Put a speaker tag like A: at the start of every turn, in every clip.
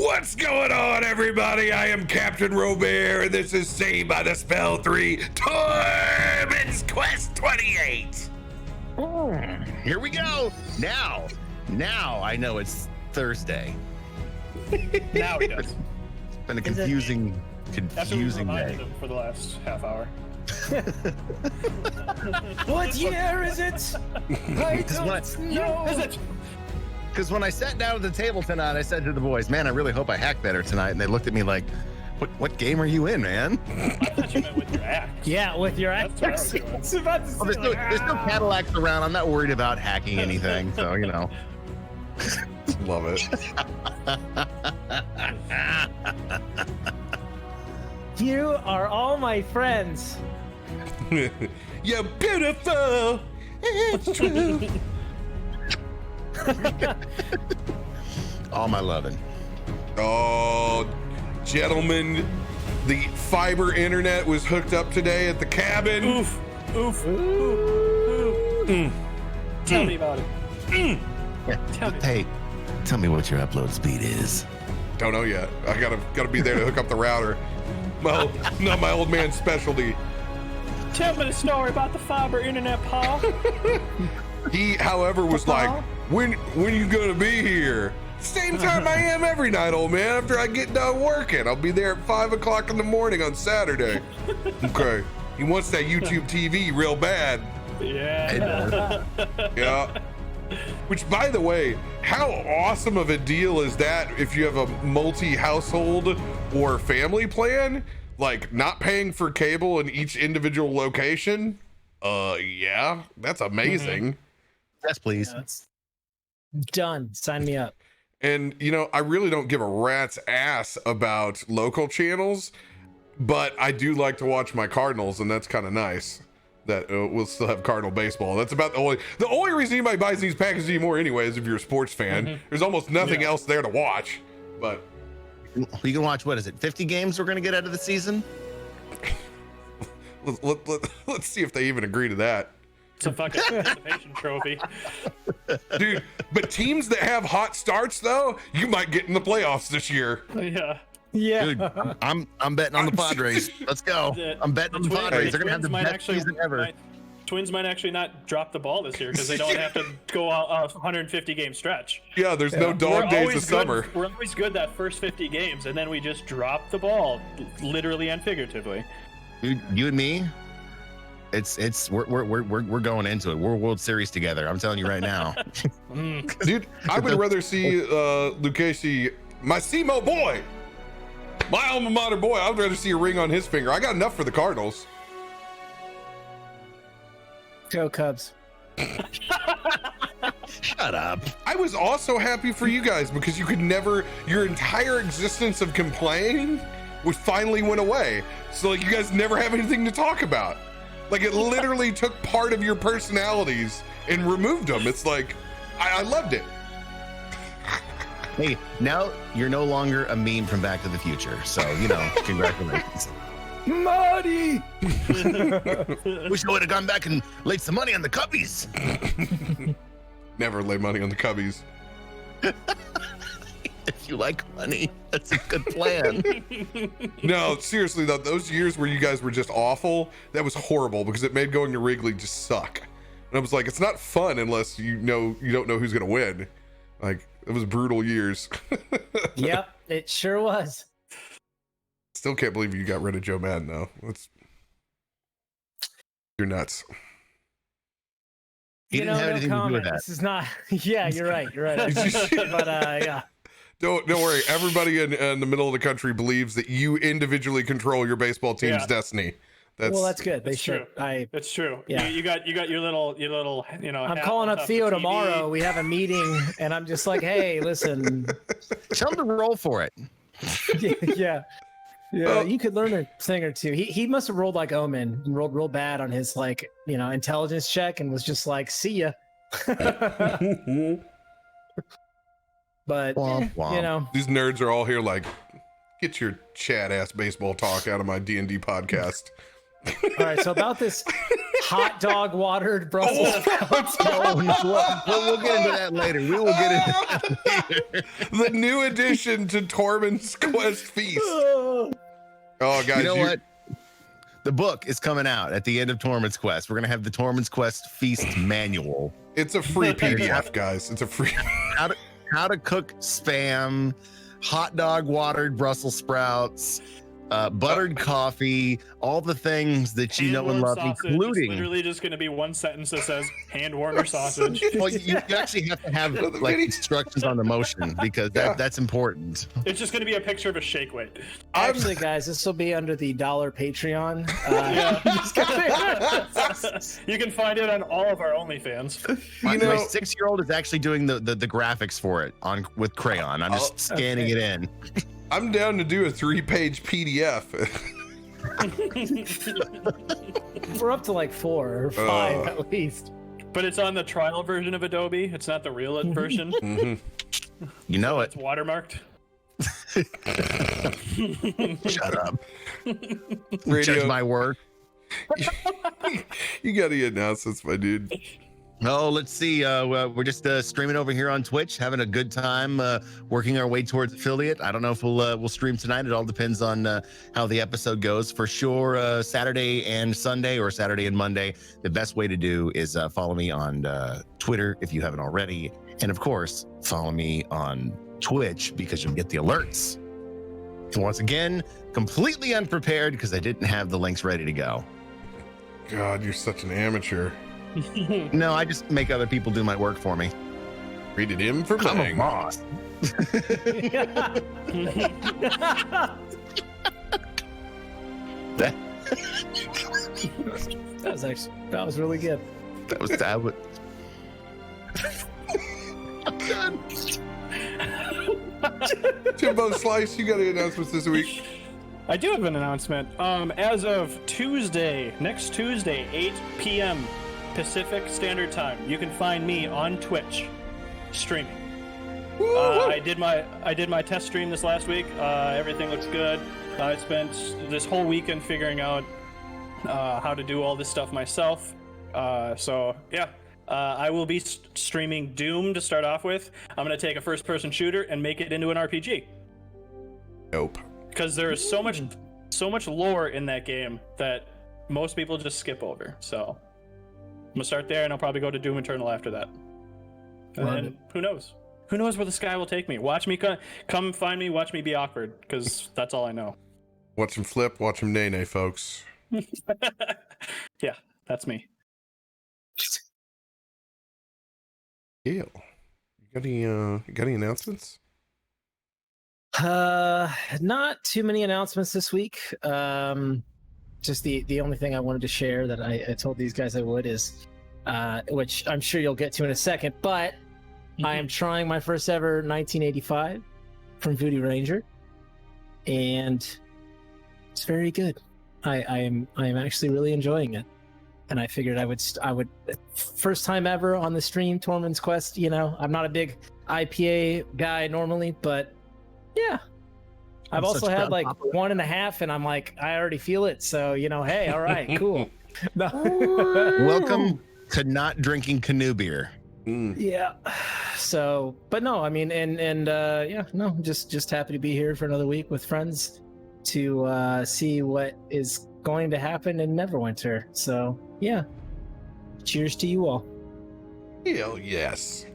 A: What's going on, everybody? I am CaptainRoBear, and this is Saved by the Spell 3 Tormund's Quest 28.
B: Here we go. Now I know it's Thursday.
C: Now he does.
B: It's been a confusing day.
C: Him for the last half hour.
D: What year is it? I don't know.
C: Is it?
B: Because when I sat down at the table tonight, I said to the boys, "Man, I really hope I hack better tonight." And they looked at me like, "What game are you in, man?"
C: I thought you meant with your axe.
D: Yeah, with your axe.
C: That's what I was doing.
D: About to say,
B: Well, there's no Cadillacs around. I'm not worried about hacking anything. So, you know.
A: Love it.
D: You are all my friends.
A: You're beautiful. It's true.
B: All my loving.
A: Oh, gentlemen, the fiber internet was hooked up today at the cabin.
C: Oof. Tell me about it.
B: Hey, tell me what your upload speed is.
A: Don't know yet. I gotta be there to hook up the router. Well, not my old man's specialty.
C: Tell me the story about the fiber internet, Paul.
A: He, however, was like, when you gonna be here? Same time I am every night, old man. After I get done working, I'll be there at 5 o'clock in the morning on Saturday. Okay. He wants that YouTube TV real bad.
C: Yeah.
A: Yeah. Which, by the way, how awesome of a deal is that if you have a multi-household or family plan? Like, not paying for cable in each individual location? Yeah, that's amazing.
B: Yes, please.
D: That's done. Sign me up.
A: And, you know, I really don't give a rat's ass about local channels, but I do like to watch my Cardinals, and that's kind of nice that we'll still have Cardinal baseball. That's about the only reason anybody buys these packages anymore anyway is if you're a sports fan. There's almost nothing else there to watch. But
B: you can watch, what is it, 50 games we're going to get out of the season?
A: let's see if they even agree to that.
C: It's a fucking participation trophy.
A: Dude, but teams that have hot starts, though, you might get in the playoffs this year.
C: Yeah.
D: Yeah.
B: Dude, I'm betting on the Padres. Let's go. I'm betting on the Padres. They're going to have the best season ever.
C: Twins might actually not drop the ball this year because they don't have to go out a 150 game stretch.
A: Yeah, there's no dog days of summer.
C: We're always good that first 50 games, and then we just drop the ball, literally and figuratively.
B: Dude, you and me, we're going into it. We're World Series together. I'm telling you right now.
A: Dude, I would rather see Lucchesi, my SEMO boy, my alma mater boy. I'd rather see a ring on his finger. I got enough for the Cardinals.
D: Go Cubs.
B: Shut up.
A: I was also happy for you guys because you could never, your entire existence of complaining finally went away. So like you guys never have anything to talk about. Like it literally took part of your personalities and removed them. It's like, I loved it.
B: Hey, now you're no longer a meme from Back to the Future. So, you know, congratulations.
D: Marty!
B: Wish I would have gone back and laid some money on the Cubbies.
A: Never lay money on the Cubbies.
B: If you like money, that's a good plan.
A: No, seriously though, those years where you guys were just awful, that was horrible because it made going to Wrigley just suck. And I was like, it's not fun unless you don't know who's gonna win. Like, it was brutal years.
D: Yep, it sure was.
A: Still can't believe you got rid of Joe Madden though. You're nuts.
B: He didn't have anything to do with that.
D: This is not. Yeah, you're right. But yeah.
A: Don't worry. Everybody in the middle of the country believes that you individually control your baseball team's destiny.
D: That's good. They should.
C: It's true.
D: Yeah.
C: You got your little. You know.
D: I'm calling up Theo tomorrow. We have a meeting, and I'm just like, hey, listen.
B: Tell him to roll for it.
D: Yeah. You could learn a thing or two. He must have rolled like Omen, and rolled real bad on his intelligence check, and was just like, see ya. But
A: these nerds are all here like, get your chat ass baseball talk out of my D&D podcast.
D: All right, so about this hot dog watered Brussels sprouts.
B: No, we'll get into that later. We will get into that later.
A: The new addition to Tormund's Quest Feast. Oh, guys,
B: You know what? The book is coming out at the end of Tormund's Quest. We're gonna have the Tormund's Quest Feast Manual.
A: It's a free PDF, guys. It's a free.
B: How to cook spam, hot dog watered Brussels sprouts, buttered coffee, all the things that you know and love, including.
C: It's literally just going to be one sentence that says hand warmer sausage.
B: Well, you actually have to have like instructions on the motion because that's important.
C: It's just going to be a picture of a shake weight.
D: Actually, guys, this will be under the $1 Patreon.
C: You can find it on all of our OnlyFans.
B: My 6-year-old is actually doing the graphics for it with crayon. I'm just scanning it in.
A: I'm down to do a 3-page PDF.
D: We're up to like 4 or 5 at least.
C: But it's on the trial version of Adobe. It's not the real version.
A: Mm-hmm.
B: You know
C: It's watermarked.
B: Shut up.
A: Radio.
B: Judge my work.
A: You got the announcements, my dude.
B: Oh, let's see. We're just streaming over here on Twitch, having a good time, working our way towards affiliate. I don't know if we'll stream tonight. It all depends on how the episode goes. For sure, Saturday and Sunday, or Saturday and Monday. The best way to do is follow me on Twitter if you haven't already, and of course, follow me on Twitch because you'll get the alerts. And once again, completely unprepared because I didn't have the links ready to go.
A: God, you're such an amateur.
B: No, I just make other people do my work for me.
A: Rated M for
B: I'm a
A: bang.
B: boss.
D: That was really good.
B: That was that. I'm done.
A: Timbo Slice, you got any announcements this week?
C: I do have an announcement. As of next Tuesday, 8 p.m. Pacific Standard Time, you can find me on Twitch streaming. I did my test stream this last week. Everything looks good. I spent this whole weekend figuring out how to do all this stuff myself. So yeah, I will be streaming Doom to start off with. I'm going to take a first-person shooter and make it into an RPG.
A: Nope.
C: Because there is so much lore in that game that most people just skip over. So I'm gonna start there, and I'll probably go to Doom Eternal after that. And then who knows? Who knows where the sky will take me? Watch me come find me. Watch me be awkward, because that's all I know.
A: Watch him flip. Watch him nay, folks.
C: Yeah, that's me.
A: Gail, you got any announcements?
D: Not too many announcements this week. Just the only thing I wanted to share that I told these guys I would is, which I'm sure you'll get to in a second, but I am trying my first ever 1985 from Voodoo Ranger, and it's very good. I am actually really enjoying it, and I figured I would first time ever on the stream, Tormund's Quest. You know, I'm not a big IPA guy normally, but yeah, I've also had like 1.5, and I'm like, I already feel it. So, you know, hey, all right, cool.
B: Welcome to not drinking canoe beer.
D: Yeah. So, but no, I mean, and yeah, no, just happy to be here for another week with friends to see what is going to happen in Neverwinter. So, yeah. Cheers to you all.
A: Hell yes.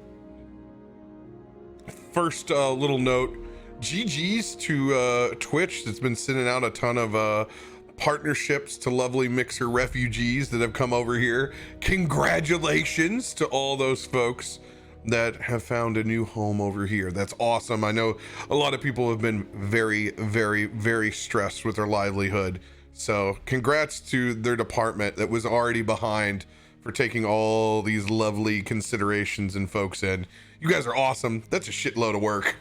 A: First little note. GG's to Twitch that's been sending out a ton of partnerships to lovely Mixer refugees that have come over here. Congratulations to all those folks that have found a new home over here. That's awesome. I know a lot of people have been very, very, very stressed with their livelihood. So congrats to their department that was already behind for taking all these lovely considerations and folks in. You guys are awesome. That's a shitload of work.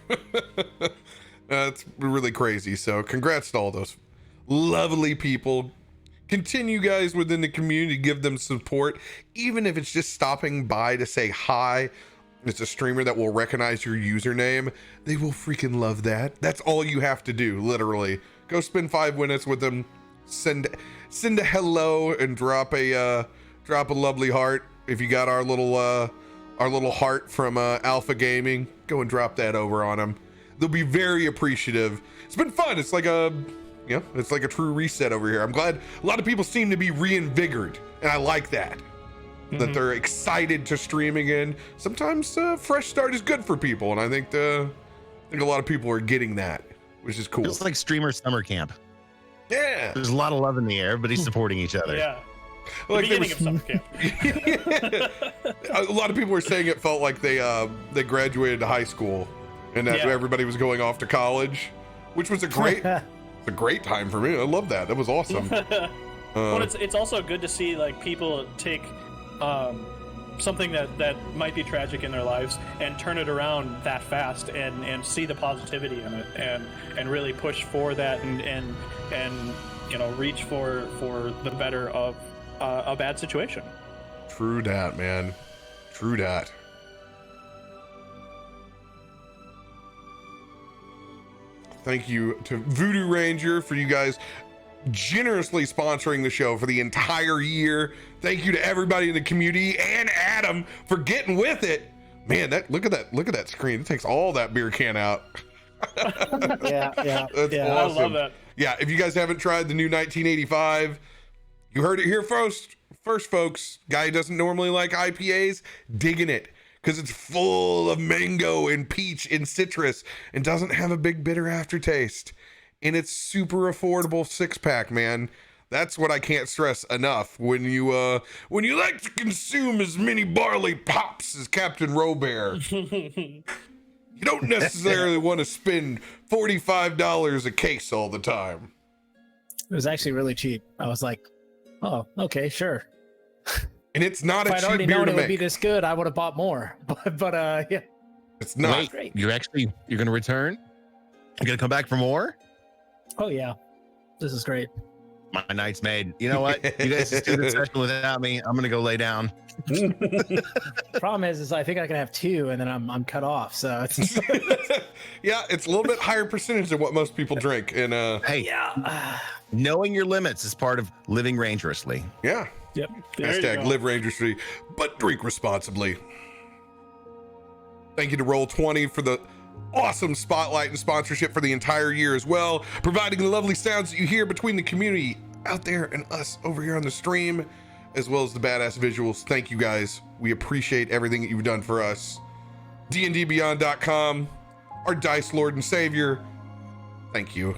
A: That's really crazy. So congrats to all those lovely people. Continue, guys, within the community, give them support, even if it's just stopping by to say hi. It's a streamer that will recognize your username. They will freaking love that. That's all you have to do, literally. Go spend 5 minutes with them, send a hello and drop a lovely heart. If you got our little heart from Alpha Gaming, go and drop that over on them. They'll be very appreciative. It's been fun. It's like it's like a true reset over here. I'm glad a lot of people seem to be reinvigorated, and I like that. That they're excited to stream again. Sometimes fresh start is good for people, and I think a lot of people are getting that, which is cool.
B: It's like streamer summer camp.
A: Yeah,
B: there's a lot of love in the air. Everybody's supporting each other.
C: Yeah.
A: Like
C: Beginning of summer camp.
A: A lot of people were saying it felt like they graduated high school, and that everybody was going off to college, which was a great time for me. I love that. That was awesome.
C: Well, it's also good to see like people take something that might be tragic in their lives and turn it around that fast and see the positivity in it and really push for that and reach for the better of a bad situation.
A: True that, man. True that. Thank you to Voodoo Ranger for you guys generously sponsoring the show for the entire year. Thank you to everybody in the community and Adam for getting with it. Man, look at that screen. It takes all that beer can out.
D: Yeah.
A: That's awesome.
C: I love that.
A: Yeah, if you guys haven't tried the new 1985, you heard it here first, folks. Guy who doesn't normally like IPAs, digging it because it's full of mango and peach and citrus and doesn't have a big bitter aftertaste. And it's super affordable 6-pack, man. That's what I can't stress enough. When you like to consume as many barley pops as CaptainRoBear, you don't necessarily want to spend $45 a case all the time.
D: It was actually really cheap. I was like, oh, okay, sure.
A: And it's not a cheap beer to make.
D: If I'd already known it would be this good, I would have bought more. But yeah.
A: It's not.
B: Wait,
D: great.
B: you're going to return? You're going to come back for more?
D: Oh yeah, this is great.
B: My night's made. You know what? You guys just do this session without me. I'm going to go lay down.
D: Problem is I think I can have 2 and then I'm cut off. So it's
A: Yeah, it's a little bit higher percentage than what most people drink. And
B: hey, knowing your limits is part of living rangerously.
A: Yeah.
C: Yep. There you
A: Hashtag
C: go.
A: live rangerously, but drink responsibly. Thank you to Roll20 for the awesome spotlight and sponsorship for the entire year as well, providing the lovely sounds that you hear between the community out there and us over here on the stream, as well as the badass visuals. Thank you guys. We appreciate everything that you've done for us. DnDBeyond.com, our Dice Lord and Savior. Thank you.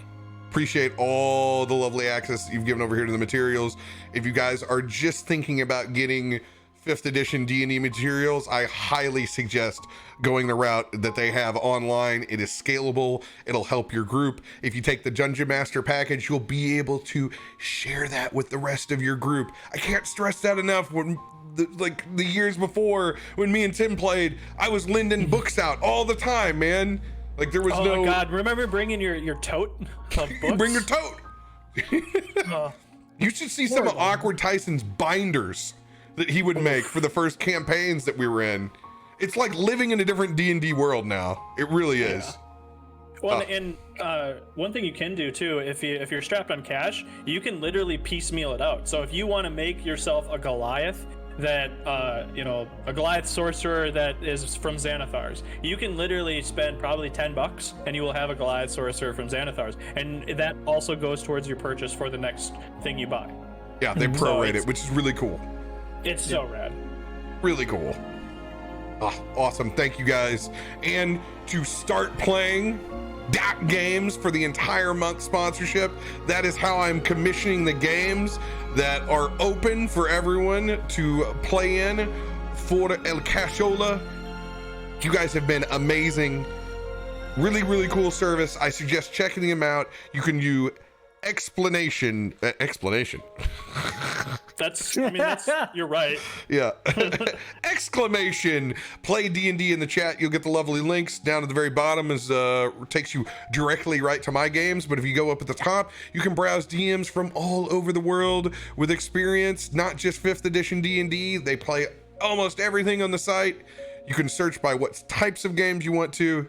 A: Appreciate all the lovely access you've given over here to the materials. If you guys are just thinking about getting 5th edition D&D materials, I highly suggest going the route that they have online. It is scalable. It'll help your group. If you take the Dungeon Master package, you'll be able to share that with the rest of your group. I can't stress that enough. When the years before, when me and Tim played, I was lending books out all the time, man. Like there was no.
C: Oh my God! Remember bringing your tote of books?
A: Bring your tote. You should see some of Awkward Tyson's binders that he would make for the first campaigns that we were in. It's like living in a different D&D world now. It really is.
C: Well, and one thing you can do too, if you're strapped on cash, you can literally piecemeal it out. So if you want to make yourself a Goliath that a Goliath sorcerer that is from Xanathar's, you can literally spend probably $10 and you will have a Goliath sorcerer from Xanathar's, and that also goes towards your purchase for the next thing you buy.
A: Yeah, they prorate it, which is really cool.
C: It's so rad.
A: Really cool. Awesome. Thank you guys. And to start playing DAC games for the entire month sponsorship, that is how I'm commissioning the games that are open for everyone to play in for El Cashola. You guys have been amazing. Really, really cool service. I suggest checking them out. You can do explanation.
C: That's you're right.
A: Yeah. Exclamation play D&D in the chat. You'll get the lovely links down at the very bottom as takes you directly right to my games. But if you go up at the top, you can browse DMs from all over the world with experience, not just 5th edition D&D. They play almost everything on the site. You can search by what types of games you want to.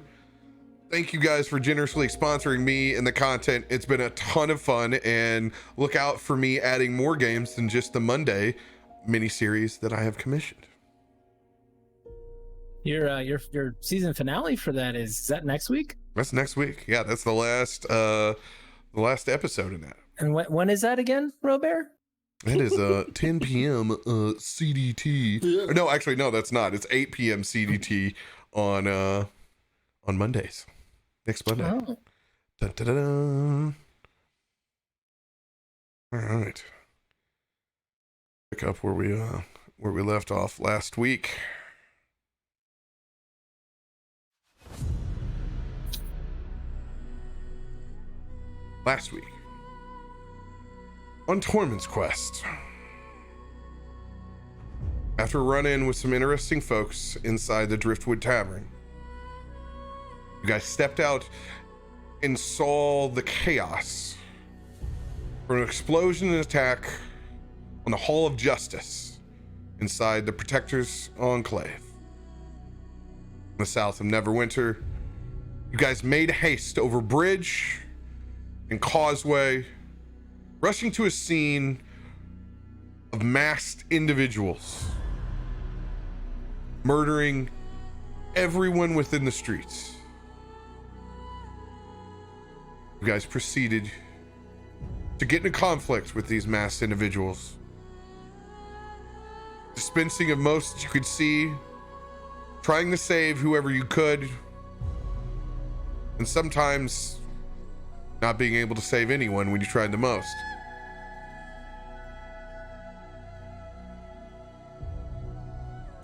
A: thank you guys for generously sponsoring me and the content. It's been a ton of fun, and look out for me adding more games than just the Monday miniseries that I have commissioned.
D: Your season finale for that is that next week?
A: That's next week. Yeah, that's the last episode in that.
D: And when is that again, RoBear?
A: That is 10 p.m. CDT. No, actually, no, that's not. It's 8 p.m. CDT on Mondays. Next Monday.
D: Oh.
A: Dun, dun, dun, dun. All right. Pick up where we left off last week. Last week, on Tormund's quest, after a run-in with some interesting folks inside the Driftwood Tavern, you guys stepped out and saw the chaos from an explosion and attack on the Hall of Justice inside the Protector's Enclave in the south of Neverwinter. You guys made haste over bridge and causeway, rushing to a scene of masked individuals murdering everyone within the streets. You guys proceeded to get into conflict with these masked individuals, dispensing of most you could see, trying to save whoever you could, and sometimes not being able to save anyone when you tried the most.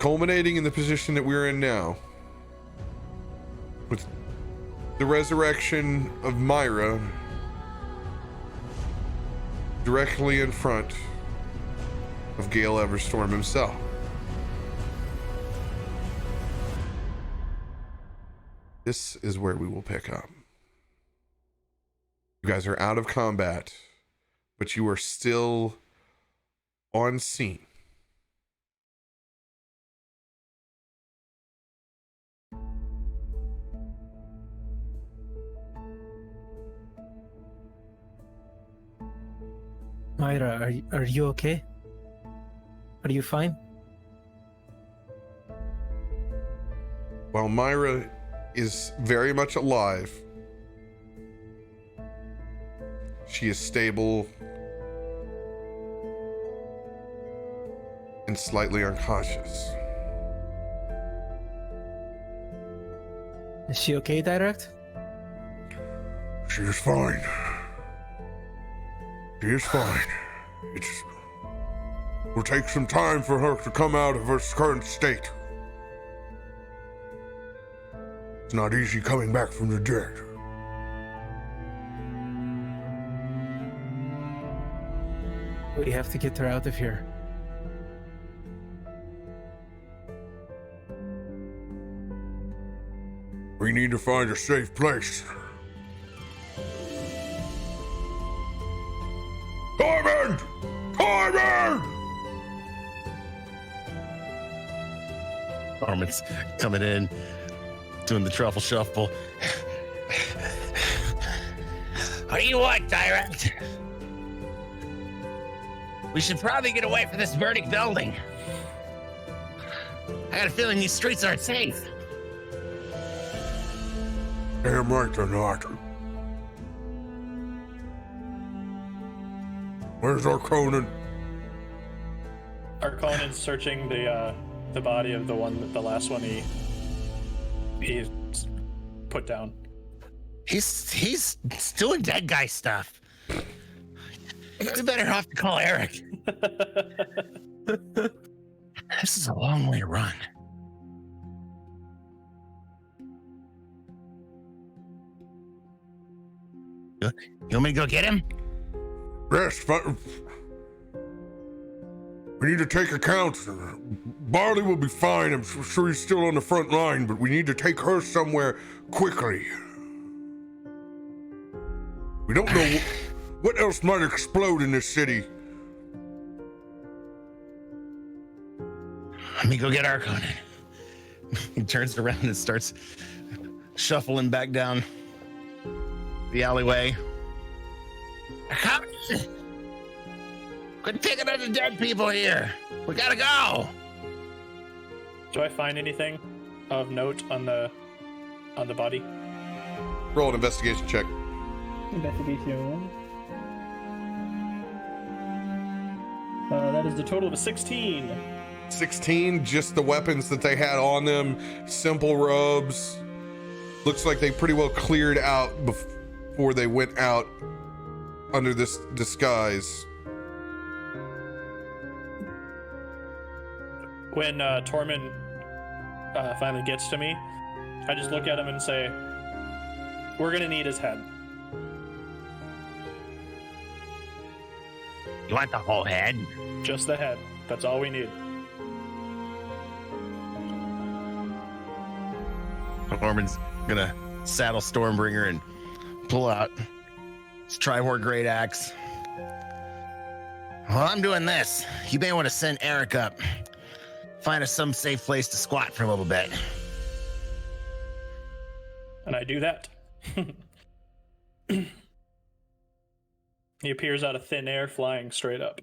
A: Culminating in the position that we're in now, with the resurrection of Myra directly in front of Gale Everstorm himself. This is where we will pick up. You guys are out of combat, but you are still on scene.
D: Myra, are you okay? Are you fine?
A: While Myra is very much alive, she is stable and slightly unconscious.
D: Is she okay, Dirakt?
A: She is fine. She is fine. It will take some time for her to come out of her current state. It's not easy coming back from the dead.
D: We have to get her out of here.
A: We need to find a safe place. Tormund! Tormund!
B: Tormund's coming in, doing the truffle shuffle.
E: What do you want, Dirakt? We should probably get away from this burning building. I got a feeling these streets aren't safe.
A: Damn right they're not. Where's Arkonan?
C: Arkonan's searching the body of the last one he put down.
E: He's doing dead guy stuff. We better off to call Eric. This is a long way to run. You want me to go get him?
A: Yes, we need to take account. Barley will be fine. I'm sure he's still on the front line, but we need to take her somewhere quickly. We don't know what else might explode in this city.
E: Let me go get Arkonan.
B: He turns around and starts shuffling back down the alleyway.
E: Come. Quit picking on the dead people here. We gotta go.
C: Do I find anything of note on the body?
A: Roll an investigation check.
C: Investigation. That is the total of a 16.
A: 16, just the weapons that they had on them, simple robes. Looks like they pretty well cleared out before they went out under this disguise.
C: When Tormund finally gets to me, I just look at him and say, we're gonna need his head.
E: You want the whole head?
C: Just the head. That's all we need.
B: Tormund's gonna saddle Stormbringer and pull out his Trihor Great Axe.
E: Well, I'm doing this. You may want to send Eric up. Find us some safe place to squat for a little bit.
C: And I do that. He appears out of thin air, flying straight up.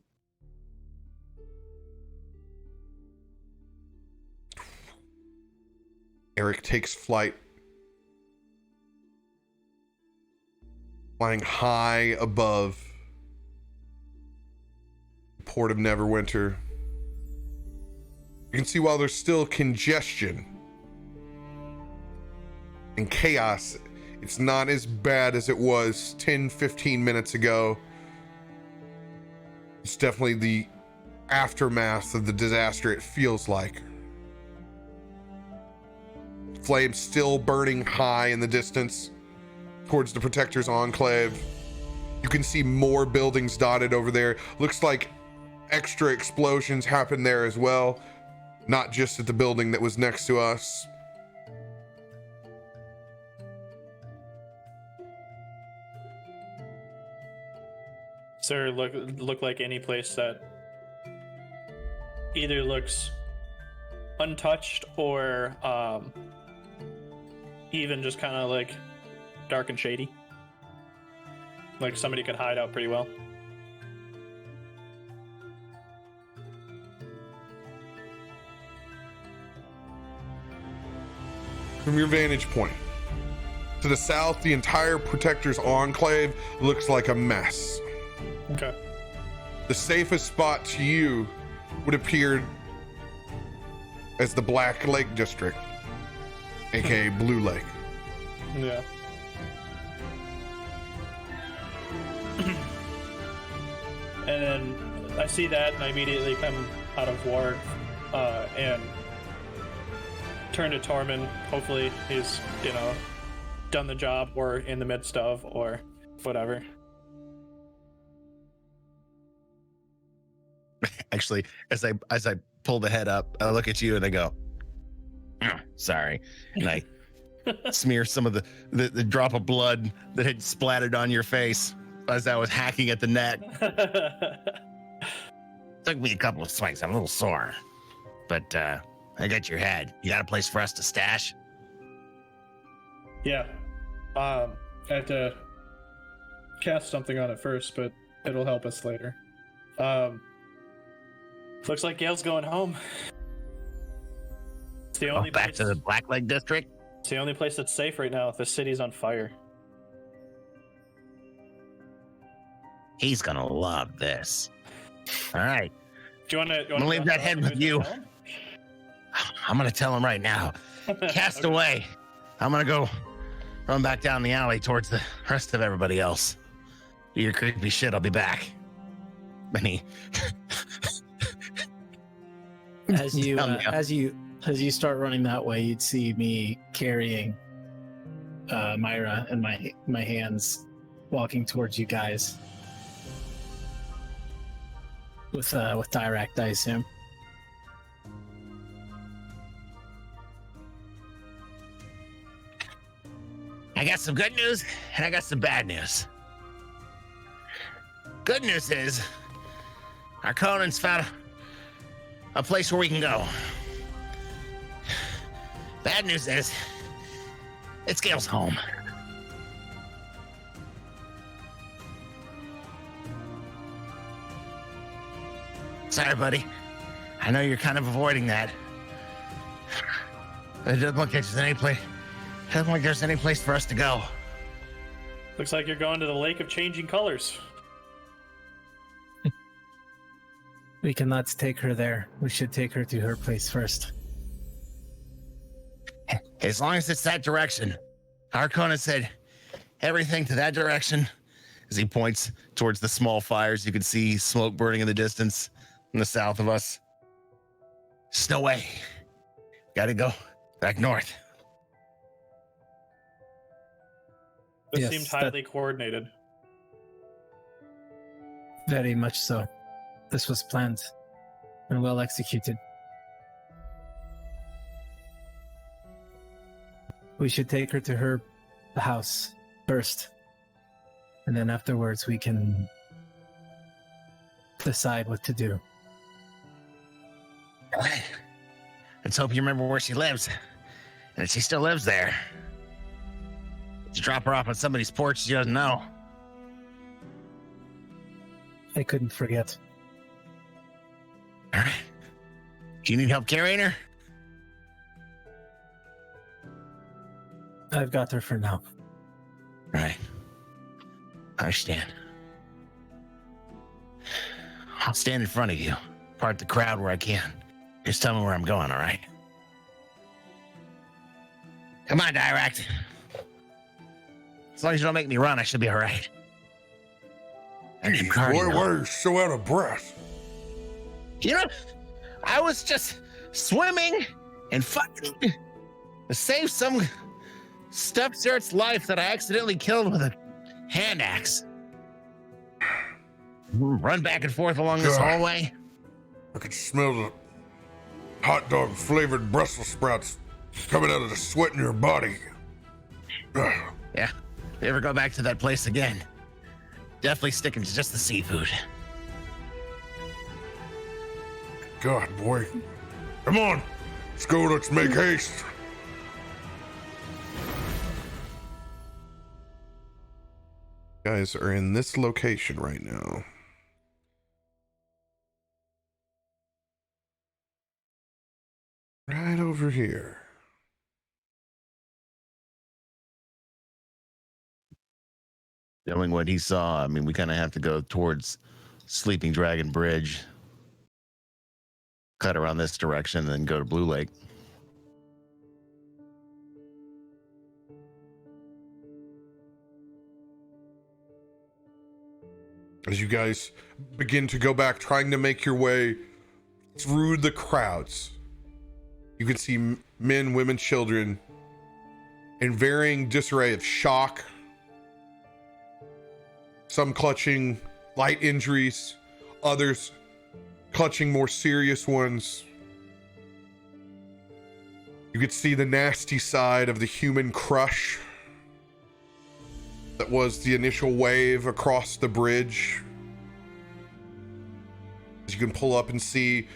A: Eric takes flight, flying high above the port of Neverwinter. You can see while there's still congestion and chaos, it's not as bad as it was 10, 15 minutes ago. It's definitely the aftermath of the disaster, it feels like. Flames still burning high in the distance towards the Protector's enclave. You can see more buildings dotted over there. Looks like extra explosions happened there as well, not just at the building that was next to us.
C: Does there look like any place that either looks untouched or even just kind of like dark and shady? Like somebody could hide out pretty well.
A: From your vantage point, to the south, the entire Protector's enclave looks like a mess.
C: Okay.
A: The safest spot to you would appear as the Black Lake District, aka Blue Lake.
C: Yeah. And then I see that, and I immediately come out of ward and turn to Tormund. Hopefully he's, done the job or in the midst of or whatever.
B: Actually, as I pull the head up, I look at you and I go, sorry. And I smear some of the drop of blood that had splattered on your face as I was hacking at the net.
E: Took me a couple of swings. I'm a little sore. But I got your head. You got a place for us to stash?
C: Yeah. I have to cast something on it first, but it'll help us later. Looks like Gail's going home. It's the only
E: back
C: place,
E: to the Black Lake District?
C: It's the only place that's safe right now. The city's on fire.
E: He's gonna love this. All right.
C: Do you want to?
E: I'm gonna leave that head with you. I'm gonna tell him right now. Cast
C: Okay.
E: away. I'm gonna go run back down the alley towards the rest of everybody else. Do your creepy shit. I'll be back. And he
D: As you
B: Down the
D: as you start running that way, you'd see me carrying Myra in my hands, walking towards you guys with Dirakt, I assume.
E: I got some good news and I got some bad news. Good news is Arkonan's found a place where we can go. Bad news is It's Gale's home. Sorry, buddy. I know you're kind of avoiding that. It doesn't look like there's any place for us to go.
C: Looks like you're going to the Lake of Changing Colors.
D: We cannot take her there. We should take her to her place first.
E: As long as it's that direction. Arkonan said everything to that direction. As he points towards the small fires, you can see smoke burning in the distance in the south of us. There's no way. Gotta go back north.
C: This
D: Yes,
C: seemed highly coordinated.
D: Very much so. This was planned and well executed. We should take her to her house first. And then afterwards we can decide what to do.
E: Let's hope you remember where she lives. And if she still lives there. To drop her off on somebody's porch she doesn't know.
D: I couldn't forget.
E: All right. Do you need help carrying her?
D: I've got her for now.
E: Right. I understand. I'll stand in front of you, part the crowd where I can. Just tell me where I'm going, all right? Come on, Dirakt. As long as you don't make me run, I should be all right. I need
A: Boy,
E: cardio.
A: why are you so out of breath?
E: You know, I was just swimming and fucking to save some step-zert's life that I accidentally killed with a hand axe. Run back and forth along this
A: God.
E: hallway.
A: I could smell the hot dog flavored Brussels sprouts coming out of the sweat in your body. Ugh.
E: Yeah, if you ever go back to that place again, definitely sticking to just the seafood.
A: God, boy. Come on. Let's go. Let's make haste. Guys are in this location right now. Right over here.
B: Knowing what he saw, I mean, we kind of have to go towards Sleeping Dragon Bridge, cut around this direction, and then go to Blue Lake.
A: As you guys begin to go back, trying to make your way through the crowds, you can see men, women, children in varying disarray of shock, some clutching light injuries, others clutching more serious ones. You could see the nasty side of the human crush that was the initial wave across the bridge. As you can pull up and see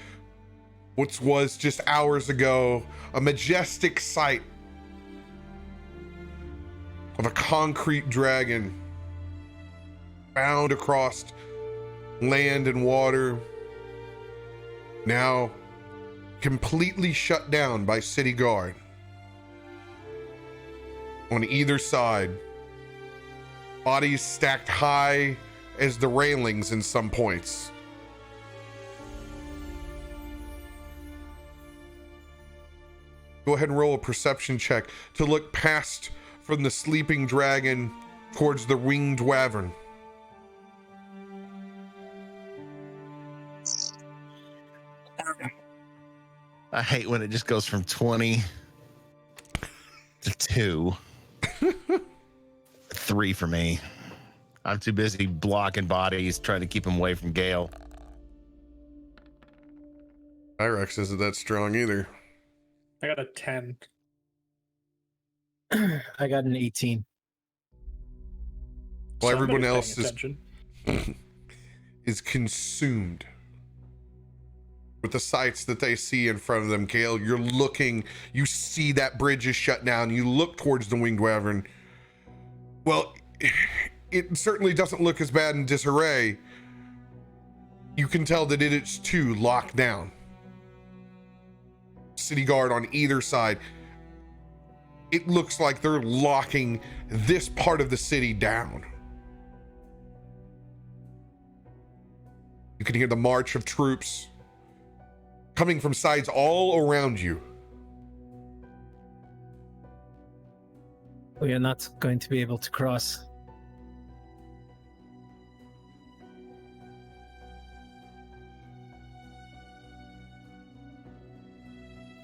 A: what was just hours ago a majestic sight of a concrete dragon bound across land and water, now completely shut down by city guard. On either side, bodies stacked high as the railings in some points. Go ahead and roll a perception check to look past from the sleeping dragon towards the winged wyvern.
B: I hate when it just goes from 20 to 2. 3 for me. I'm too busy blocking bodies, trying to keep them away from Gale.
A: Direkt isn't that strong either.
C: I got a 10.
D: I got an 18.
A: Well, everyone
C: Somebody's
A: else
C: paying attention.
A: is consumed with the sights that they see in front of them. Gale, you're looking, you see that bridge is shut down. You look towards the Winged Wyvern. Well, it certainly doesn't look as bad in disarray. You can tell that it is too locked down. City guard on either side. It looks like they're locking this part of the city down. You can hear the march of troops coming from sides all around you.
D: We are not going to be able to cross.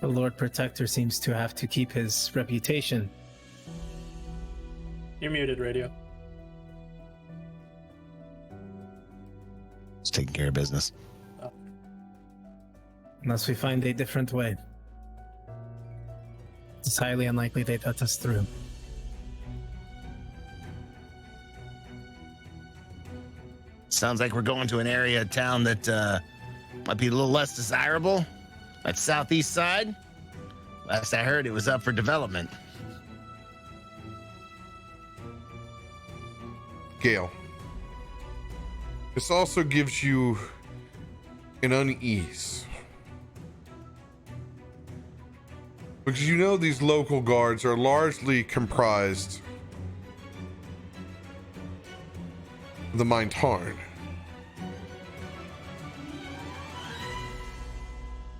D: The Lord Protector seems to have to keep his reputation.
C: You're muted, Radio.
B: It's taking care of business.
D: Unless we find a different way. It's highly unlikely they'd let us through.
B: Sounds like we're going to an area of town that might be a little less desirable. That southeast side. Last I heard, it was up for development.
A: Gale, this also gives you an unease. Because you know these local guards are largely comprised of the Mintarn.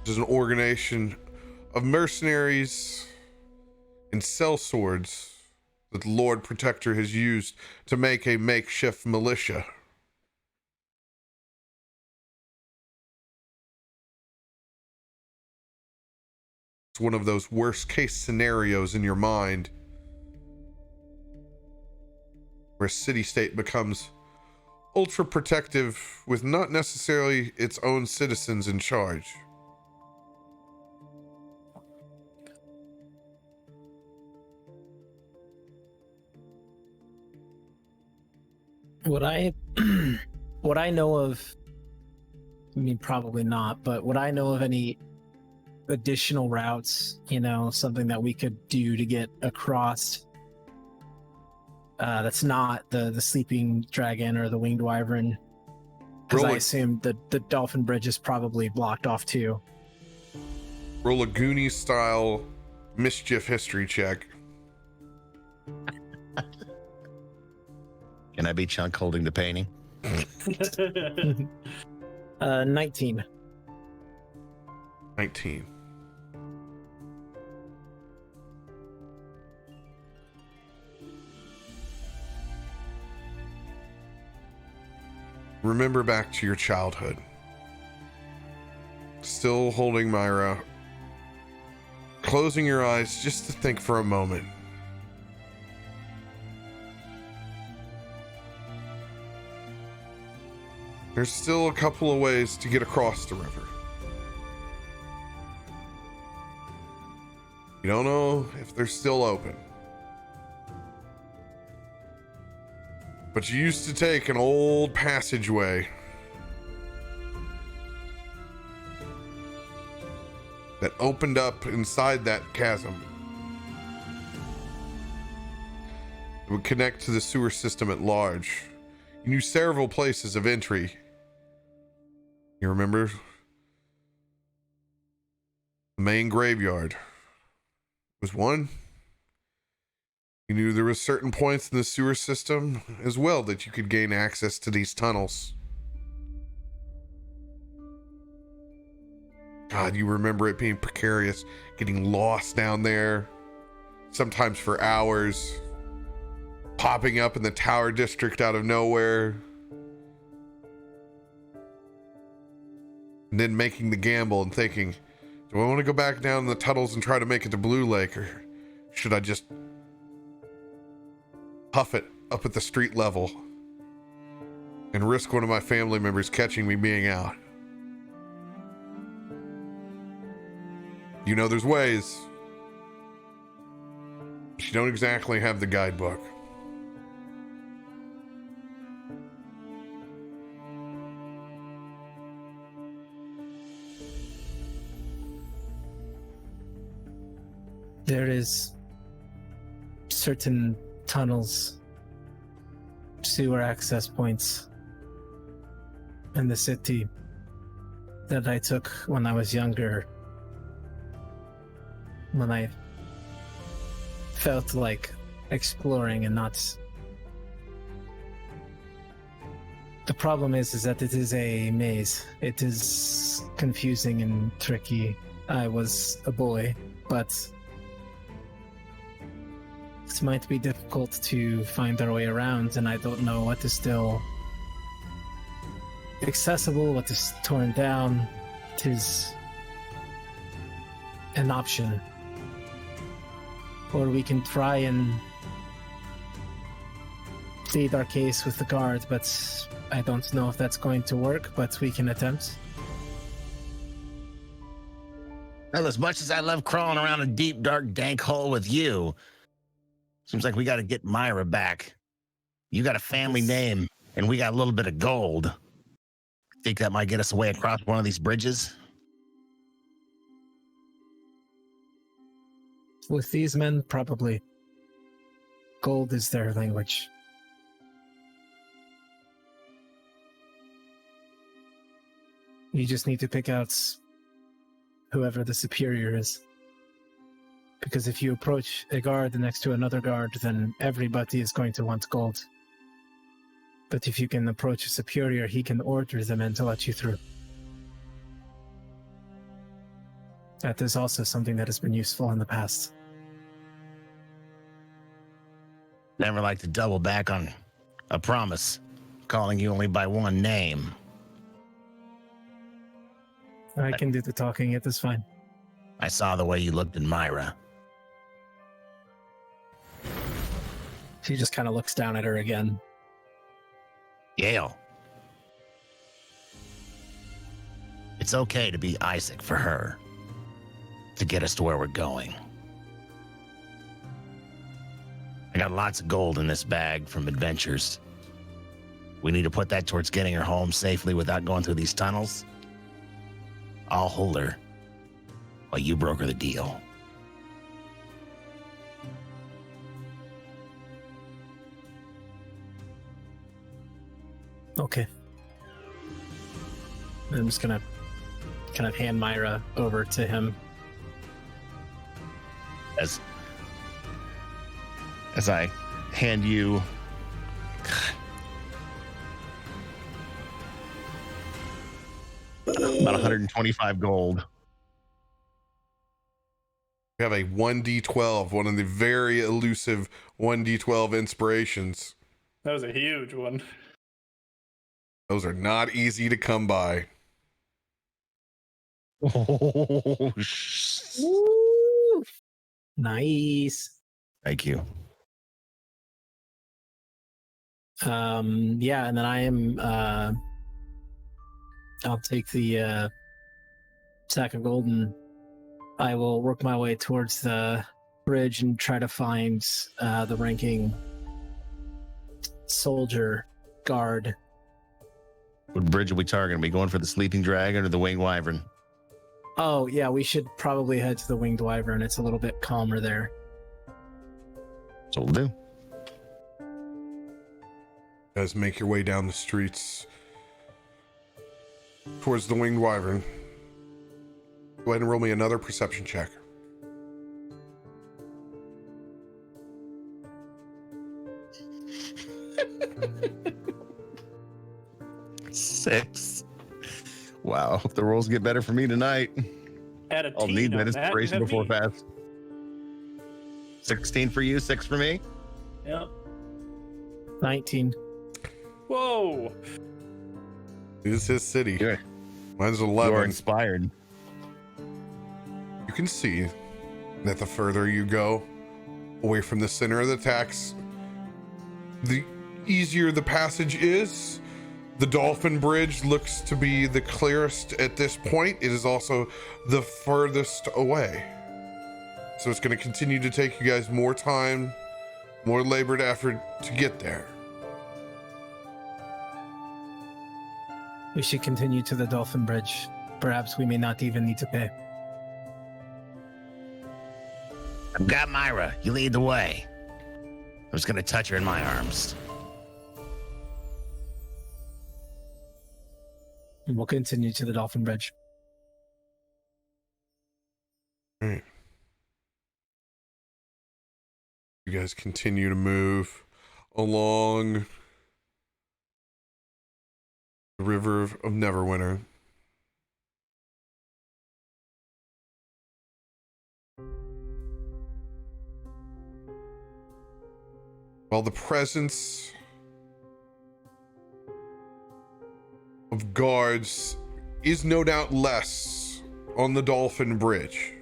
A: This is an organization of mercenaries and sellswords that the Lord Protector has used to make a makeshift militia. It's one of those worst case scenarios in your mind where a city-state becomes ultra protective with not necessarily its own citizens in charge.
D: What I know of, I mean, probably not, but would I know of any additional routes, something that we could do to get across that's not the sleeping dragon or the winged wyvern? Because I assume the dolphin bridge is probably blocked off too.
A: Roll a Goonies style mischief history check.
B: Can I be Chunk holding the painting?
D: 19.
A: 19. Remember back to your childhood. Still holding Myra. Closing your eyes just to think for a moment. There's still a couple of ways to get across the river. You don't know if they're still open. But you used to take an old passageway that opened up inside that chasm. It would connect to the sewer system at large. You knew several places of entry. You remember? The main graveyard was one. You knew there were certain points in the sewer system as well that you could gain access to these tunnels. God, you remember it being precarious, getting lost down there, sometimes for hours, popping up in the Tower District out of nowhere, and then making the gamble and thinking, do I want to go back down the tunnels and try to make it to Blue Lake, or should I just huff it up at the street level and risk one of my family members catching me being out? You know there's ways, but you don't exactly have the guidebook.
D: There is certain tunnels, sewer access points in the city that I took when I was younger, when I felt like exploring and not. The problem is that it is a maze. It is confusing and tricky. I was a boy, but it might be difficult to find our way around, and I don't know what is still accessible, what is torn down. It is an option. Or we can try and plead our case with the guard, but I don't know if that's going to work, but we can attempt.
E: Well, as much as I love crawling around a deep, dark, dank hole with you, seems like we got to get Myra back. You got a family name, and we got a little bit of gold. Think that might get us away across one of these bridges?
D: With these men, probably. Gold is their language. You just need to pick out whoever the superior is. Because if you approach a guard next to another guard, then everybody is going to want gold. But if you can approach a superior, he can order the men to let you through. That is also something that has been useful in the past.
E: Never like to double back on a promise, calling you only by one name.
D: I can do the talking, it is fine.
E: I saw the way you looked at Myra.
D: She just kind of looks down at her again.
E: Yale. It's okay to be Issac for her, to get us to where we're going. I got lots of gold in this bag from adventures. We need to put that towards getting her home safely without going through these tunnels. I'll hold her while you broker the deal.
D: Okay. I'm just gonna kind of hand Myra over to him.
B: As I hand you about 125 gold.
A: We have a 1d12, one of the very elusive 1d12 inspirations.
C: That was a huge one.
A: Those are not easy to come by.
B: Oh,
D: Woo! Nice.
B: thank you.
D: Yeah, and then I am I'll take the sack of gold and I will work my way towards the bridge and try to find the ranking soldier guard.
B: What bridge are we targeting? Are we going for the Sleeping Dragon or the Winged Wyvern?
D: Oh, yeah, we should probably head to the Winged Wyvern. It's a little bit calmer there.
B: So we'll do.
A: Guys, make your way down the streets towards the Winged Wyvern. Go ahead and roll me another perception check.
B: Six. Wow. Hope the rolls get better for me tonight.
C: Add a
B: I'll
C: teen
B: need
C: on
B: that inspiration
C: heavy.
B: before fast. 16 for you, 6 for me.
C: Yep.
D: 19.
C: Whoa.
A: It is his city.
B: Good.
A: Mine's
B: You are
A: 11.
B: inspired.
A: You can see that the further you go away from the center of the tax, the easier the passage is. The Dolphin Bridge looks to be the clearest at this point. It is also the furthest away. So it's going to continue to take you guys more time, more labored effort to get there.
D: We should continue to the Dolphin Bridge. Perhaps we may not even need to pay.
E: I've got Myra. You lead the way. I was going to touch her in my arms.
D: And we'll continue to the Dolphin Bridge.
A: All right. You guys continue to move along the river of Neverwinter. While the presence of guards is no doubt less on the Dolphin Bridge,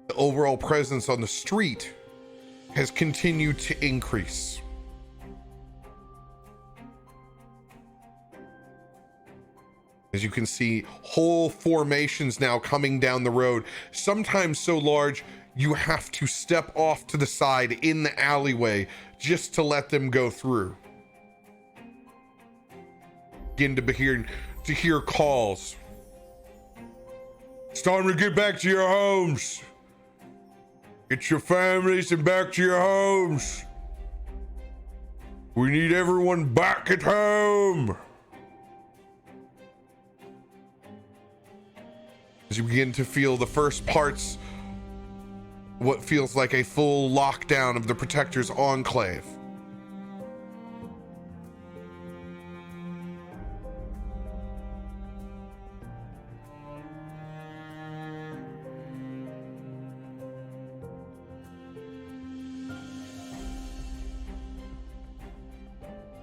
A: the overall presence on the street has continued to increase. As you can see, whole formations now coming down the road, sometimes so large you have to step off to the side in the alleyway just to let them go through. Begin to hear calls. It's time to get back to your homes. Get your families and back to your homes. We need everyone back at home. As you begin to feel the first parts, what feels like a full lockdown of the Protector's enclave.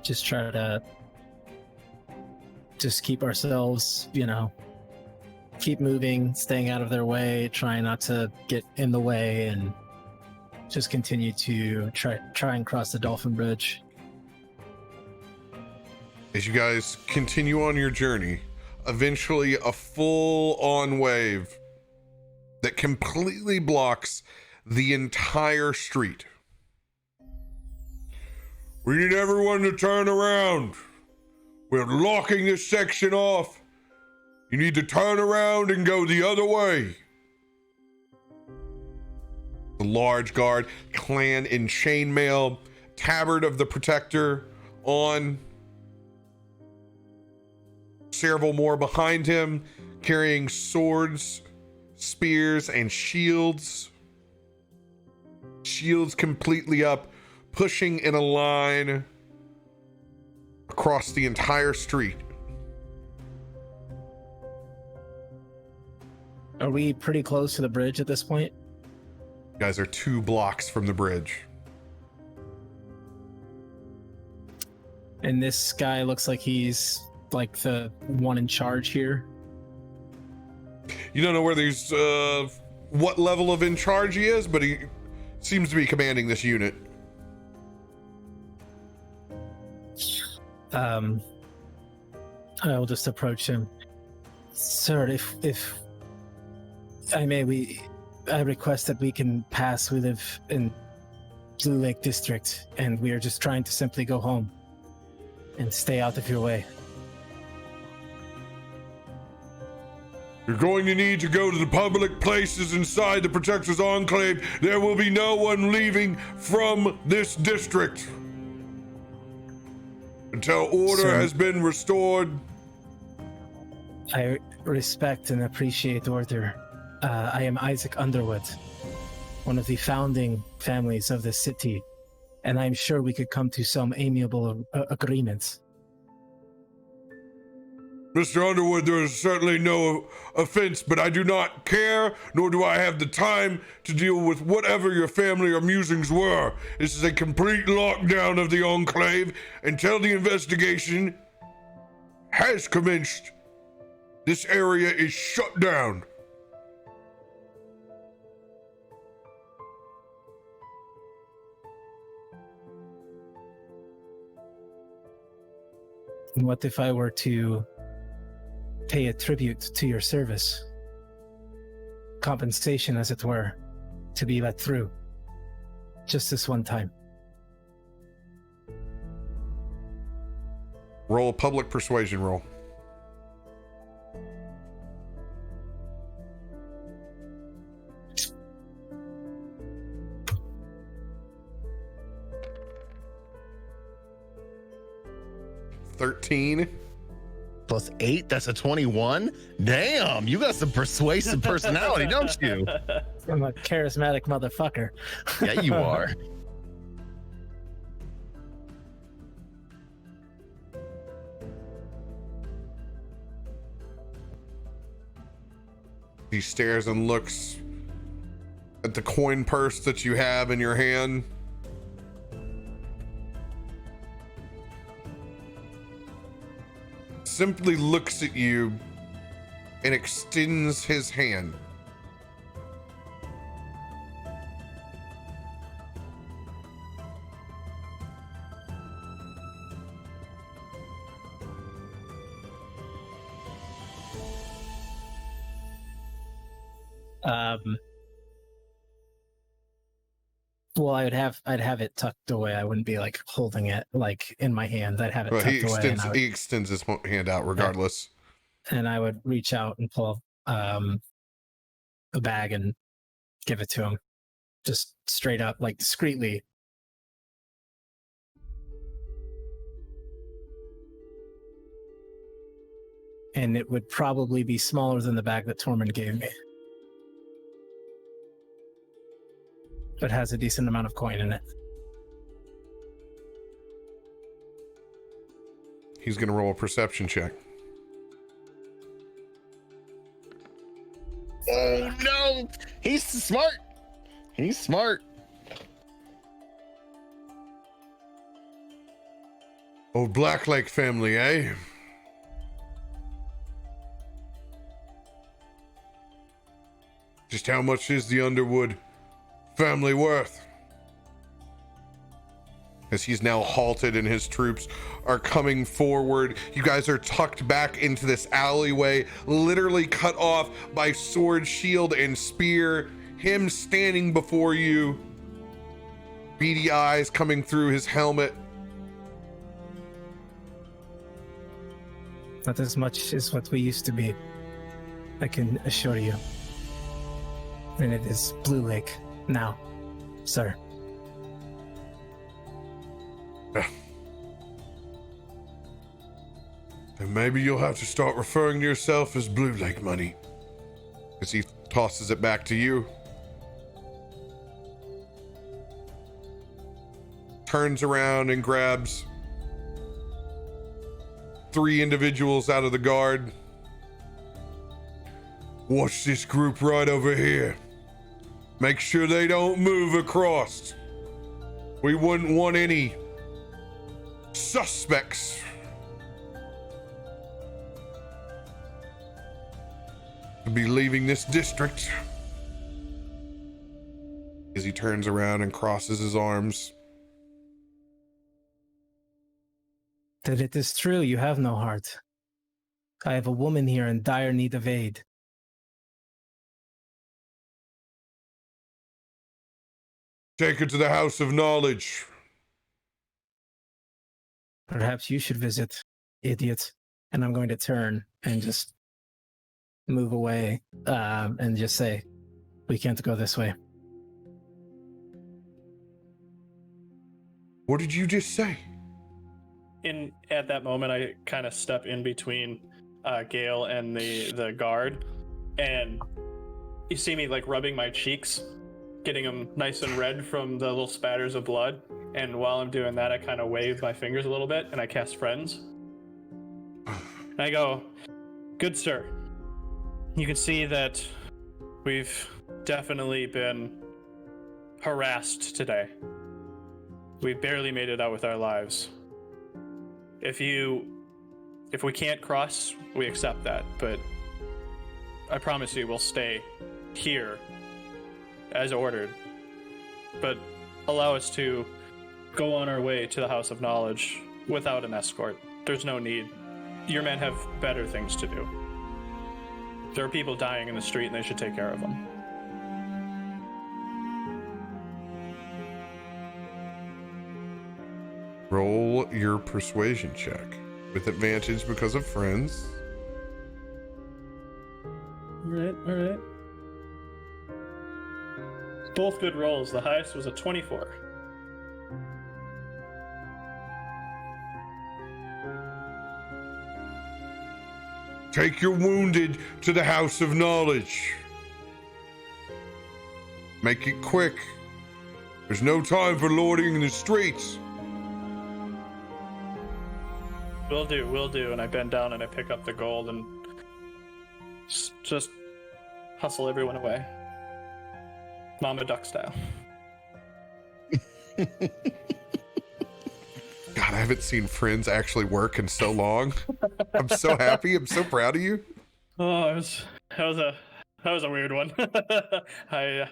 D: Just try to just keep ourselves, keep moving, staying out of their way, trying not to get in the way, and just continue to try and cross the Dolphin Bridge.
A: As you guys continue on your journey, eventually a full-on wave that completely blocks the entire street. We need everyone to turn around. We're locking this section off. You need to turn around and go the other way. The large guard, clan in chainmail, tabard of the Protector on. Several more behind him, carrying swords, spears, and shields. Shields completely up, pushing in a line across the entire street.
D: Are we pretty close to the bridge at this point?
A: You guys are 2 blocks from the bridge.
D: And this guy looks like he's like the one in charge here.
A: You don't know whether he's what level of in charge he is, but he seems to be commanding this unit.
D: I will just approach him. Sir, if I may, I request that we can pass. We live in Blue Lake District, and we are just trying to simply go home and stay out of your way.
A: You're going to need to go to the public places inside the Protector's Enclave. There will be no one leaving from this district until order has been restored.
D: I respect and appreciate order. I am Isaac Underwood, one of the founding families of this city, and I'm sure we could come to some amiable agreements.
A: Mr. Underwood, there is certainly no offense, but I do not care, nor do I have the time to deal with whatever your family or musings were. This is a complete lockdown of the Enclave until the investigation has commenced. This area is shut down.
D: And what if I were to pay a tribute to your service? Compensation, as it were, to be let through. Just this one time.
A: Roll a public persuasion roll. 13.
B: Plus 8, that's a 21. Damn, you got some persuasive personality, don't you?
D: I'm a charismatic motherfucker.
B: Yeah, you are.
A: He stares and looks at the coin purse that you have in your hand. Simply looks at you and extends his hand.
D: Well, I'd have it tucked away. I wouldn't be like holding it like in my hands. I'd have it
A: Well,
D: tucked
A: he
D: away.
A: extends
D: And
A: he extends his hand out regardless.
D: and I would reach out and pull a bag and give it to him, just straight up, like discreetly. And it would probably be smaller than the bag that Tormund gave me. But has a decent amount of coin in it.
A: He's gonna roll a perception check.
B: Oh no, he's smart. He's smart.
A: Oh, Blacklake family, eh? Just how much is the Underwood family worth? As he's now halted and his troops are coming forward. You guys are tucked back into this alleyway, literally cut off by sword, shield, and spear. Him standing before you, beady eyes coming through his helmet.
D: Not as much as what we used to be, I can assure you. And it is Blue Lake now, sir.
A: And maybe you'll have to start referring to yourself as Blue Lake money. As he tosses it back to you. Turns around and grabs 3 individuals out of the guard. Watch this group right over here. Make sure they don't move across. We wouldn't want any suspects to be leaving this district. As he turns around and crosses his arms.
D: That it is true, you have no heart. I have a woman here in dire need of aid.
A: Take her to the House of Knowledge.
D: Perhaps you should visit, idiot. And I'm going to turn and just move away and just say, we can't go this way.
A: What did you just say?
C: At that moment, I kind of step in between Gale and the guard, and you see me like rubbing my cheeks, getting them nice and red from the little spatters of blood. And while I'm doing that, I kind of wave my fingers a little bit and I cast Friends. And I go, good sir, you can see that we've definitely been harassed today. We barely made it out with our lives. If we can't cross, we accept that, but I promise you we'll stay here as ordered. But allow us to go on our way to the House of Knowledge without an escort. There's no need. Your men have better things to do. There are people dying in the street and they should take care of them.
A: Roll your persuasion check with advantage because of Friends.
C: All right. Both good rolls. The highest was a 24.
A: Take your wounded to the House of Knowledge. Make it quick. There's no time for lording in the streets.
C: Will do. And I bend down and I pick up the gold and just hustle everyone away. Mama Duck style.
A: God, I haven't seen friends actually work in so long. I'm so happy. I'm so proud of you.
C: Oh, that was a weird one. I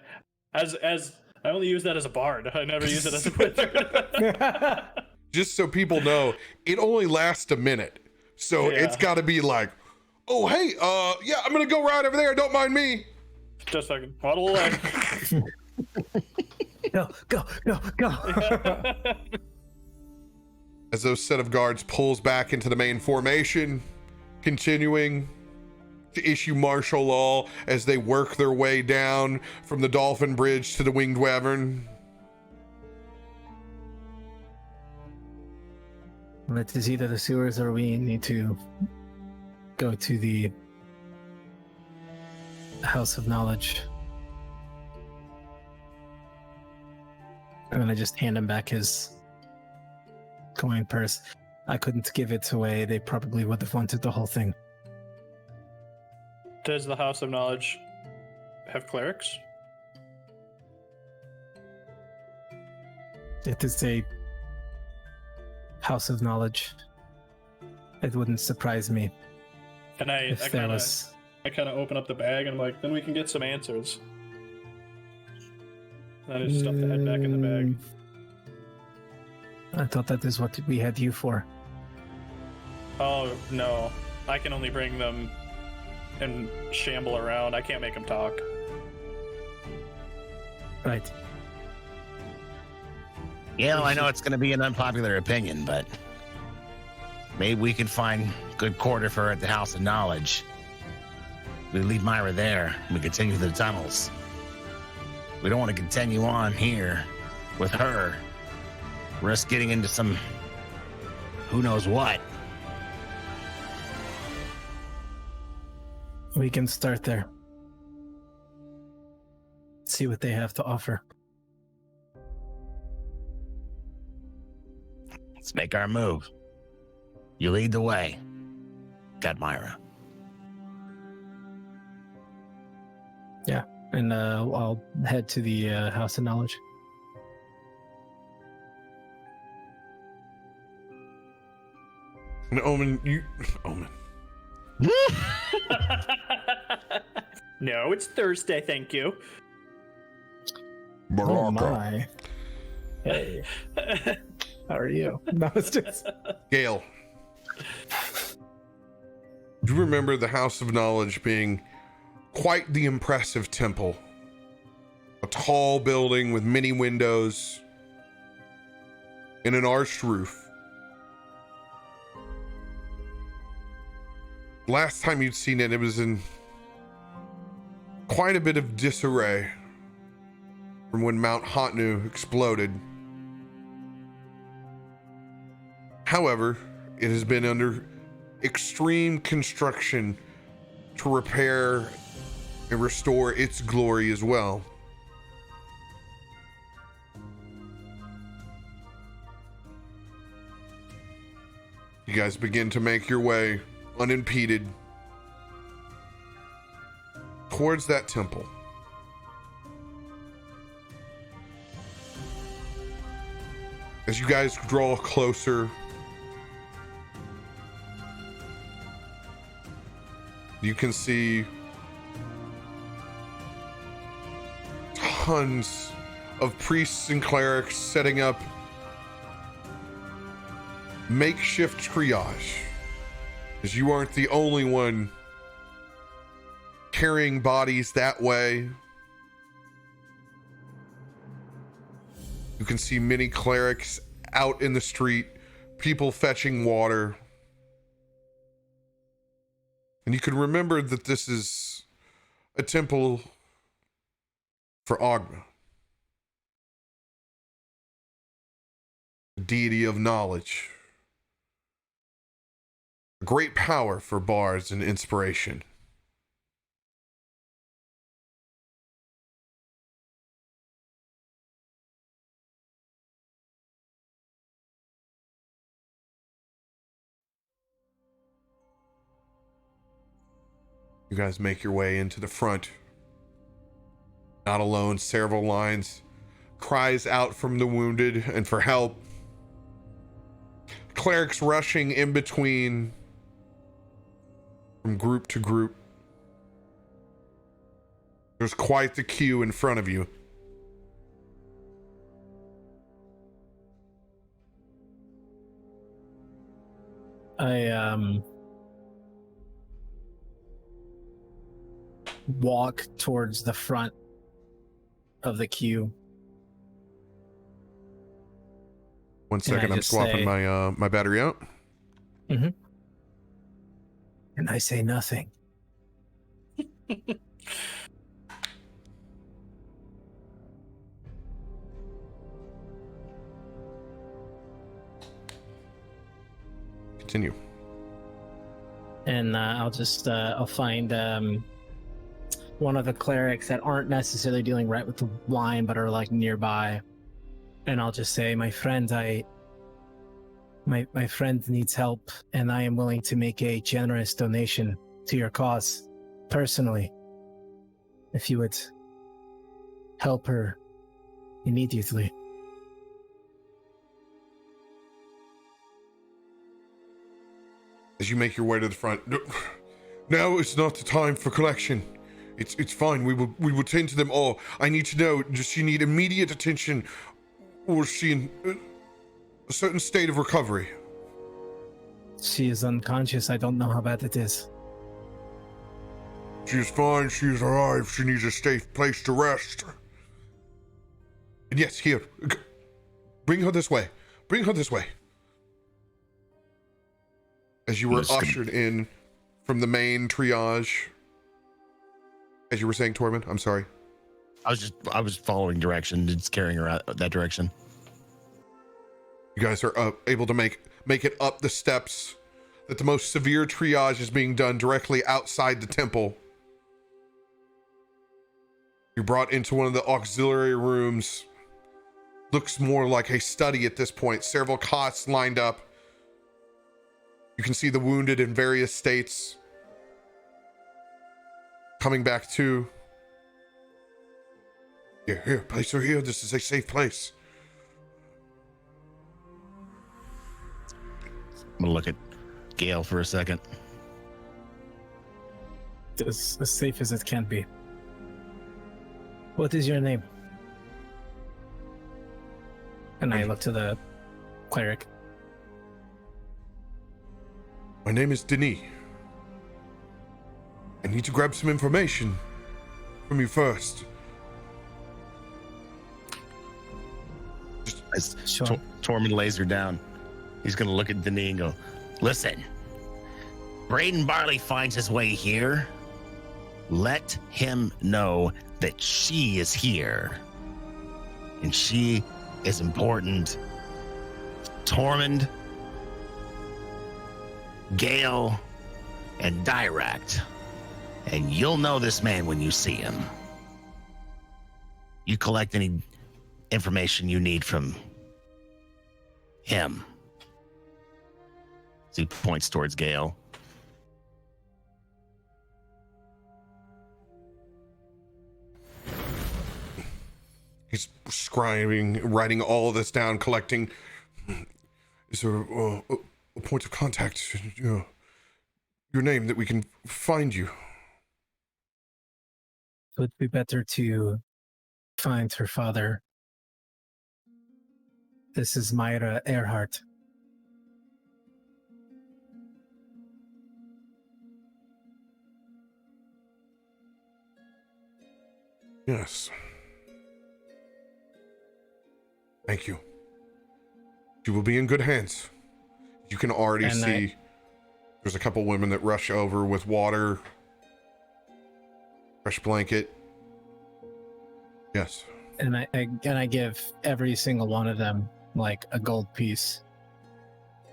C: only use that as a bard. I never use it as a wizard.
A: Just so people know, it only lasts a minute. So
C: Yeah.
A: it's got to be like, oh, hey, yeah, I'm going to go right over there. Don't mind me.
C: Just a second. Waddle away.
D: Go.
A: As those set of guards pulls back into the main formation, continuing to issue martial law as they work their way down from the Dolphin Bridge to the Winged Wyvern.
D: It is either the sewers or we need to go to the House of Knowledge. And then I just hand him back his coin purse. I couldn't give it away. They probably would have wanted the whole thing.
C: Does the House of Knowledge have clerics?
D: It is a House of Knowledge. It wouldn't surprise me
C: And I
D: if there was.
C: kind of open up the bag and I'm like, then we can get some answers. And I just stuff the head back in the bag.
D: I thought that is what we had you for.
C: Oh no, I can only bring them and shamble around. I can't make them talk.
D: Right.
E: Yeah, I know it's going to be an unpopular opinion, but maybe we can find good quarter for her at the House of Knowledge. We leave Myra there and we continue the tunnels. We don't want to continue on here with her. Risk getting into some who knows what.
D: We can start there. See what they have to offer.
E: Let's make our move. You lead the way. Got Myra.
D: Yeah, and I'll head to the House of Knowledge.
A: And Omen.
C: No, it's Thursday, thank you.
D: Oh my. Hey, how are you? No, it's just...
A: Gale. Do you remember the House of Knowledge being quite the impressive temple? A tall building with many windows and an arched roof. Last time you'd seen it, it was in quite a bit of disarray from when Mount Hotnu exploded. However, it has been under extreme construction to repair and restore its glory as well. You guys begin to make your way unimpeded towards that temple. As you guys draw closer, you can see tons of priests and clerics setting up makeshift triage, as you aren't the only one carrying bodies that way. You can see many clerics out in the street, people fetching water. And you can remember that this is a temple for Ogma, the deity of knowledge, a great power for bards and inspiration. You guys make your way into the front. Not alone, several lines. Cries out from the wounded and for help. Clerics rushing in between from group to group. There's quite the queue in front of you.
D: I walk towards the front of the queue.
A: 1 second, I'm swapping my battery out.
D: Mm-hmm. And I say nothing.
A: Continue.
D: And I'll find one of the clerics that aren't necessarily dealing right with the wine, but are like nearby. And I'll just say, my friend needs help, and I am willing to make a generous donation to your cause, personally. If you would help her immediately.
A: As you make your way to the front, now is not the time for collection. It's fine. We will tend to them all. I need to know, does she need immediate attention, or is she in a certain state of recovery?
D: She is unconscious. I don't know how bad it is.
A: She is fine. She is alive. She needs a safe place to rest. And yes, here. Bring her this way. Bring her this way. As you were ushered in from the main triage. As you were saying, Tormund, I'm sorry.
B: I was following direction, just carrying her out that direction.
A: You guys are able to make it up the steps. That the most severe triage is being done directly outside the temple. You're brought into one of the auxiliary rooms. Looks more like a study at this point. Several cots lined up. You can see the wounded in various states coming back to. Here, place her here. This is a safe place.
B: I'm gonna look at Gale for a second.
D: As safe as it can be. What is your name? And I look to the cleric.
A: My name is Denis. I need to grab some information from you first.
B: As
D: Sure.
B: Tormund lays her down, he's gonna look at Denis and go, "Listen, Braden Barley finds his way here. Let him know that she is here. And she is important. Tormund, Gale, and Dirakt. And you'll know this man when you see him. You collect any information you need from him." So he points towards Gale.
A: He's scribing, writing all of this down, collecting. Is there a point of contact? Your name that we can find you.
D: It would be better to find her father. This is Myra Earhart.
A: Yes. Thank you. She will be in good hands. You can already see there's a couple women that rush over with water, fresh blanket. Yes.
D: And I give every single one of them like a gold piece.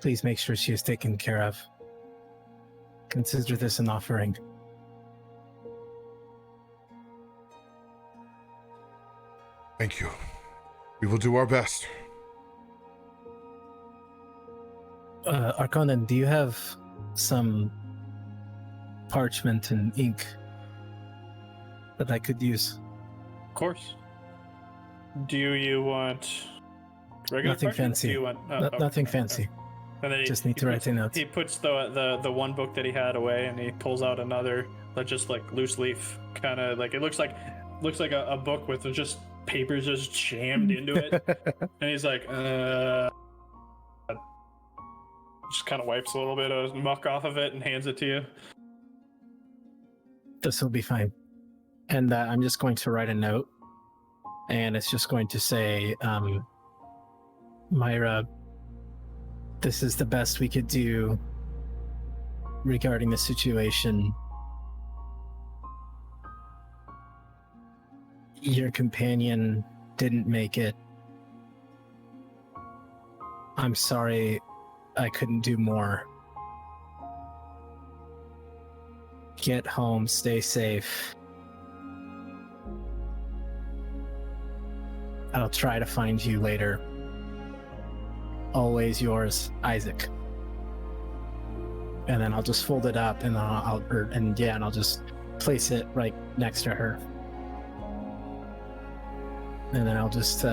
D: Please make sure she is taken care of. Consider this an offering.
A: Thank you. We will do our best.
D: Arkonan, do you have some parchment and ink that I could use?
C: Of course. Do you want regular
D: Nothing
C: parchment?
D: fancy.
C: Do you want,
D: Nothing
C: okay.
D: fancy.
C: And then
D: Just need to write the notes.
C: He puts the one book that he had away, and he pulls out another that just like loose leaf, kind of like it looks like a book with just papers just jammed into it. And he's like, just kind of wipes a little bit of muck off of it and hands it to you.
D: This will be fine. And I'm just going to write a note, and it's just going to say, Myra, this is the best we could do regarding the situation. Your companion didn't make it. I'm sorry I couldn't do more. Get home, stay safe. I'll try to find you later. Always yours, Issac. And then I'll just fold it up, and I'll just place it right next to her. And then I'll just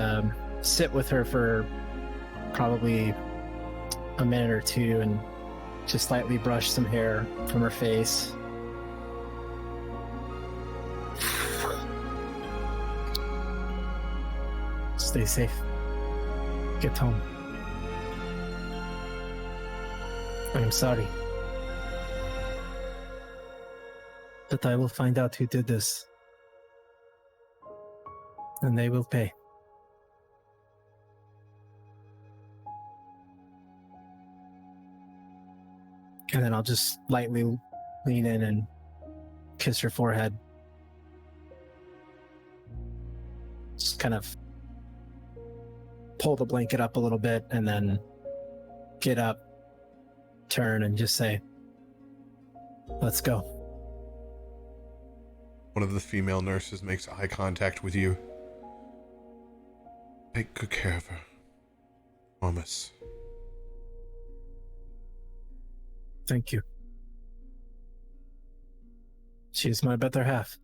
D: sit with her for probably a minute or two and just lightly brush some hair from her face. Stay safe. Get home. I'm sorry. But I will find out who did this. And they will pay. And then I'll just lightly lean in and kiss her forehead. Just kind of pull the blanket up a little bit and then get up, turn, and just say, let's go.
A: One of the female nurses makes eye contact with you. Take good care of her. Promise.
D: Thank you. She's my better half.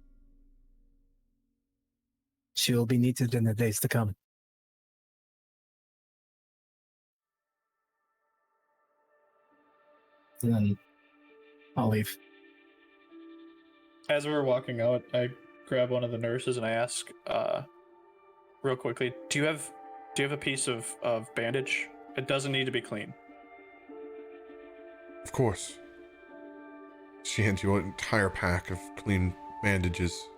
D: She will be needed in the days to come. And then I'll leave.
C: As we're walking out, I grab one of the nurses and I ask, real quickly, do you have a piece of bandage? It doesn't need to be clean.
A: Of course. She hands you an entire pack of clean bandages.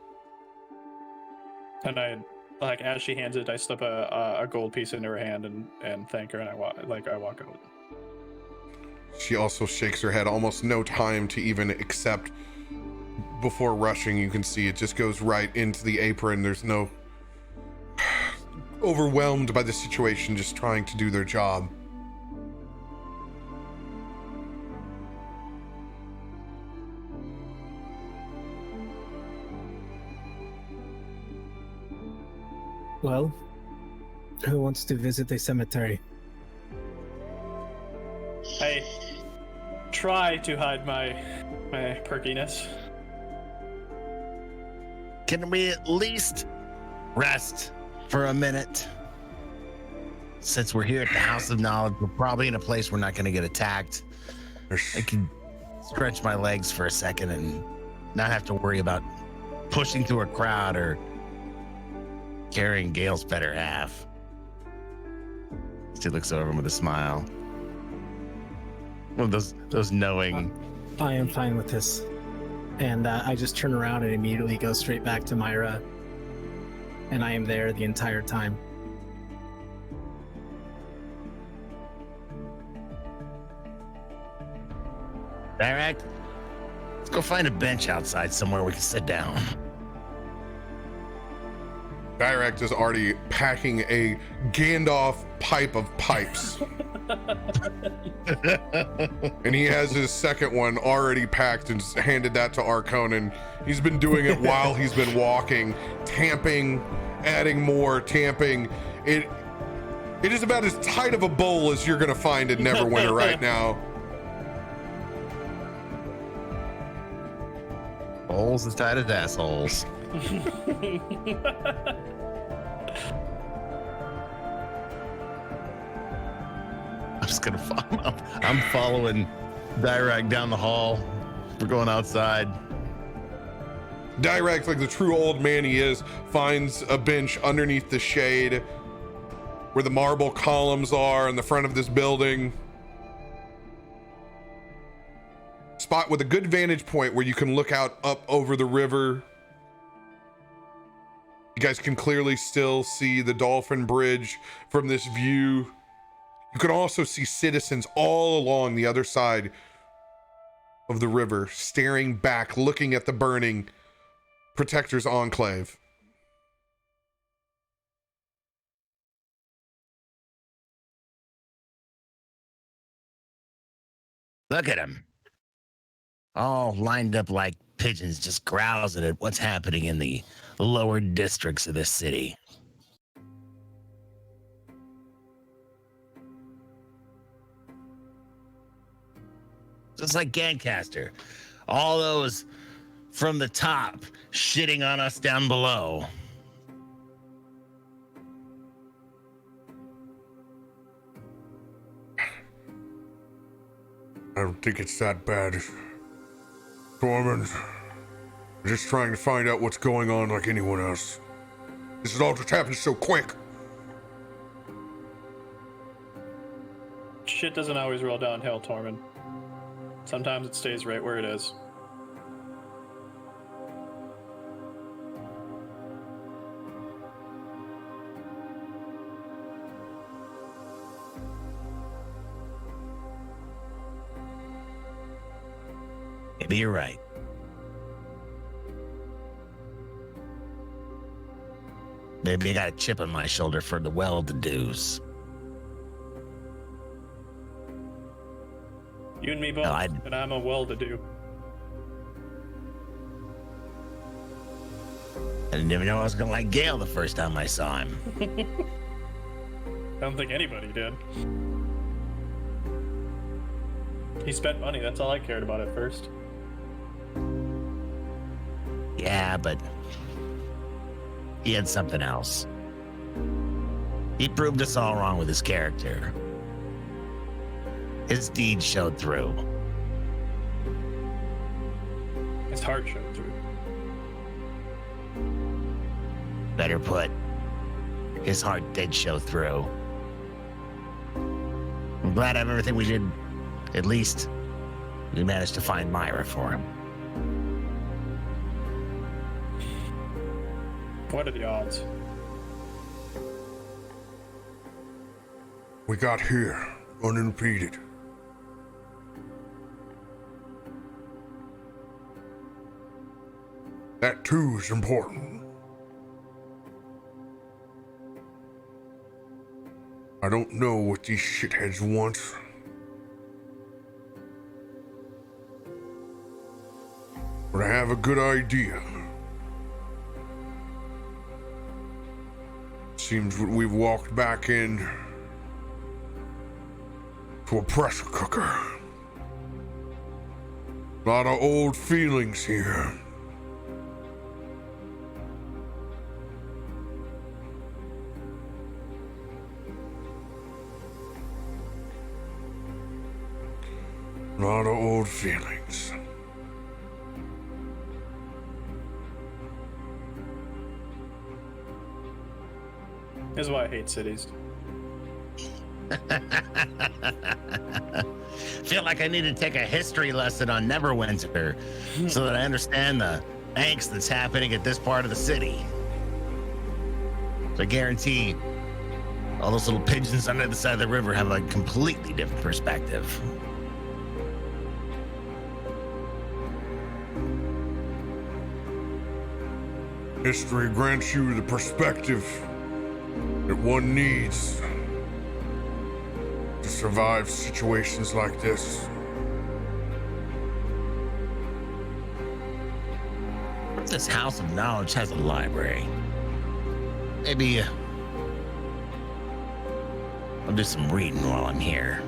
C: And I, like, as she hands it, I slip a gold piece into her hand and thank her, and I walk out.
A: She also shakes her head, almost no time to even accept. Before rushing, you can see it just goes right into the apron. There's no overwhelmed by the situation, just trying to do their job.
D: Well, who wants to visit the cemetery?
C: I try to hide my perkiness.
E: Can we at least rest for a minute? Since we're here at the House of Knowledge, we're probably in a place we're not going to get attacked. I can stretch my legs for a second and not have to worry about pushing through a crowd or carrying Gale's better half. She looks over him with a smile. One of those knowing.
D: I am fine with this. And I just turn around and immediately go straight back to Myra. And I am there the entire time.
E: Dirakt, let's go find a bench outside somewhere we can sit down.
A: Dirakt is already packing a Gandalf pipe of pipes. And he has his second one already packed and handed that to Arkonan. He's been doing it while he's been walking, tamping, adding more, tamping. It is about as tight of a bowl as you're gonna find in Neverwinter right now.
B: Bowls as tight as assholes. I'm just gonna I'm following Dirakt down the hall. We're going outside.
A: Dirakt, like the true old man he is, finds a bench underneath the shade where the marble columns are in the front of this building. Spot with a good vantage point where you can look out up over the river. You guys can clearly still see the Dolphin Bridge from this view. You can also see citizens all along the other side of the river, staring back, looking at the burning Protector's Enclave.
E: Look at them. All lined up like pigeons, just grousing at what's happening in the lower districts of this city. Just like Gancaster. All those from the top shitting on us down below.
A: I don't think it's that bad. Tormund, I'm just trying to find out what's going on like anyone else. This has all just happened so quick.
C: Shit doesn't always roll downhill, Tormund. Sometimes it stays right where it is.
E: Maybe you're right. Maybe I got a chip on my shoulder for the well-to-dos.
C: You and me both,
E: No,
C: and I'm a well-to-do.
E: I didn't even know I was gonna like Gale the first time I saw him.
C: I don't think anybody did. He spent money, that's all I cared about at first.
E: Yeah, but he had something else. He proved us all wrong with his character. His deeds showed through.
C: His heart showed through.
E: Better put, his heart did show through. I'm glad of everything we did. At least, we managed to find Myra for him.
C: What are the odds?
A: We got here, unimpeded. That too is important. I don't know what these shitheads want. But I have a good idea. Seems we've walked back in to a pressure cooker. A lot of old feelings here. A lot of old feelings.
C: This is why I hate cities.
E: Feel like I need to take a history lesson on Neverwinter so that I understand the angst that's happening at this part of the city. So I guarantee all those little pigeons under the side of the river have a completely different perspective.
A: History grants you the perspective that one needs to survive situations like this.
E: This House of Knowledge has a library. Maybe I'll do some reading while I'm here.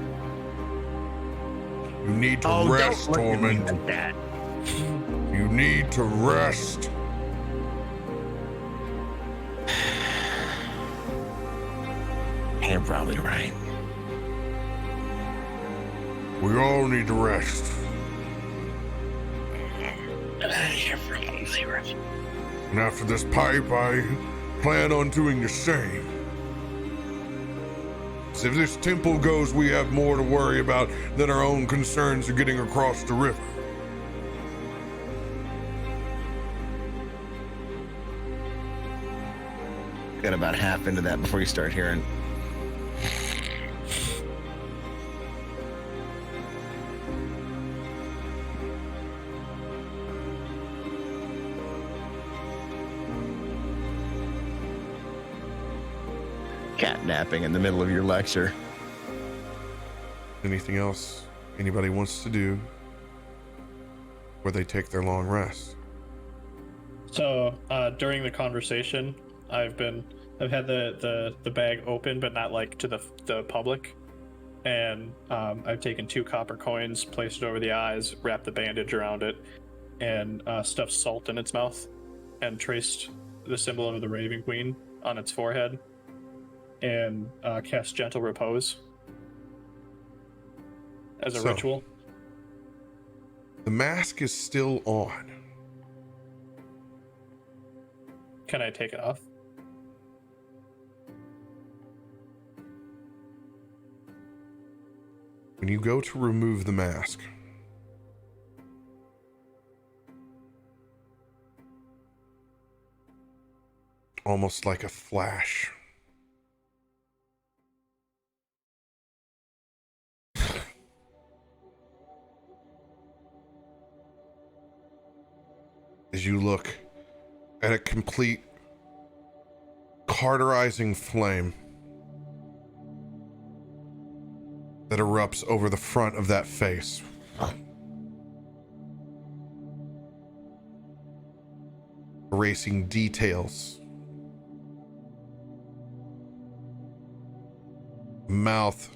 A: You need to
E: Oh,
A: rest,
E: don't look at me
A: Tormund.
E: like that.
A: You need to rest.
E: You're probably right.
A: We all need to rest.
E: You're probably right.
A: And after this pipe, I plan on doing the same. So if this temple goes, we have more to worry about than our own concerns of getting across the river.
B: Got about half into that before you start hearing. Cat napping in the middle of your lecture.
A: Anything else anybody wants to do where they take their long rest?
C: So during the conversation, I've had the bag open, but not like to the public, and I've taken 2 copper coins, placed it over the eyes, wrapped the bandage around it, and stuffed salt in its mouth, and traced the symbol of the Raven Queen on its forehead, and cast Gentle Repose as a ritual.
A: The mask is still on.
C: Can I take it off?
A: When you go to remove the mask, almost like a flash, as you look at a complete cauterizing flame that erupts over the front of that face. Erasing details. Mouth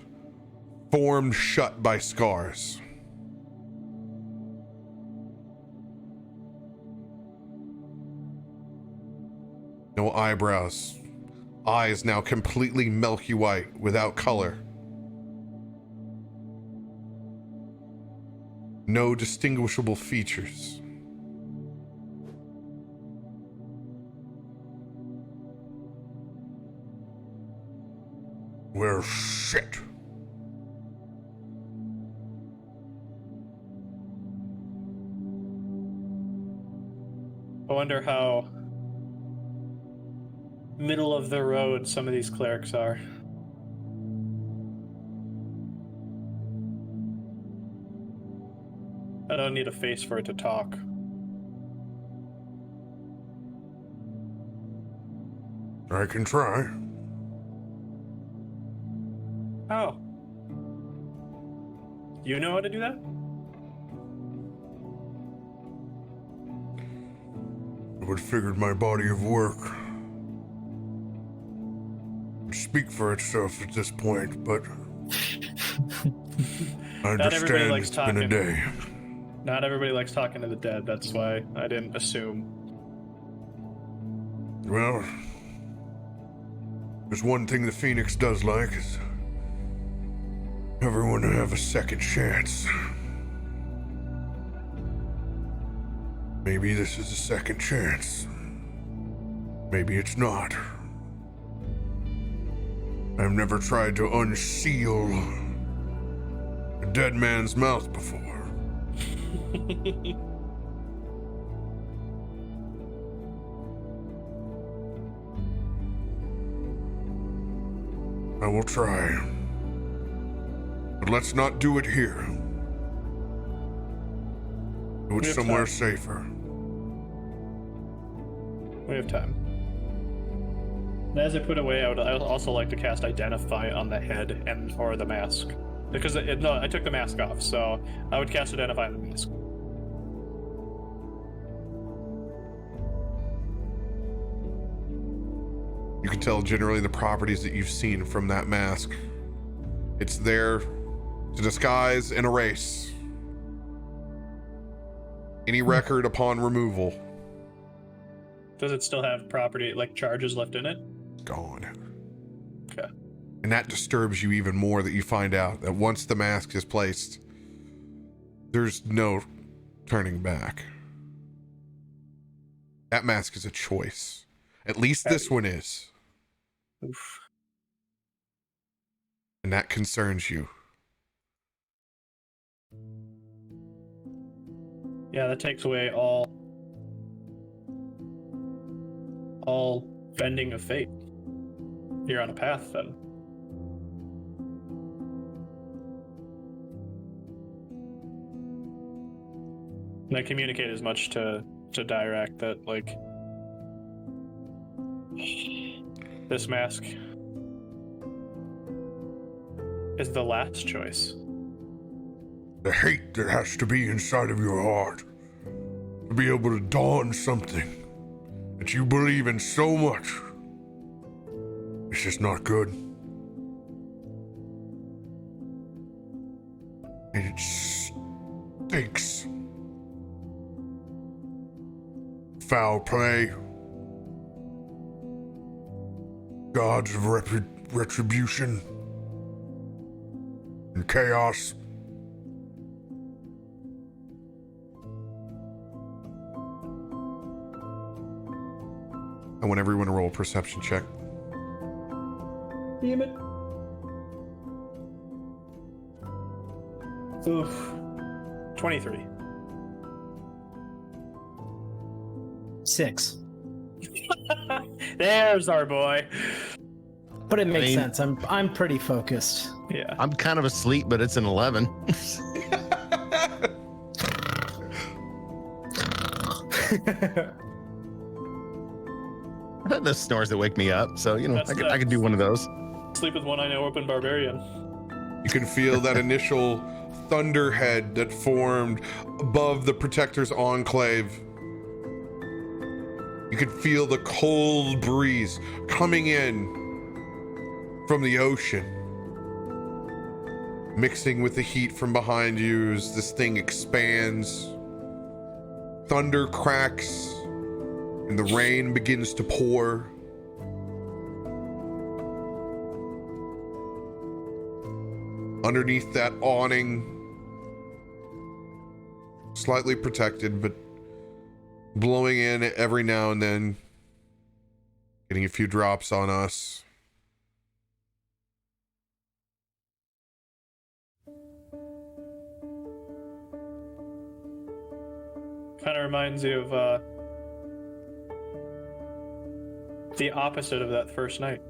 A: formed shut by scars. No eyebrows. Eyes now completely milky white without color. No distinguishable features. Well, shit.
C: I wonder how middle of the road some of these clerics are. I don't need a face for it to talk.
A: I can try.
C: Oh. You know how to do that?
A: I would figured my body of work would speak for itself at this point, but I
C: Not everybody
A: understand
C: likes
A: it's been a
C: talking.
A: day.
C: Not everybody likes talking to the dead, that's why I didn't assume.
A: Well, there's one thing the Phoenix does like is everyone to have a second chance. Maybe this is a second chance. Maybe it's not. I've never tried to unseal a dead man's mouth before. I will try. But let's not do it here. Do it
C: We have
A: somewhere
C: time.
A: safer.
C: We have time. As I put away, I would also like to cast Identify on the head and or the mask. Because no, I took the mask off, so I would cast Identify on the mask.
A: You can tell generally the properties that you've seen from that mask. It's there to disguise and erase any record upon removal.
C: Does it still have property, like charges left in it?
A: Gone.
C: Okay.
A: And that disturbs you even more that you find out that once the mask is placed, there's no turning back. That mask is a choice. At least this one is.
C: Oof.
A: And that concerns you.
C: Yeah, that takes away all bending of fate. You're on a path then. And I communicate as much to Dirakt that, like, this mask is the last choice.
A: The hate that has to be inside of your heart to be able to don something that you believe in so much. It's just not good. And it stinks. Foul play. Gods of retribution. And chaos. I want everyone to roll a perception check.
C: Damn it. Oof. 23.
D: 6.
C: There's our boy.
D: But it makes
B: I mean-
D: sense. I'm pretty focused.
C: Yeah.
B: I'm kind of asleep, but it's an 11. The snores that wake me up, so you know I could do one of those.
C: Sleep with one eye open, barbarian.
A: You can feel that initial thunderhead that formed above the Protector's enclave. You can feel the cold breeze coming in from the ocean, mixing with the heat from behind you as this thing expands. Thunder cracks and the rain begins to pour. Underneath that awning, slightly protected, but blowing in every now and then, getting a few drops on us.
C: Kind of reminds you of the opposite of that first night.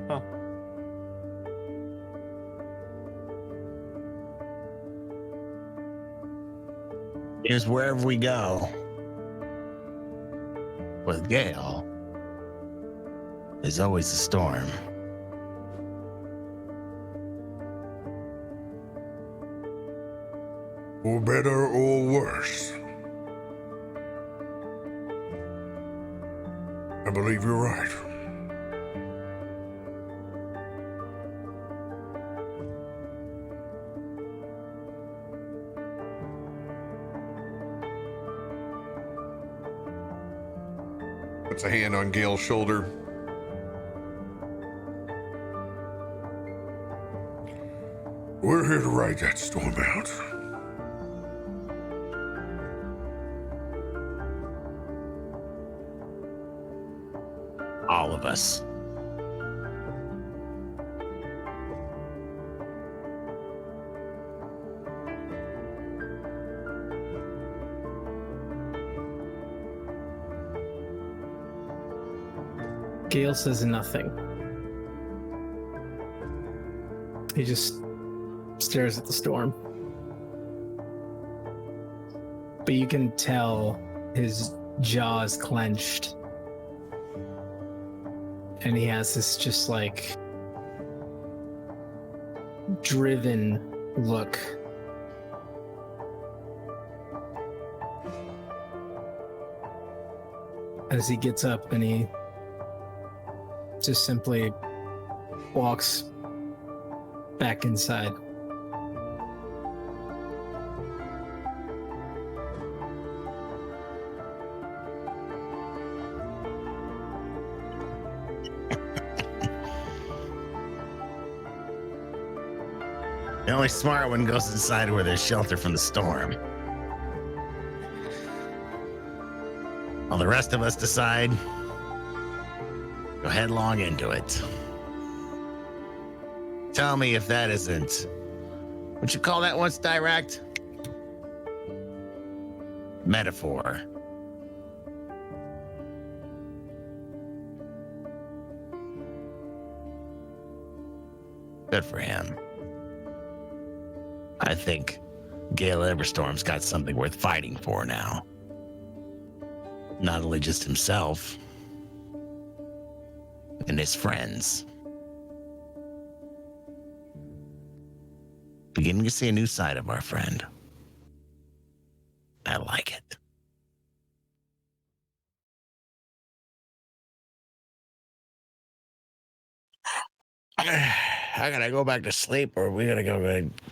C: Huh.
B: Here's wherever we go. With Gale, there's always a storm.
A: For better or worse. I believe you're right. Puts a hand on Gale's shoulder. We're here to ride that storm out.
B: All of us.
D: Gale says nothing. He just stares at the storm. But you can tell his jaws clenched. And he has this just like driven look. As he gets up and he just simply walks back inside.
E: The only smart one goes inside where there's shelter from the storm. While the rest of us decide, go headlong into it. Tell me if that isn't, what you call that once, Dirakt? Metaphor. Good for him. I think Gale Everstorm's got something worth fighting for now. Not only just himself and his friends. Beginning to see a new side of our friend. I like it. I gotta go back to sleep, or we gotta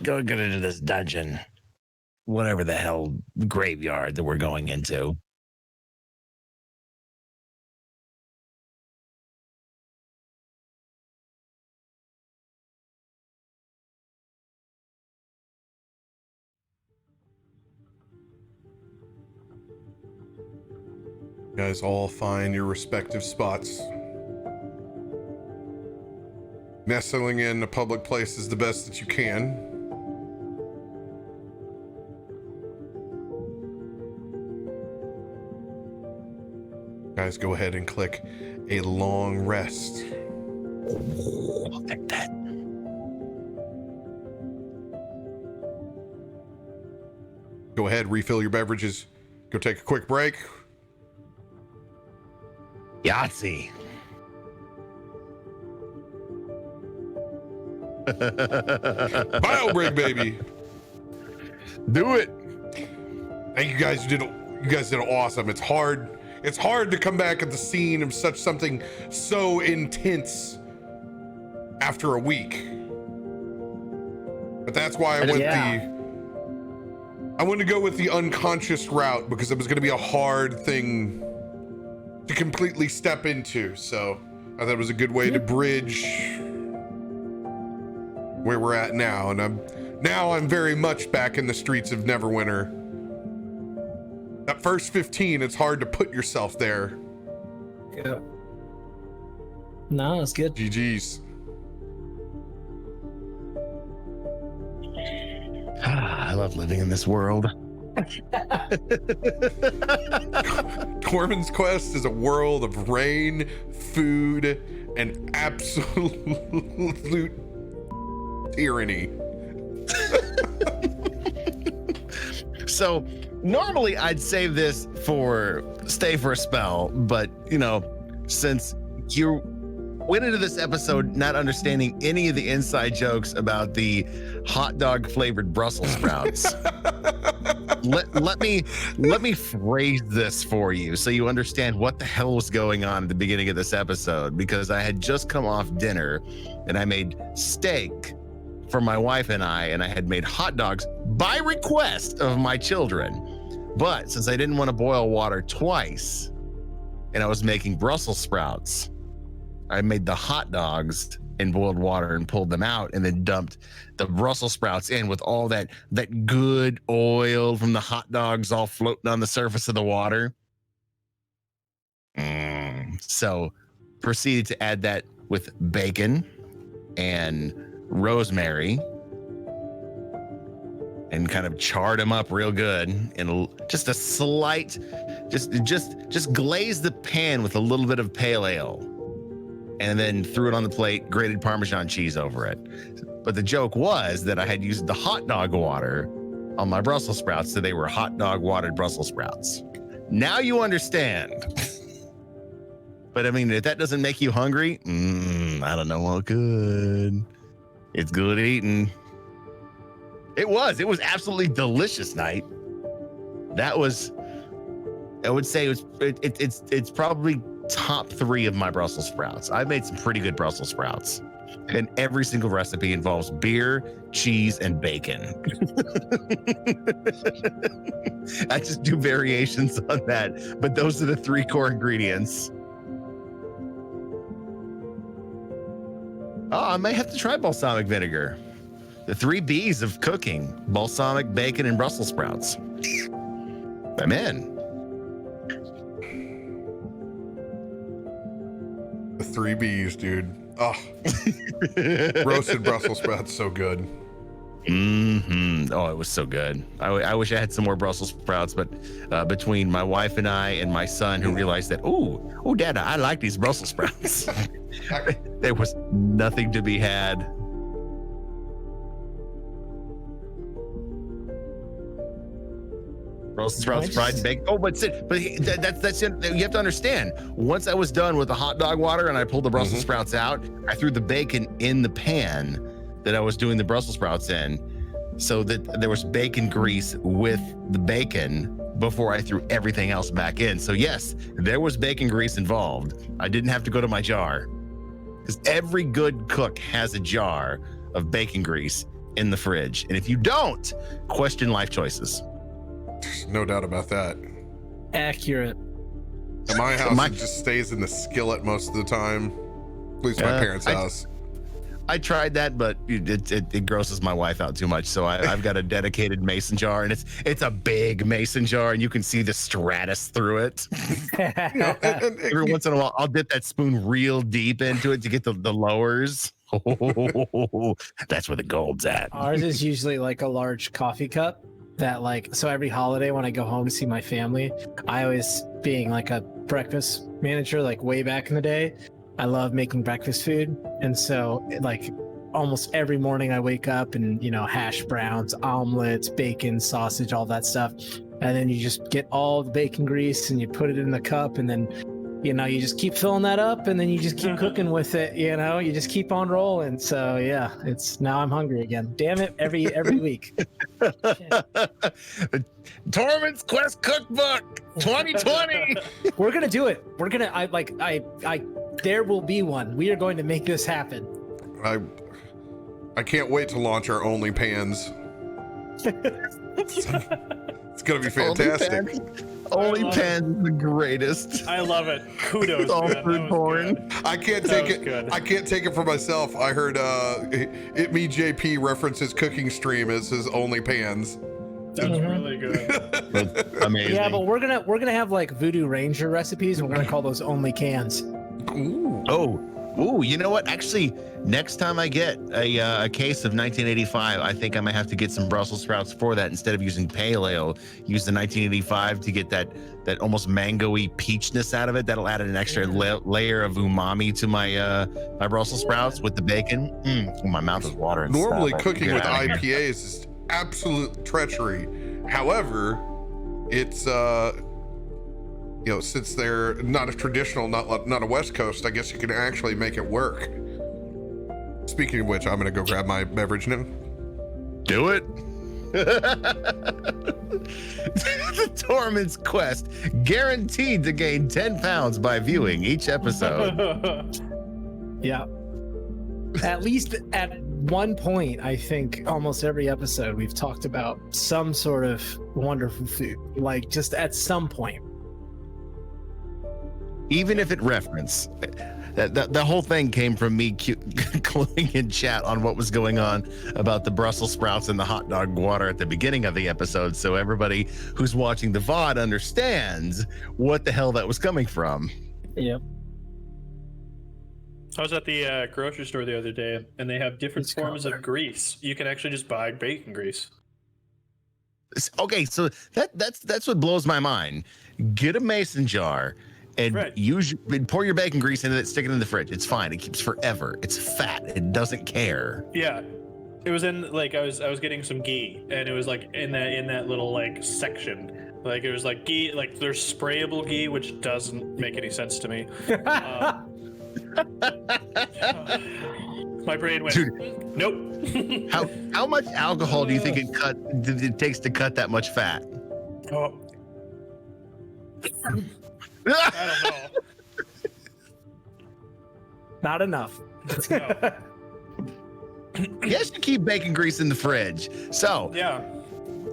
E: go get into this dungeon. Whatever the hell graveyard that we're going into.
A: You guys all find your respective spots. Nestling in a public place is the best that you can. Guys, go ahead and click a long rest.
E: I'll take that.
A: Go ahead, refill your beverages. Go take a quick break.
E: Yahtzee.
A: Bio break, baby.
E: Do it.
A: Thank you guys. You guys did awesome. It's hard to come back at the scene of something so intense after a week. But that's why I wanted to go with the unconscious route, because it was going to be a hard thing to completely step into. So I thought it was a good way to bridge where we're at now. And I'm very much back in the streets of Neverwinter. That first 15, it's hard to put yourself there.
D: Yeah. No, it's good.
A: GG's.
E: I love living in this world.
A: Tormund's Quest is a world of rain, food, and absolute tyranny.
B: So normally I'd save this for stay for a spell, but since you went into this episode not understanding any of the inside jokes about the hot dog flavored Brussels sprouts, let me phrase this for you so you understand what the hell was going on at the beginning of this episode, because I had just come off dinner and I made steak for my wife and I had made hot dogs by request of my children. But since I didn't want to boil water twice and I was making Brussels sprouts, I made the hot dogs in boiled water and pulled them out, and then dumped the Brussels sprouts in with all that good oil from the hot dogs all floating on the surface of the water. So proceeded to add that with bacon and rosemary and kind of charred them up real good, and just a slight, just glaze the pan with a little bit of pale ale, and then threw it on the plate, grated Parmesan cheese over it. But the joke was that I had used the hot dog water on my Brussels sprouts, so they were hot dog watered Brussels sprouts. Now you understand. But I mean, if that doesn't make you hungry, I don't know what could. It's good eating. It was absolutely delicious night. That was, I would say it's probably top 3 of my Brussels sprouts. I've made some pretty good Brussels sprouts, and every single recipe involves beer, cheese, and bacon. I just do variations on that, but those are the 3 core ingredients. Oh, I may have to try balsamic vinegar. The 3 B's of cooking: balsamic, bacon, and Brussels sprouts. I'm in.
A: The 3 B's, dude. Oh, roasted Brussels sprouts, so good.
B: Oh, it was so good. I wish I had some more Brussels sprouts, but between my wife and I and my son, who realized that, oh, Dad, I like these Brussels sprouts. There was nothing to be had. Brussels sprouts, fried baked. Oh, but that's it. You have to understand. Once I was done with the hot dog water and I pulled the Brussels sprouts out, I threw the bacon in the pan that I was doing the Brussels sprouts in, so that there was bacon grease with the bacon before I threw everything else back in. So yes, there was bacon grease involved. I didn't have to go to my jar, because every good cook has a jar of bacon grease in the fridge. And if you don't, question life choices.
A: No doubt about that.
D: Accurate.
A: At my house, it just stays in the skillet most of the time. At least my parents' house.
B: I tried that, but it grosses my wife out too much. So I've got a dedicated mason jar, and it's a big mason jar, and you can see the stratus through it. Every once in a while, I'll dip that spoon real deep into it to get the lowers. Oh, that's where the gold's at.
D: Ours is usually like a large coffee cup. So every holiday when I go home to see my family, I always, being like a breakfast manager, like way back in the day, I love making breakfast food. And so like almost every morning I wake up and, hash browns, omelets, bacon, sausage, all that stuff. And then you just get all the bacon grease and you put it in the cup, and then, you just keep filling that up, and then you just keep cooking with it. You just keep on rolling. So yeah, now I'm hungry again. Damn it. Every week.
B: Tormund's Quest Cookbook 2020.
D: We're going to do it. We're going to, there will be one. We are going to make this happen.
A: I can't wait to launch our OnlyPans. It's going to be fantastic.
B: OnlyPans is the greatest.
C: I love it. Kudos.
B: It's all food porn.
A: I can't take it. I can't take it for myself. I heard Me JP references cooking stream as his OnlyPans.
C: That's really good.
B: That's amazing.
D: Yeah, but we're gonna have like Voodoo Ranger recipes, and we're gonna call those Only Cans.
A: Ooh.
B: Oh, you know what? Actually, next time I get a case of 1985, I think I might have to get some Brussels sprouts for that. Instead of using pale ale, use the 1985 to get that almost mango-y peachness out of it. That'll add an extra layer of umami to my my Brussels sprouts with the bacon. My mouth is watering.
A: Normally, cooking with IPAs is absolute treachery. However, it's since they're not a traditional, not a West Coast, I guess you can actually make it work. Speaking of which, I'm gonna go grab my beverage now.
B: Do it. The Tormund's Quest, guaranteed to gain 10 pounds by viewing each episode.
D: Yeah. At least at one point, I think almost every episode we've talked about some sort of wonderful food, like just at some point.
B: Even if it referenced the whole thing came from me cluing in chat on what was going on about the Brussels sprouts and the hot dog water at the beginning of the episode, so everybody who's watching the VOD understands what the hell that was coming from.
D: Yep.
C: I was at the grocery store the other day, and they have different forms of grease. You can actually just buy bacon grease.
B: Okay, so that's what blows my mind. Get a mason jar and pour your bacon grease into it, stick it in the fridge. It's fine. It keeps forever. It's fat. It doesn't care.
C: Yeah. It was in like I was getting some ghee, and it was like in that little like section. Like it was like ghee, like there's sprayable ghee, which doesn't make any sense to me. My brain went,
B: Dude,
C: nope.
B: how much alcohol do you think it takes to cut that much fat?
C: Oh. I don't know.
D: Not enough.
C: No.
B: Yes, you keep bacon grease in the fridge. So
C: Yeah.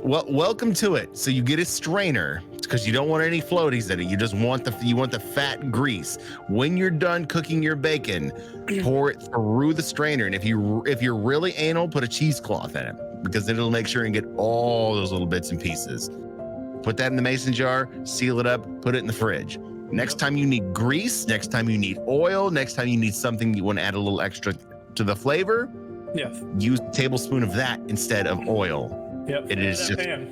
B: well, welcome to it. So you get a strainer because you don't want any floaties in it. You just want the fat grease. When you're done cooking your bacon, pour it through the strainer. And if you're really anal, put a cheesecloth in it because it'll make sure and get all those little bits and pieces. Put that in the mason jar, seal it up, put it in the fridge. Next time you need grease, next time you need oil, next time you need something you want to add a little extra to the flavor,
C: Yeah.
B: use a tablespoon of that instead of oil.
C: Yep.
B: It is just.
C: Pan.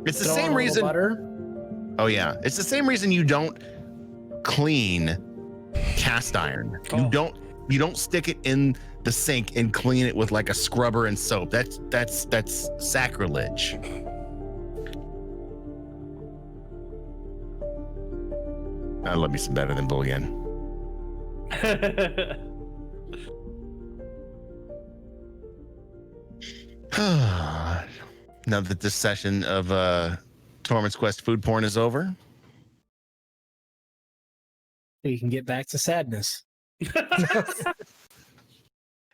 B: It's the
D: Throw on
B: same
D: a little
B: reason.
D: Butter.
B: Oh yeah, it's the same reason you don't clean cast iron.
C: Oh.
B: You don't stick it in the sink and clean it with like a scrubber and soap. That's sacrilege. I love me some better than Bullion. Now that this session of Tormund's Quest food porn is over,
D: We can get back to sadness.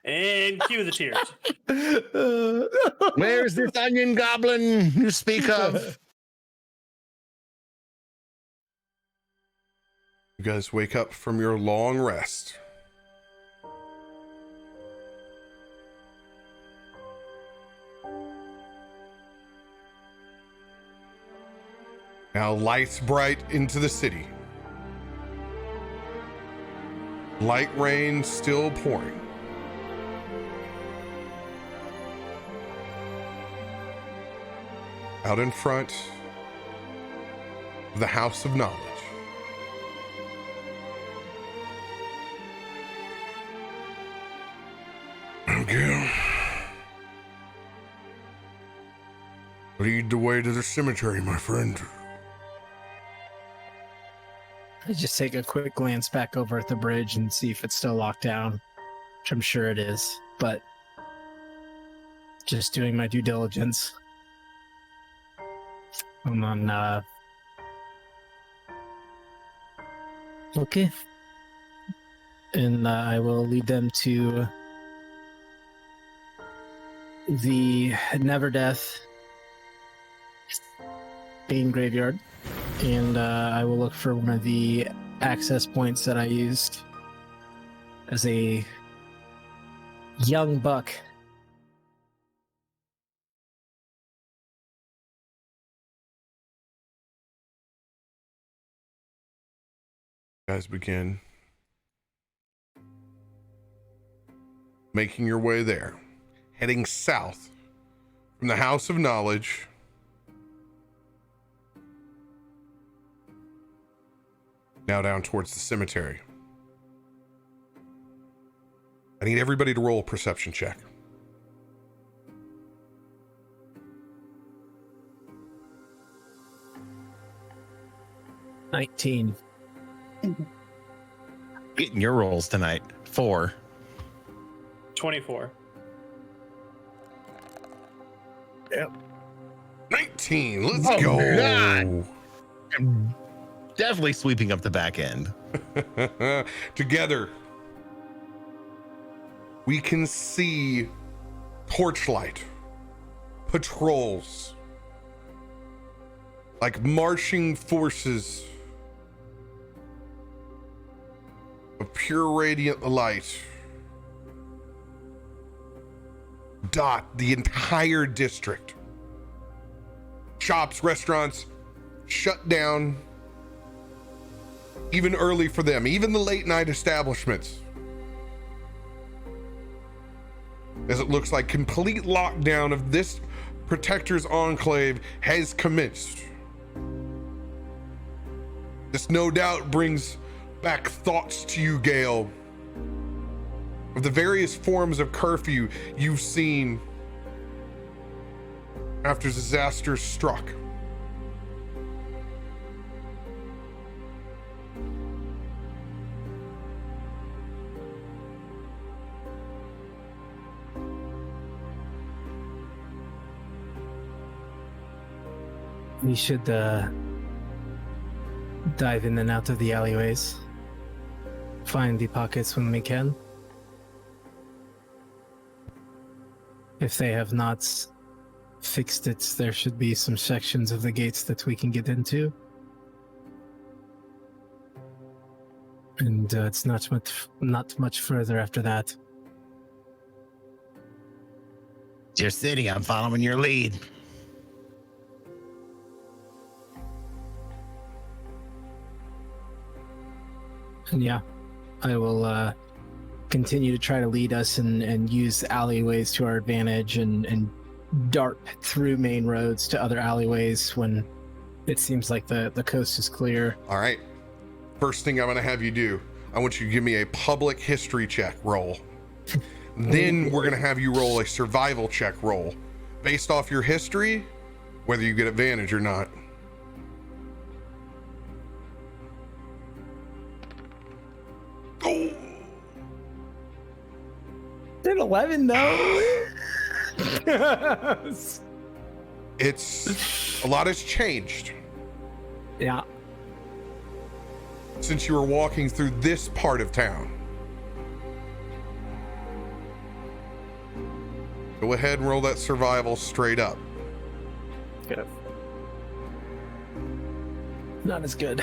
C: And cue the tears.
B: where's this onion goblin you speak of?
A: You guys wake up from your long rest. Now lights bright into the city. Light rain still pouring. Out in front of the House of Knowledge. Okay. Lead the way to the cemetery, my friend.
D: I just take a quick glance back over at the bridge and see if it's still locked down, which I'm sure it is, but just doing my due diligence. And then, okay. And I will lead them to the Never Death Bane Graveyard. And I will look for one of the access points that I used as a young buck.
A: You guys begin making your way there, heading south from the House of Knowledge. Now down towards the cemetery. I need everybody to roll a perception check.
D: $19.
B: Getting your rolls tonight. 4.
C: 24.
A: 19. Let's
B: Oh,
A: go.
B: God. Definitely sweeping up the back end.
A: Together, we can see torchlight, patrols, like marching forces of pure radiant light dot the entire district. Shops, restaurants shut down, even early for them, even the late night establishments. As it looks like complete lockdown of this protector's enclave has commenced. This no doubt brings back thoughts to you, Gale, of the various forms of curfew you've seen after disasters struck.
D: We should dive in and out of the alleyways. Find the pockets when we can. If they have not fixed it, there should be some sections of the gates that we can get into. And it's not much further after that.
E: It's your city. I'm following your lead.
D: And yeah, I will continue to try to lead us and use alleyways to our advantage and dart through main roads to other alleyways when it seems like the coast is clear.
A: All right. First thing I'm going to have you do, I want you to give me a public history check roll. Then we're going to have you roll a survival check roll. Based off your history, whether you get advantage or not. Oh.
D: Did 11 though?
A: It's a lot has changed
D: Yeah.
A: since you were walking through this part of town. Go ahead and roll that survival straight up.
D: Good. Not as good.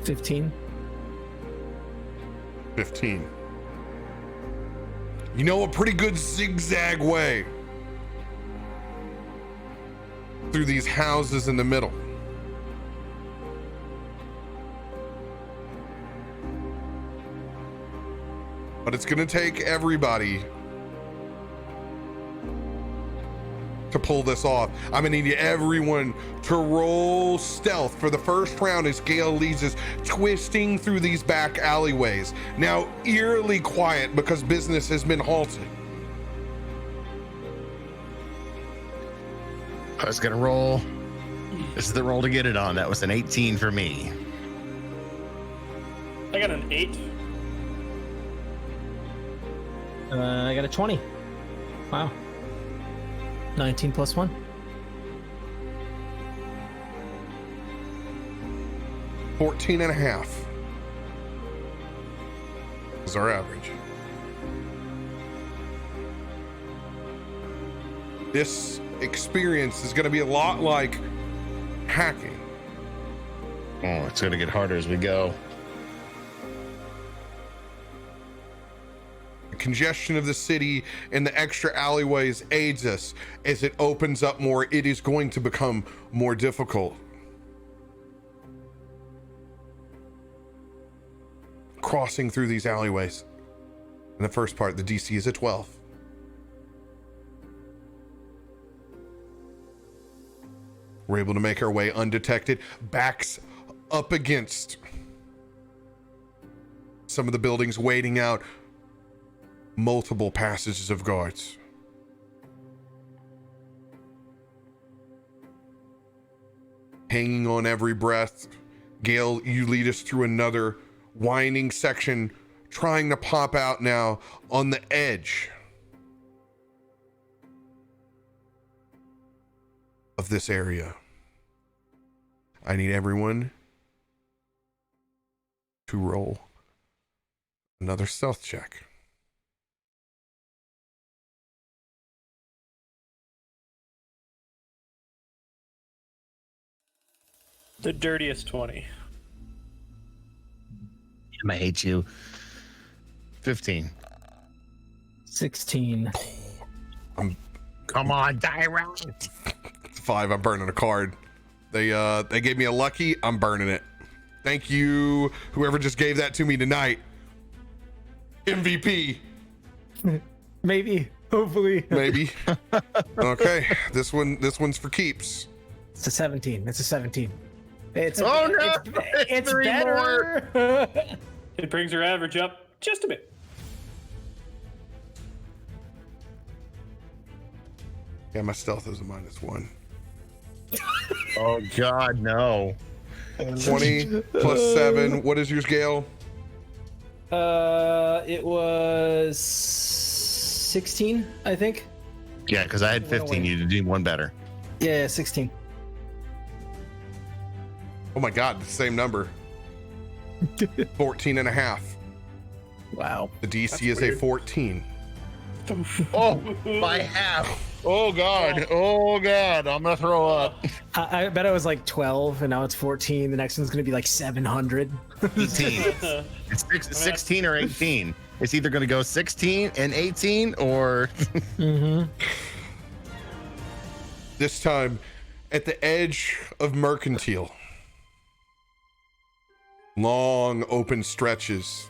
D: $15.
A: 15. You know, a pretty good zigzag way through these houses in the middle. But it's gonna take everybody to pull this off. I'm gonna need everyone to roll stealth for the first round as Gale leads us twisting through these back alleyways. Now eerily quiet because business has been halted.
E: I was gonna roll. This is the roll to get it on. That was an 18 for me.
C: I got an 8.
D: I got a 20. Wow. 19 plus 1.
A: 14 and a half is our average. This experience is going to be a lot like hacking.
E: Oh, it's gonna get harder as we go.
A: The congestion of the city and the extra alleyways aids us. As it opens up more, it is going to become more difficult. Crossing through these alleyways. In the first part, the DC is a 12. We're able to make our way undetected, backs up against some of the buildings, waiting out multiple passages of guards. Hanging on every breath. Gale, you lead us through another winding section, trying to pop out now on the edge of this area. I need everyone to roll another stealth check.
C: The dirtiest 20.
E: I hate you. 15.
D: 16.
E: Come on, Dirakt.
A: It's 5. I'm burning a card. They gave me a lucky. I'm burning it. Thank you, whoever just gave that to me tonight. MVP.
D: Maybe. Hopefully.
A: Maybe. Okay, this one's for keeps.
D: It's a 17. It's a 17. It's
E: Oh, no!
D: it's
E: Three
D: better.
C: It brings your average up just a bit.
A: Yeah, my stealth is a -1.
E: Oh God, no.
A: 20 plus 7. What is yours, Gale?
D: It was 16, I think.
E: Yeah, because I had 15. You did one better.
D: Yeah, 16.
A: Oh my God, the same number. 14 and a half.
D: Wow.
A: The DC
C: That's
A: is
C: weird.
A: a 14.
E: Oh, by half. Oh God. Oh God. I'm gonna throw up.
D: I bet it was like 12, and now it's 14. The next one's gonna be like 700.
E: 18. It's 16 or 18. It's either gonna go 16 and 18 or.
D: Mm-hmm.
A: This time, at the edge of Mercantile. Long open stretches.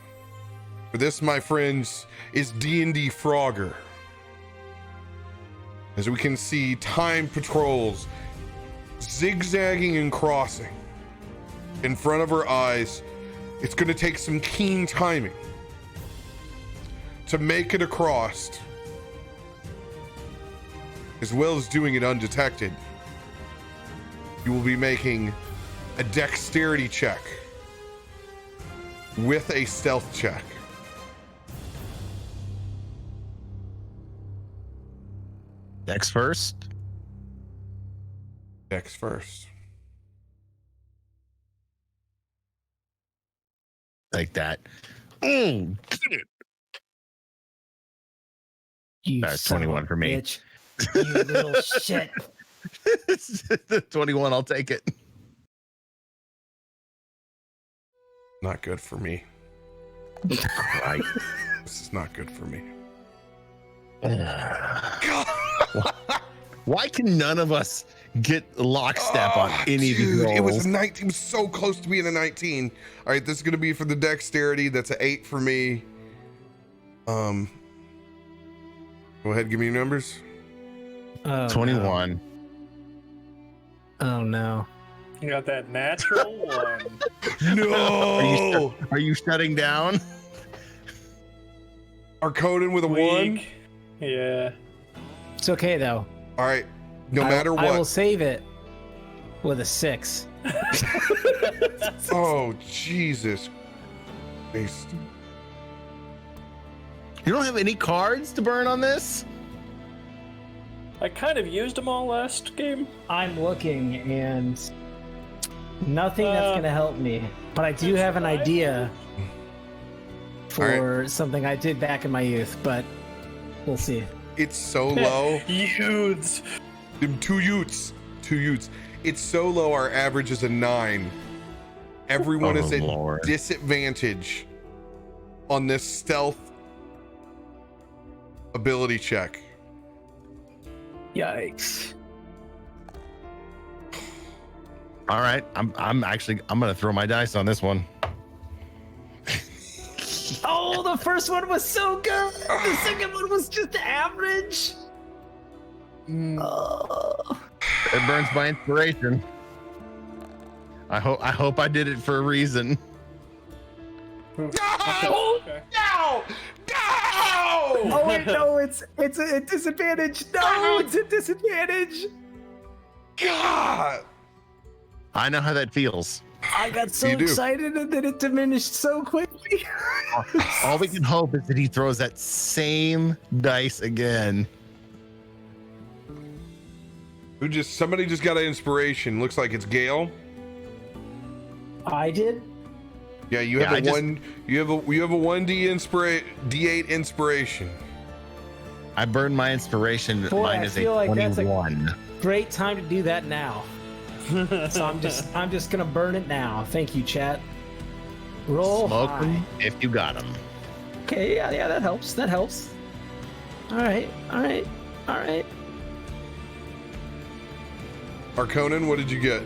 A: For this, my friends, is D&D Frogger. As we can see, time patrols zigzagging and crossing in front of our eyes. It's going to take some keen timing to make it across, as well as doing it undetected. You will be making a dexterity check with a stealth check.
E: Dex first.
A: Dex first.
B: like that.
E: Mm.
D: You
B: That's
D: son of
B: 21
D: a
B: for me.
D: bitch. You little shit.
B: 21, I'll take it.
A: Not good for me.
B: Right.
A: This is not good for me.
B: Why can none of us get lockstep on any of these
A: Dude,
B: rolls?
A: it was a 19. It was so close to being a 19. All right, this is going to be for the dexterity. That's an 8 for me. Go ahead, give me your numbers.
D: Oh,
B: 21.
D: No. Oh no.
C: You got that natural one.
A: No!
B: Are you shutting down?
A: Arkonan with a 1.
C: Weak. Yeah.
D: It's okay though.
A: All right, no matter
D: I will
A: what.
D: save it with a 6.
A: Oh, Jesus Christ.
B: You don't have any cards to burn on this?
C: I kind of used them all last game.
D: I'm looking and nothing that's gonna help me. But I do have an idea for something I did back in my youth, but we'll see.
A: It's so low.
C: Youths.
A: Two Utes. It's so low, our average is a 9. Everyone is at
B: Lord.
A: disadvantage on this stealth ability check.
D: Yikes.
B: All right, I'm gonna throw my dice on this one.
D: Oh, the first one was so good. The second one was just average. Oh.
B: It burns my inspiration. I hope I did it for a reason.
A: No!
C: Okay.
A: No! No!
D: Oh wait, no, it's a disadvantage. No, it's a disadvantage.
A: God!
B: I know how that feels.
D: I got so
A: You do.
D: excited and then it diminished so quickly.
B: All we can hope is that he throws that same dice again.
A: Somebody just got an inspiration. Looks like it's Gale.
D: I did.
A: Yeah, you have you have a 1d8 inspiration.
B: I burned my inspiration.
D: Boy,
B: Mine
D: I
B: is
D: feel
B: a
D: like that's a-
B: 21.
D: Great time to do that now. So I'm just gonna burn it now. Thank you, chat. Roll
B: Smoke
D: high.
B: them if you got them.
D: Okay, yeah, that helps. That helps. All right.
A: Arkonan, what did you get?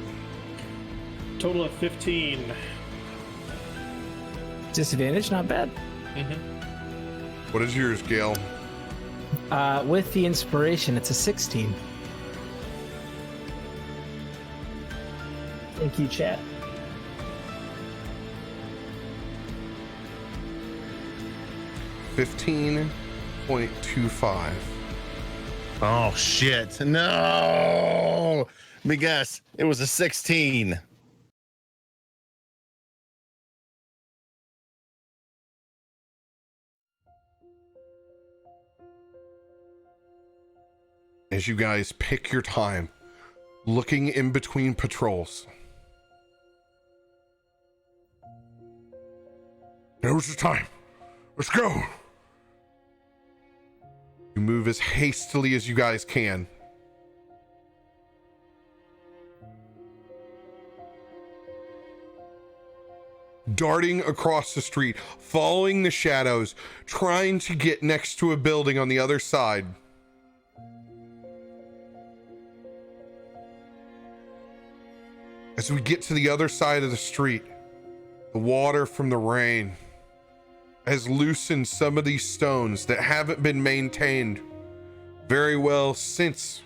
C: Total of 15.
D: Disadvantage, not bad.
A: What is yours, Gale?
D: With the inspiration, it's a 16. Thank you, chat.
A: $15.25.
B: Oh shit! No. Let me guess. It was a 16.
A: As you guys pick your time, looking in between patrols. Now's the time. Let's go. You move as hastily as you guys can. Darting across the street, following the shadows, trying to get next to a building on the other side. As we get to the other side of the street, the water from the rain has loosened some of these stones that haven't been maintained very well since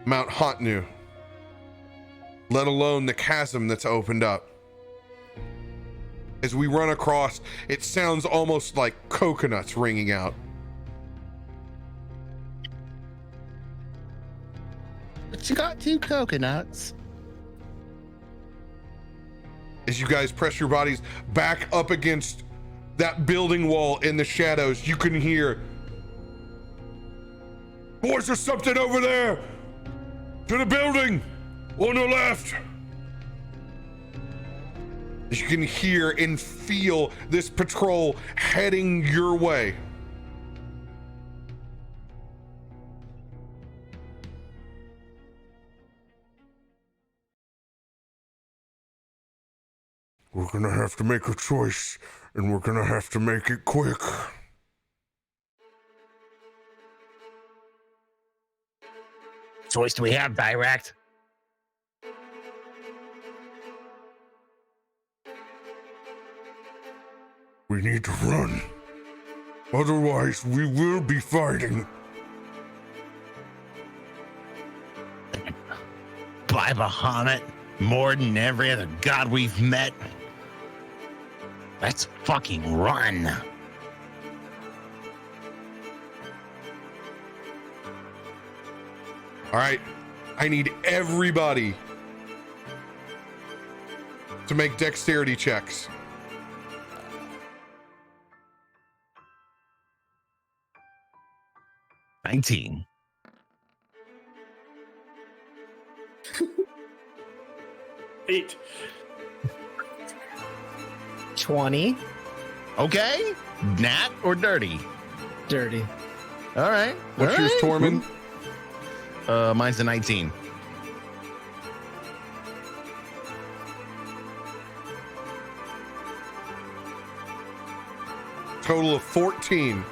A: Mount Hotnu, let alone the chasm that's opened up. As we run across, it sounds almost like coconuts ringing out.
B: But you got 2 coconuts.
A: As you guys press your bodies back up against that building wall in the shadows, you can hear, "Boys, there's something over there! To the building! On the left!" As you can hear and feel this patrol heading your way. We're gonna have to make a choice, and we're gonna have to make it quick.
E: Choice do we have, Dirakt?
A: We need to run. Otherwise, we will be fighting.
E: By Bahamut, more than every other god we've met. Let's fucking run.
A: All right, I need everybody to make dexterity checks.
E: $19.
C: 8.
D: 20.
B: Okay. Nat or dirty?
D: Dirty.
B: All right.
A: What's yours, Tormund?
B: Mine's a 19.
A: Total of 14.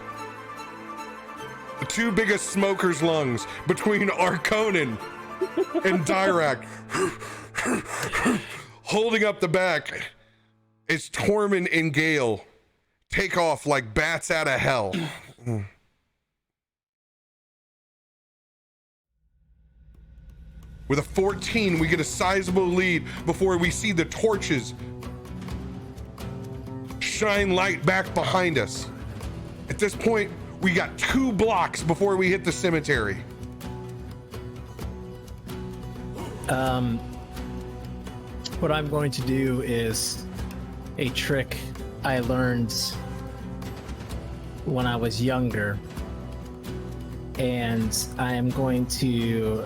A: The 2 biggest smokers' lungs between Arkonan and Dirakt, holding up the back, as Tormund and Gale take off like bats out of hell. With a 14, we get a sizable lead before we see the torches shine light back behind us. At this point, we got 2 blocks before we hit the cemetery.
D: What I'm going to do is a trick I learned when I was younger, and I am going to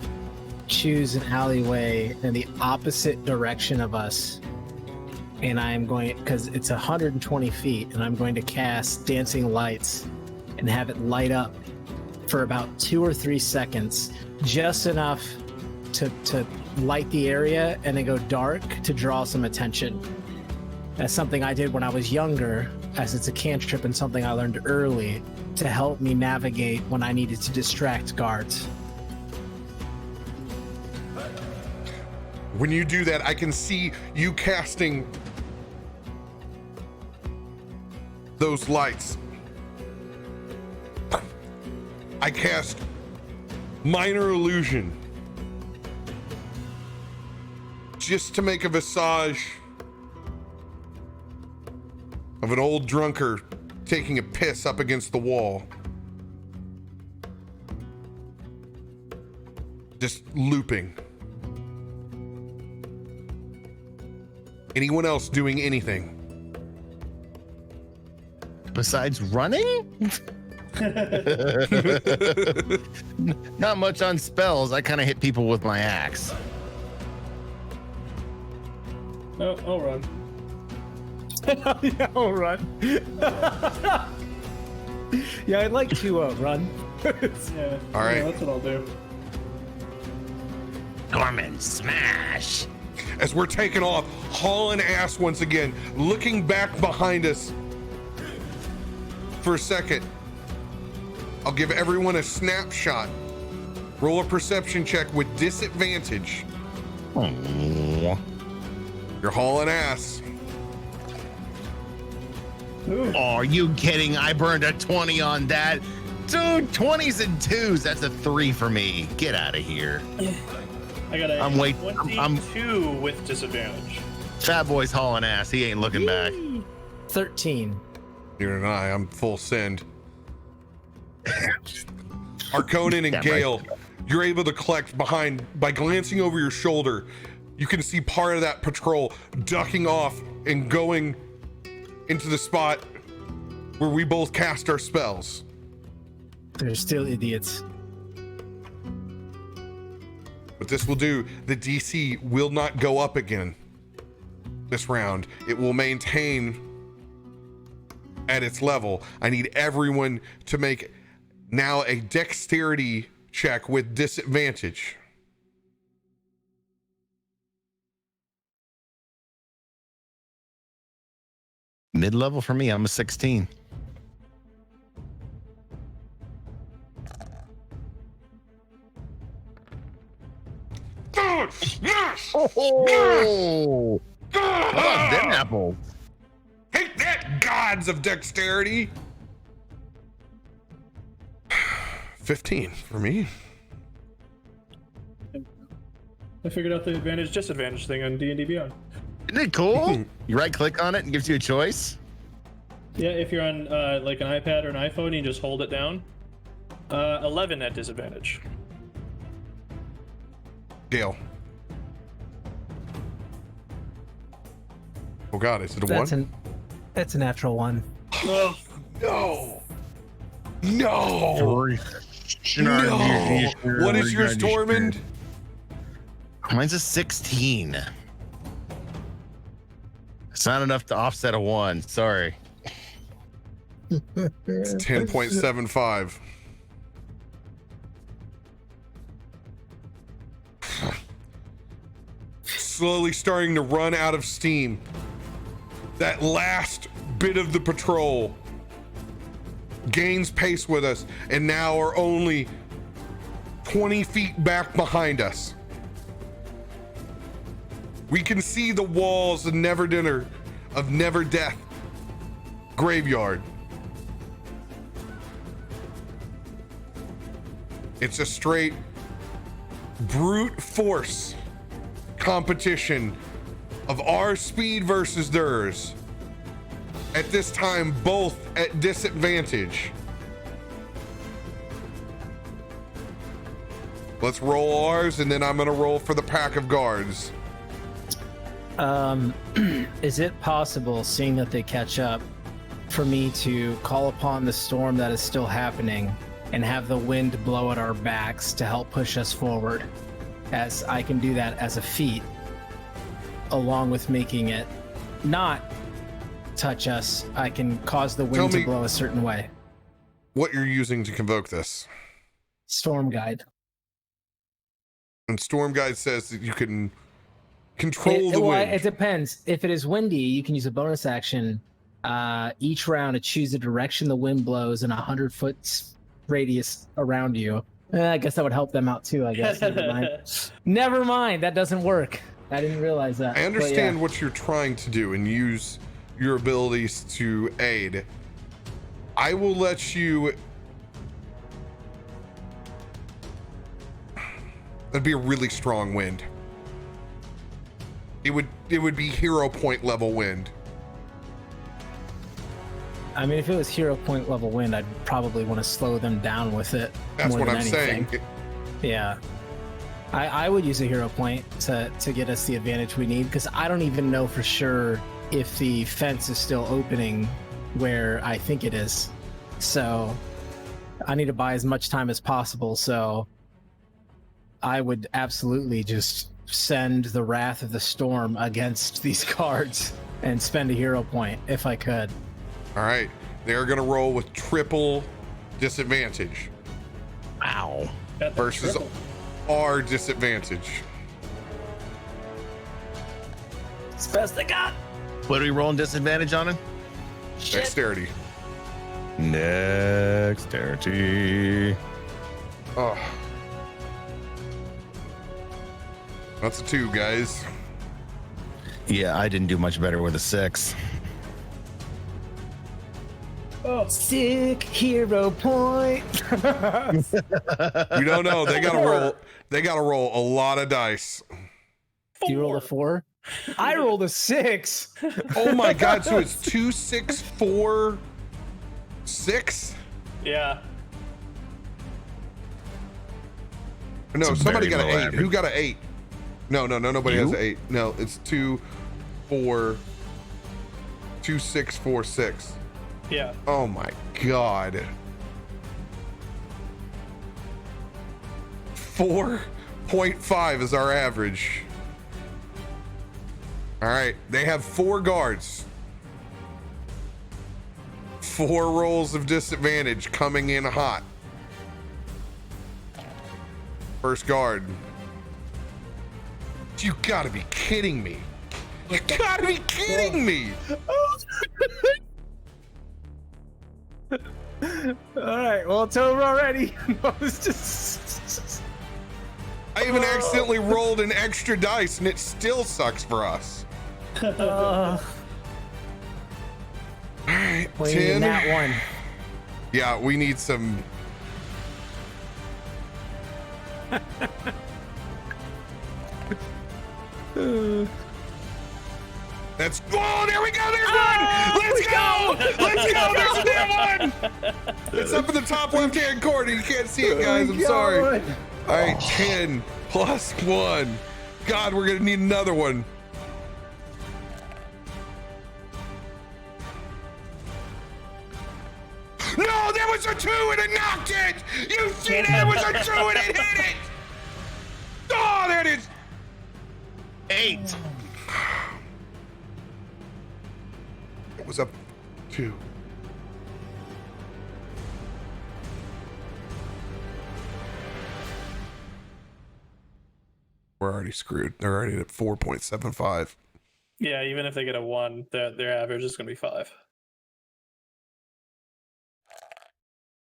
D: choose an alleyway in the opposite direction of us, and I'm going, because it's 120 feet, and I'm going to cast dancing lights and have it light up for about 2 or 3 seconds, just enough to light the area and then go dark to draw some attention. That's something I did when I was younger, as it's a cantrip and something I learned early to help me navigate when I needed to distract guards.
A: When you do that, I can see you casting those lights. I cast Minor Illusion. just to make a visage of an old drunkard taking a piss up against the wall. Just looping. Anyone else doing anything?
B: Besides running? Not much on spells. I kind of hit people with my axe.
C: No, I'll run.
D: Yeah, I'll run. Yeah, I'd like to run.
C: Yeah.
A: All right.
C: Yeah, that's what I'll do.
B: Tormund, smash!
A: As we're taking off, hauling ass once again, looking back behind us for a second. I'll give everyone a snapshot. Roll a perception check with disadvantage.
B: Oh.
A: You're hauling ass.
C: Ooh.
B: Oh, are you kidding? I burned a 20 on that. Dude, 20s and 2s. That's a 3 for me. Get out of here.
C: I got a
B: I'm
C: 22 with disadvantage.
B: Fat boy's hauling ass. He ain't looking back.
D: 13.
A: Neither and I'm full send. Arkonan and
B: Yeah,
A: Gale,
B: right.
A: you're able to collect behind by glancing over your shoulder. You can see part of that patrol ducking off and going into the spot where we both cast our spells.
D: They're still idiots.
A: What this will do, the DC will not go up again this round. It will maintain at its level. I need everyone to make now a dexterity check with disadvantage.
B: Mid-level for me. I'm a 16.
A: Yes!
B: Oh! How about them apples?
A: Take that, gods of dexterity! 15 for me.
C: I figured out the advantage disadvantage thing on D&D Beyond.
B: Isn't it cool? You right-click on it and gives you a choice.
C: Yeah, if you're on like an iPad or an iPhone, you just hold it down. 11 at disadvantage.
A: Gale. Oh god, is it a one?
D: That's a natural one.
C: Oh,
A: No! No! No! What is yours, Tormund?
B: Mine's a 16. It's not enough to offset a 1. Sorry.
A: It's 10.75. Slowly starting to run out of steam. That last bit of the patrol gains pace with us and now are only 20 feet back behind us. We can see the walls of Never Death graveyard. It's a straight brute force competition of our speed versus theirs. At this time, both at disadvantage. Let's roll ours, and then I'm gonna roll for the pack of guards.
D: Is it possible, seeing that they catch up, for me to call upon the storm that is still happening and have the wind blow at our backs to help push us forward? As I can do that as a feat, along with making it not touch us, I can cause the wind to blow a certain way.
A: What you're using to convoke this.
D: Storm Guide.
A: And Storm Guide says that you can control the
D: Well,
A: wind.
D: it depends. If it is windy, you can use a bonus action each round to choose the direction the wind blows in a 100-foot radius around you. I guess that would help them out too, I guess. Never mind. Never mind. That doesn't work. I didn't realize that.
A: I understand what you're trying to do and use your abilities to aid. I will let you... That'd be a really strong wind. It would be hero point level wind.
D: I mean, if it was hero point level wind, I'd probably want to slow them down with it.
A: That's
D: more
A: what
D: than
A: I'm
D: anything.
A: saying.
D: Yeah. I would use a hero point to get us the advantage we need, because I don't even know for sure if the fence is still opening where I think it is. So I need to buy as much time as possible. So I would absolutely just send the Wrath of the Storm against these cards and spend a hero point if I could.
A: All right. They're going to roll with triple disadvantage
B: Ow.
A: versus
C: Triple.
A: our disadvantage.
D: It's the best I got.
B: What are we rolling disadvantage on it?
A: Dexterity.
B: Dexterity.
A: Oh. That's a 2, guys.
B: Yeah, I didn't do much better with a 6.
C: Oh,
D: Sick hero point.
A: You don't know. They gotta roll a lot of dice.
D: You rolled a 4? I rolled a 6.
A: Oh my god, so it's 2, 6, 4, 6?
C: yeah.
A: No,
B: It's a
A: somebody
B: very
A: got an
B: low
A: 8.
B: average.
A: Who got an 8? No, nobody has
B: You?
A: an 8. No, it's 2, 4, 2, 6, 4, 6.
C: Yeah.
A: Oh my god. 4.5 is our average. All right, they have 4 guards. 4 rolls of disadvantage coming in hot. First guard. You gotta be kidding me. You gotta be kidding me.
D: All right, well, it's over already. No, it's just...
A: I even accidentally rolled an extra dice and it still sucks for us. All right,
D: we need
A: 10.
D: that one.
A: Yeah, we need some. That's. Oh, there we go. There's one. Let's go. Let's go. There's a damn one. It's up in the top left-hand corner. You can't see it, guys. I'm sorry. All right, 10 plus 1. God, we're gonna need another one. No, there was a 2 and it knocked it. You see that? It was a 2 and it hit it. Oh, there it is.
B: 8.
A: It was a 2. We're already screwed. They're already at 4.75.
C: Yeah, even if they get a 1, their average is going to be 5.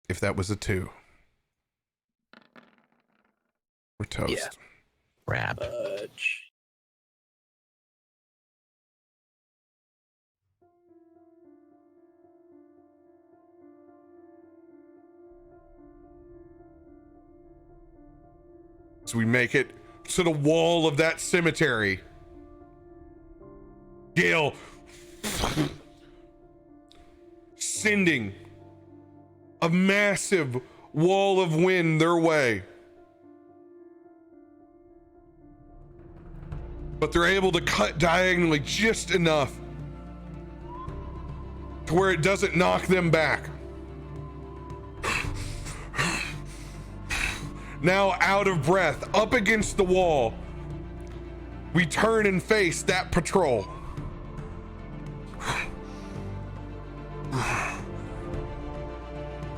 A: If that was a 2, we're toast.
D: Yeah.
B: Crap.
C: Fudge.
A: So we make it to the wall of that cemetery. Gale sending a massive wall of wind their way. But they're able to cut diagonally just enough to where it doesn't knock them back. Now out of breath, up against the wall, we turn and face that patrol.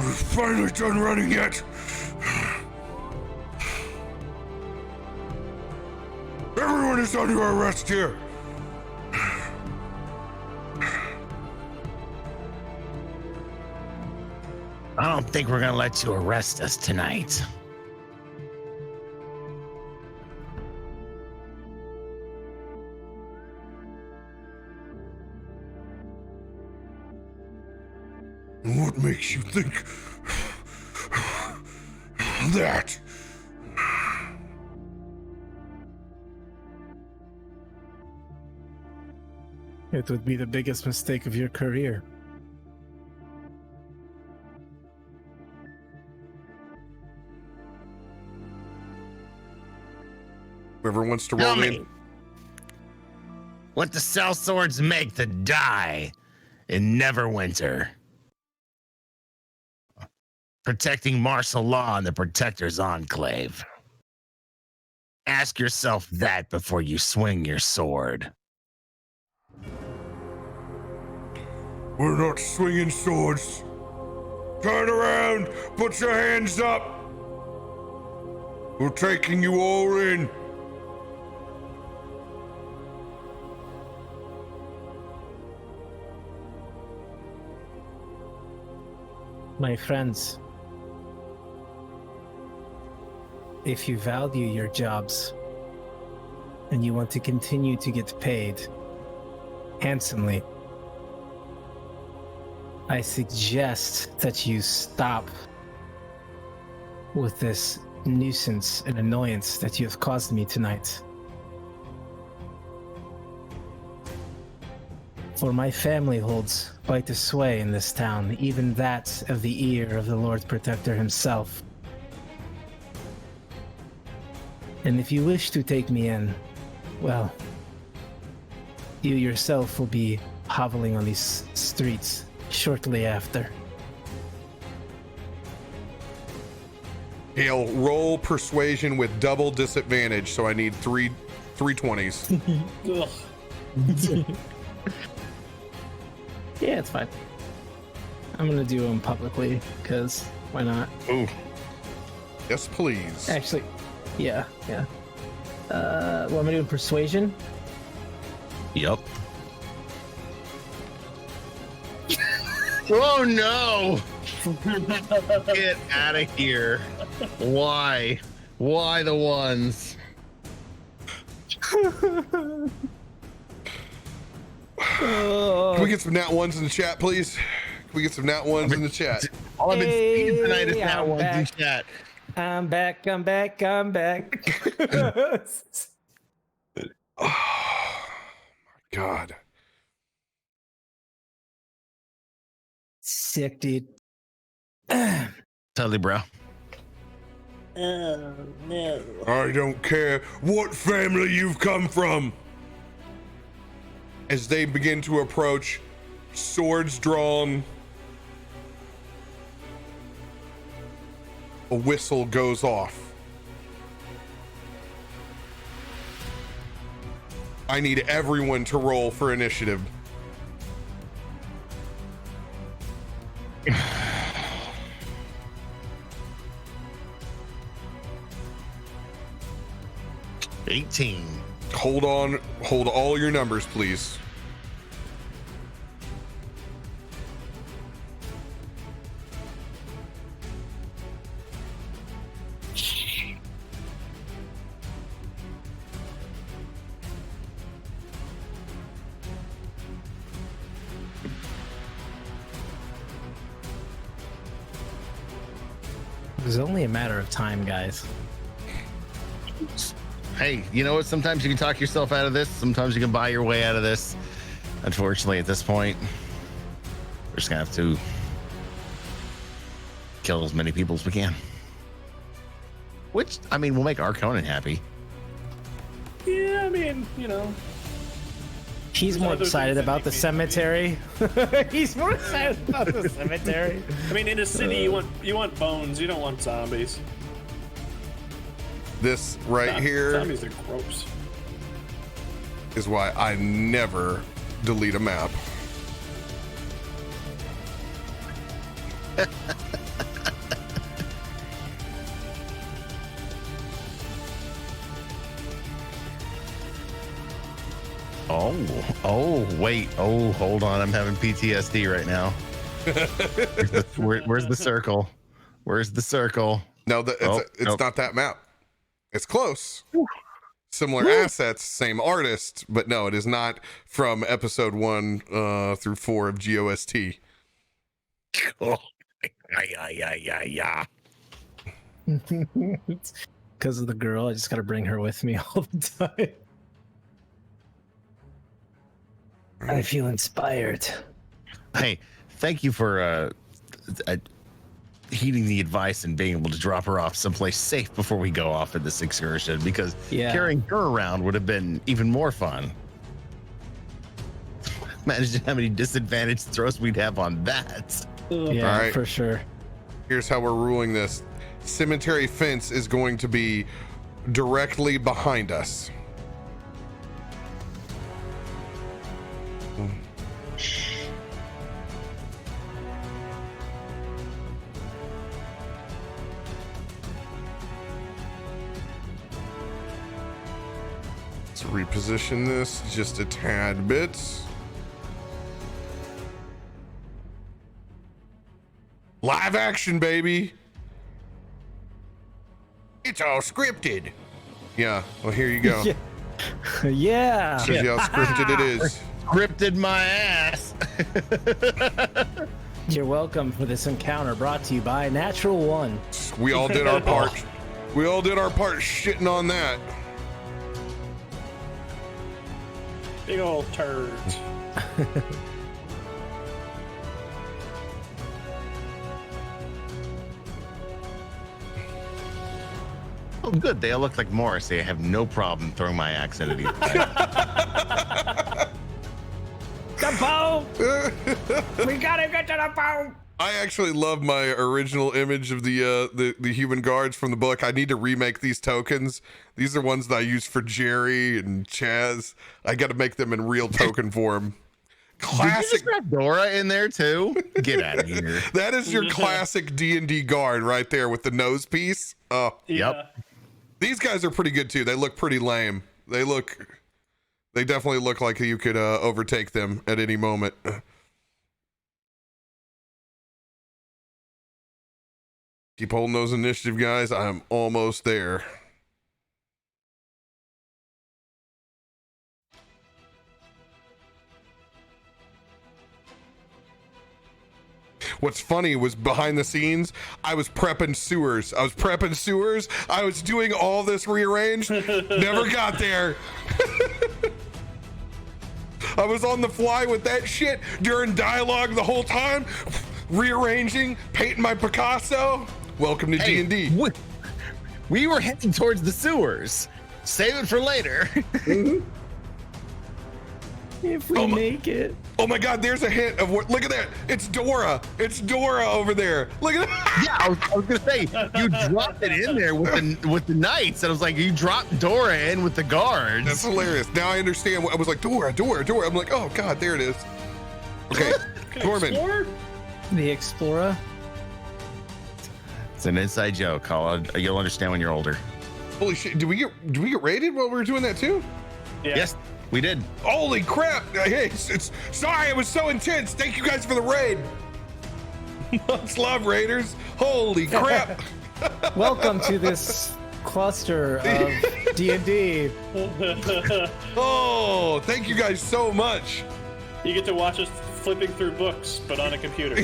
A: We're finally done running yet. Everyone is under arrest here.
B: I don't think we're gonna let you arrest us tonight.
A: What makes you think that?
D: It would be the biggest mistake of your career.
A: Whoever wants to
E: Tell
A: roll
E: me,
A: in.
E: what the sellswords make the die in Neverwinter? Protecting martial law and the Protector's Enclave. Ask yourself that before you swing your sword.
A: We're not swinging swords. Turn around. Put your hands up. We're taking you all in.
D: My friends, if you value your jobs and you want to continue to get paid handsomely, I suggest that you stop with this nuisance and annoyance that you have caused me tonight. For my family holds quite a sway in this town, even that of the ear of the Lord Protector himself. And if you wish to take me in, well, you yourself will be hoveling on these streets shortly after.
A: He'll roll persuasion with double disadvantage, so I need three 20s.
C: Ugh.
D: Yeah, it's fine. I'm gonna do them publicly, because why not?
E: Ooh.
A: Yes, please.
D: Actually, yeah. What am I doing? Persuasion?
E: Yup. Oh no! Get out of here. Why? Why the ones?
A: Can we get some nat ones in the chat, please? Can we get some nat ones in the chat?
E: All I've been seeing tonight is
D: Hey,
E: that
D: I'm
E: ones in
D: back.
E: chat.
D: I'm back.
A: Oh, my God.
D: Sick, dude.
E: Totally, bro.
C: Oh no.
A: I don't care what family you've come from. As they begin to approach, swords drawn, a whistle goes off. I need everyone to roll for initiative.
E: $18.
A: Hold on, hold all your numbers, please.
D: It was only a matter of time, guys.
E: Hey, you know what? Sometimes you can talk yourself out of this. Sometimes you can buy your way out of this. Unfortunately, at this point, we're just gonna have to kill as many people as we can. Which, I mean, will make Arkonan happy.
C: Yeah, I mean, you know.
D: He's more
C: Other
D: excited
C: things that
D: about the
C: make me-
D: cemetery. He's more excited about the cemetery.
C: I mean, in a city, you want bones. You don't want zombies.
A: This right here
C: Zombies are gross.
A: is why I never delete a map.
E: Oh, wait. Oh, hold on. I'm having PTSD right now. Where's the circle? Where's the circle?
A: No, it's
E: Nope.
A: not that map. It's close. Similar assets, same artist, but no, it is not from episode 1 through 4 of GOST.
E: Oh, yeah.
D: Because of the girl, I just gotta bring her with me all the time. I feel inspired.
B: Hey, thank you for heeding the advice and being able to drop her off someplace safe before we go off in this excursion, because carrying her around would have been even more fun. Imagine how many disadvantaged throws we'd have on that.
D: Yeah,
A: All right.
D: for sure.
A: Here's how we're ruling this. Cemetery fence is going to be directly behind us. Let's reposition this just a tad bit. Live action, baby. It's all scripted. Yeah, well, here you go.
D: Yeah.
A: Shows you how scripted it is.
B: Scripted my ass.
D: You're welcome for this encounter brought to you by Natural One.
A: We all did our part. We all did our part shitting on that.
C: Big old turds.
B: Oh, good. They all look like Morrissey. I have no problem throwing my axe into these guys.
D: The bow! We gotta get to the bow!
A: I actually love my original image of the human guards from the book. I need to remake these tokens. These are ones that I use for Jerry and Chaz. I got to make them in real token form.
B: Did you
A: Classic.
B: just have Dora in there too? Get out of here.
A: That is your classic D&D guard right there with the nose piece. Oh,
B: Yep.
A: these guys are pretty good too. They look pretty lame. They definitely look like you could overtake them at any moment. Keep holding those initiative, guys. I'm almost there. What's funny was behind the scenes, I was prepping sewers. I was doing all this rearranged. Never got there. I was on the fly with that shit during dialogue the whole time, rearranging, painting my Picasso. Welcome to D&D.
B: We were heading towards the sewers. Save it for later.
D: If we make it.
A: Oh my God, there's a hint of what, look at that. It's Dora. It's Dora over there. Look at that.
B: Yeah, I was gonna say you dropped it in there with the knights, and I was like, you dropped Dora in with the guards.
A: That's hilarious. Now I understand. I was like, Dora. I'm like, oh God, there it is. Okay, Tormund.
D: The Explorer.
B: It's an inside joke. You'll understand when you're older.
A: Holy shit, did we get raided while we were doing that too?
C: Yeah.
B: Yes, we did.
A: Holy crap. Hey, it's sorry, it was so intense. Thank you guys for the raid. Much love, Raiders. Holy crap.
D: Welcome to this cluster of D&D.
A: Oh, thank you guys so much.
C: You get to watch us flipping through books, but on a computer.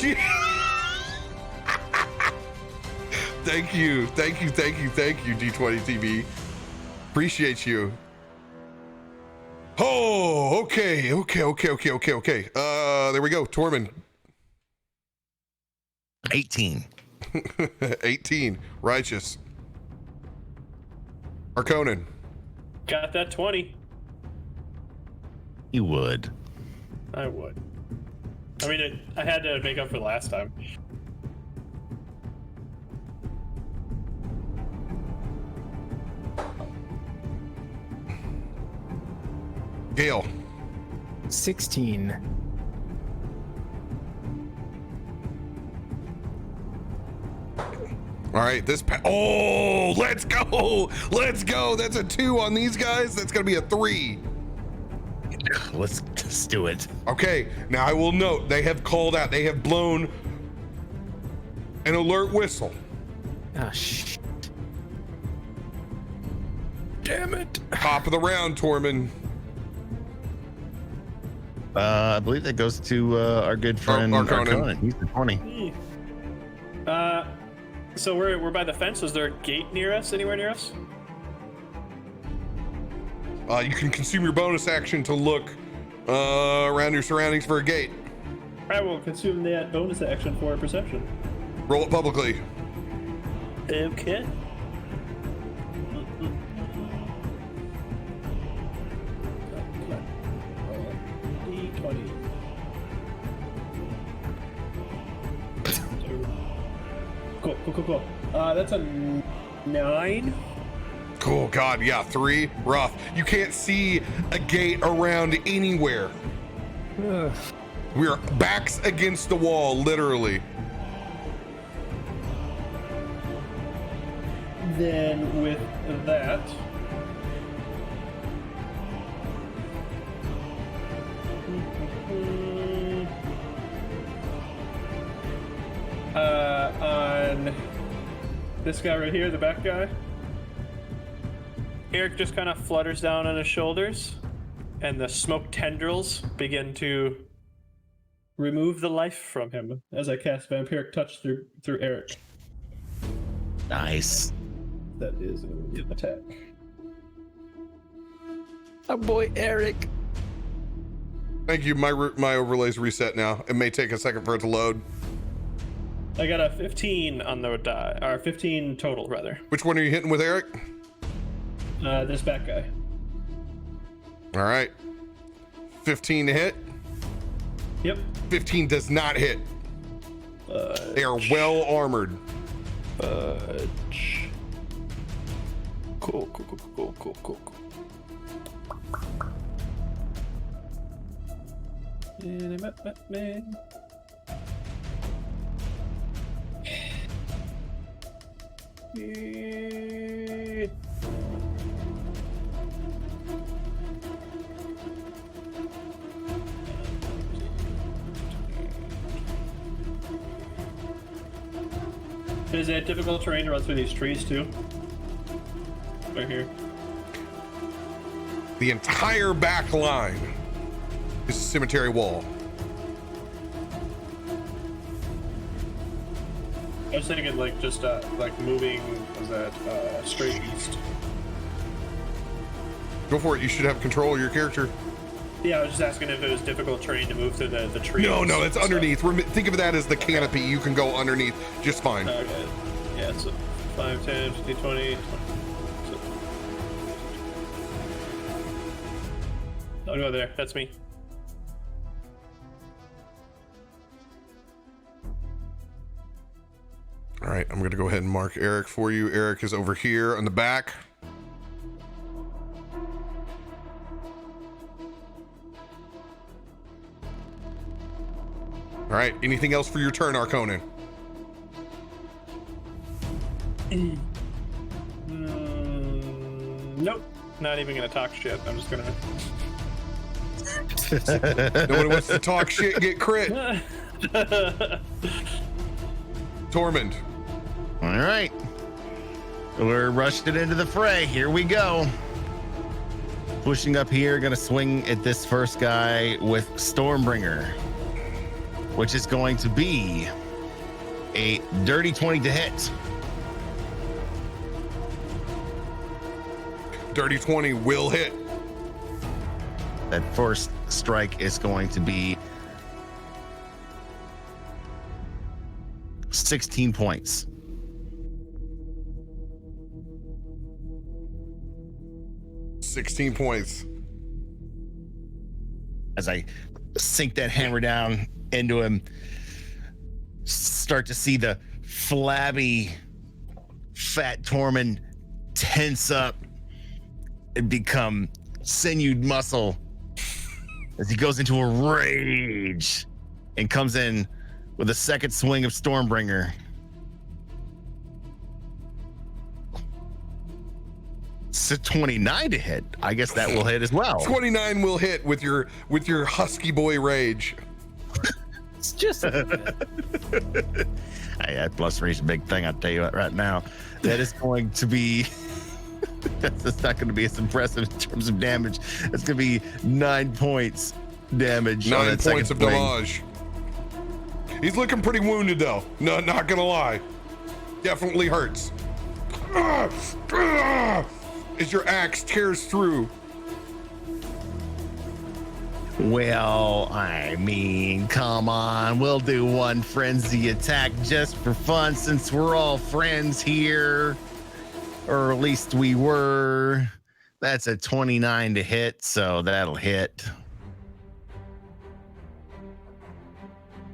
A: Thank you, D20 TV. Appreciate you. Oh, okay. There we go, Tormund.
B: 18.
A: 18, righteous. Arkonan.
C: Got that 20.
B: You would.
C: I would. I mean, I had to make up for last time.
A: Gale.
D: 16.
A: All right, oh, let's go. That's a 2 on these guys. That's gonna be a 3.
B: Let's do it.
A: Okay, now I will note they have called out. They have blown an alert whistle.
D: Ah, shit. Damn it.
A: Top of the round, Tormund.
B: I believe that goes to our good friend
A: Arkonan.
B: He's the 20.
C: So we're by the fence. Is there a gate near us? Anywhere near us?
A: You can consume your bonus action to look Around your surroundings for a gate.
C: I will consume that bonus action for perception.
A: Roll it publicly.
C: Okay. D20. Cool. That's a 9.
A: Cool. God, yeah, 3. Rough. You can't see a gate around anywhere.
D: Ugh.
A: We are backs against the wall, literally.
C: Then with that, on this guy right here, the back guy, Eric just kind of flutters down on his shoulders, and the smoke tendrils begin to remove the life from him as I cast Vampiric Touch through Eric.
B: Nice.
C: That is an attack.
D: Our boy Eric.
A: Thank you. My overlay's reset now. It may take a second for it to load.
C: I got a 15 on the die, or 15 total rather.
A: Which one are you hitting with, Eric?
C: This back guy.
A: All right. 15 to hit.
C: Yep.
A: 15 does not hit. They are well armored.
C: Cool. Man. Is it difficult terrain to run through these trees too? Right here.
A: The entire back line is a cemetery wall.
C: I was thinking like just like moving, was that straight east?
A: Go for it. You should have control of your character.
C: Yeah, I was just asking if it was difficult terrain to move through the trees.
A: No, it's underneath. Think of that as the canopy. You can go underneath just fine.
C: Okay. Yeah, so 5, 10, 15, 20. I'll go there. That's me.
A: All right, I'm going to go ahead and mark Eric for you. Eric is over here on the back. All right, anything else for your turn, Arkonan?
C: Nope. Not even gonna talk shit. I'm just gonna.
A: Nobody wants to talk shit, get crit. Tormund.
B: All right. We're rushing into the fray. Here we go. Pushing up here, gonna swing at this first guy with Stormbringer, which is going to be a dirty 20 to hit.
A: Dirty 20 will hit.
B: That first strike is going to be 16 points.
A: $16 points.
B: As I sink that hammer down into him, start to see the flabby, fat Tormund tense up and become sinewed muscle as he goes into a rage and comes in with a second swing of Stormbringer. It's a 29 to hit. I guess that will hit as well.
A: 29 will hit with your husky boy rage.
D: It's just
B: Hey, that plus 3 is a big thing, I'll tell you what right now. That is going to be that's not going to be as impressive in terms of damage. It's going to be 9 points damage.
A: 9 points of damage. He's looking pretty wounded though. No, not gonna lie. Definitely hurts. As your axe tears through.
B: Well, I mean, come on. We'll do one frenzy attack just for fun since we're all friends here. Or at least we were. That's a 29 to hit, so that'll hit.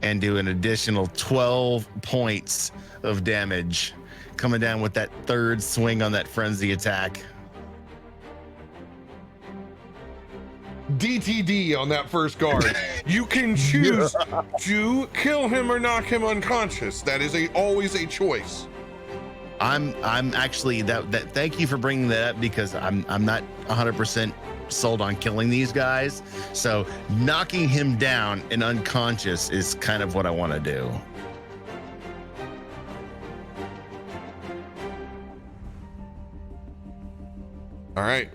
B: And do an additional 12 points of damage. Coming down with that third swing on that frenzy attack.
A: DTD on that first guard. You can choose to kill him or knock him unconscious. That is always a choice.
B: I'm actually that thank you for bringing that up, because I'm not 100% sold on killing these guys. So knocking him down and unconscious is kind of what I want to do.
A: All right.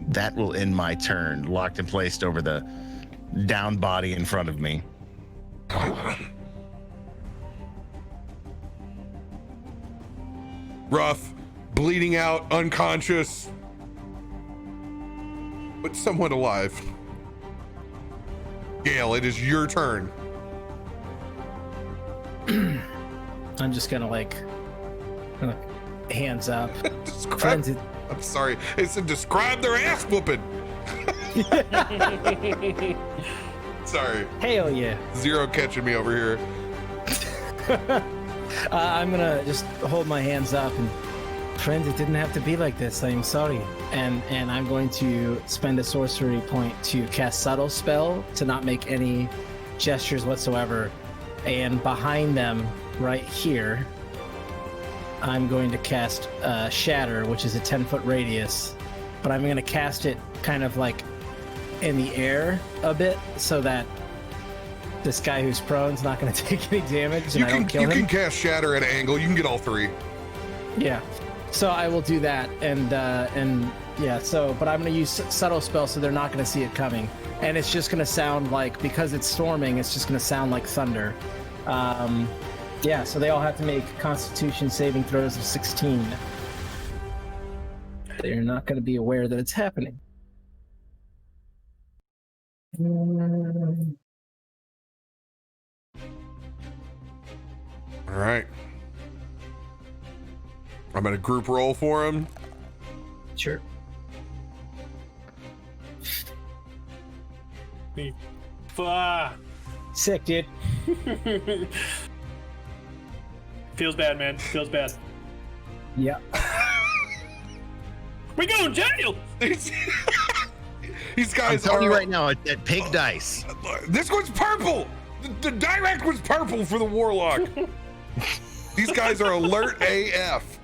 B: That will end my turn, locked and placed over the down body in front of me.
A: Rough, bleeding out, unconscious, but somewhat alive. Gale, it is your turn.
D: I'm just gonna hands up.
A: Describe, I'm sorry. It said describe their ass whooping. Sorry.
D: Hell yeah.
A: Zero catching me over here.
D: I'm gonna just hold my hands up and, friend, it didn't have to be like this. I'm sorry. And I'm going to spend a sorcery point to cast Subtle Spell to not make any gestures whatsoever. And behind them, right here, I'm going to cast Shatter, which is a 10-foot radius. But I'm going to cast it kind of like in the air a bit so that this guy who's prone is not going to take any damage and I don't kill him.
A: You can cast Shatter at an angle. You can get all three.
D: Yeah. So I will do that. And yeah, but I'm going to use Subtle Spell so they're not going to see it coming. And it's just going to sound like, because it's storming, it's just going to sound like thunder. Yeah, so they all have to make Constitution saving throws of 16. They're not going to be aware that it's happening.
A: All right. I'm going to group roll for him.
D: Sure. Sick, dude.
C: Feels bad, man. Feels bad.
D: Yeah.
C: We go, jail!
A: These
B: I'm
A: guys
B: telling you
A: are
B: right now, that pig dice.
A: This one's purple. The Dirakt was purple for the warlock. These guys are alert AF.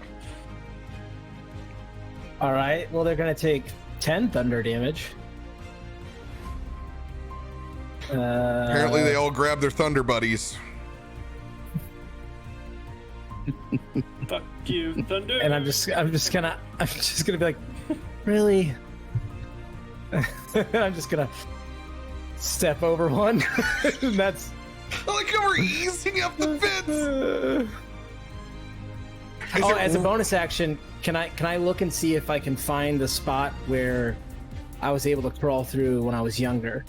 D: All right. Well, they're going to take 10 thunder damage.
A: Apparently, they all grabbed their thunder buddies.
C: Fuck you, thunder.
D: And I'm just gonna be like, really? I'm just gonna step over one. That's.
A: I like how we're easing up the fence.
D: As a bonus action, can I look and see if I can find the spot where I was able to crawl through when I was younger?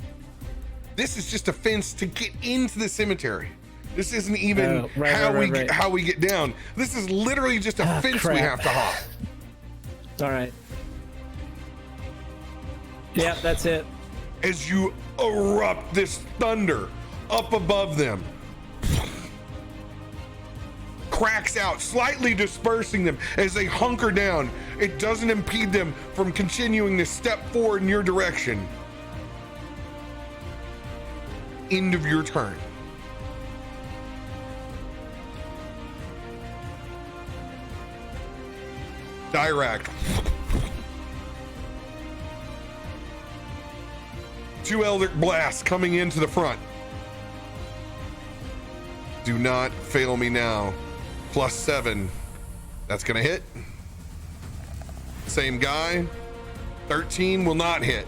A: This is just a fence to get into the cemetery. This isn't even
D: right.
A: how we get down. This is literally just a fence we have to hop.
D: All right. Yeah, that's it.
A: As you erupt this thunder up above them, cracks out, slightly dispersing them as they hunker down. It doesn't impede them from continuing to step forward in your direction. End of your turn. Dirakt. 2 Eldritch Blasts coming into the front. Do not fail me now. +7. That's gonna hit. Same guy. 13 will not hit.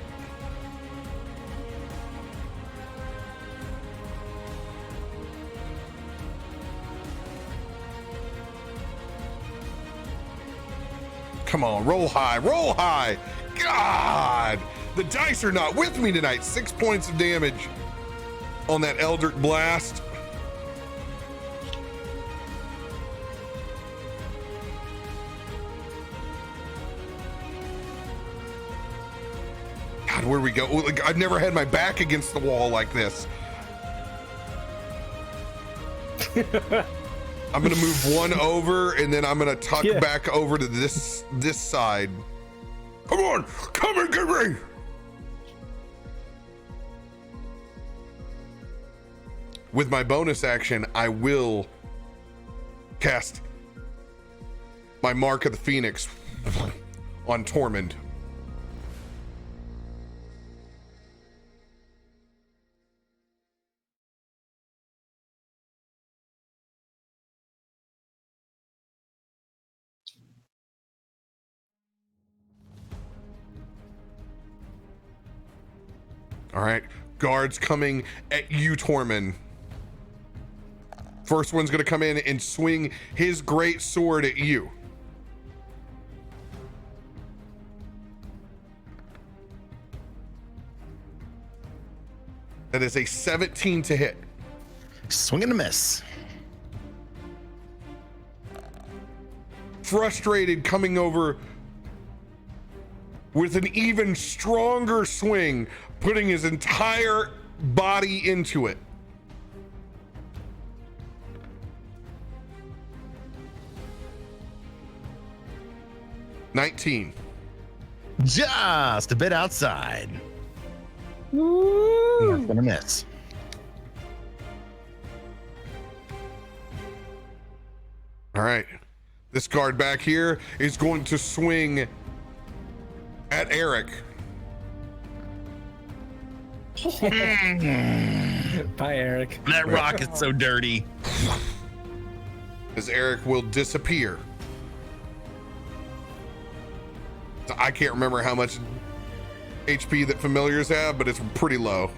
A: Come on, roll high, roll high. God, The dice are not with me tonight. 6 points of damage on that Eldritch Blast. God, where do we go? I've never had my back against the wall like this. I'm gonna move one over, and then I'm gonna tuck back over to this side. Come on, come and get me. With my bonus action, I will cast my Mark of the Phoenix on Tormund. All right, guards coming at you, Tormund. First one's gonna come in and swing his great sword at you. That is a 17 to hit.
B: Swing and a miss.
A: Frustrated, coming over with an even stronger swing, putting his entire body into it. $19.
B: Just a bit outside. That's gonna miss.
A: All right. This guard back here is going to swing at Eric.
D: Bye, Eric.
B: That rock is so dirty.
A: As Eric will disappear. I can't remember how much HP that familiars have, but it's pretty low.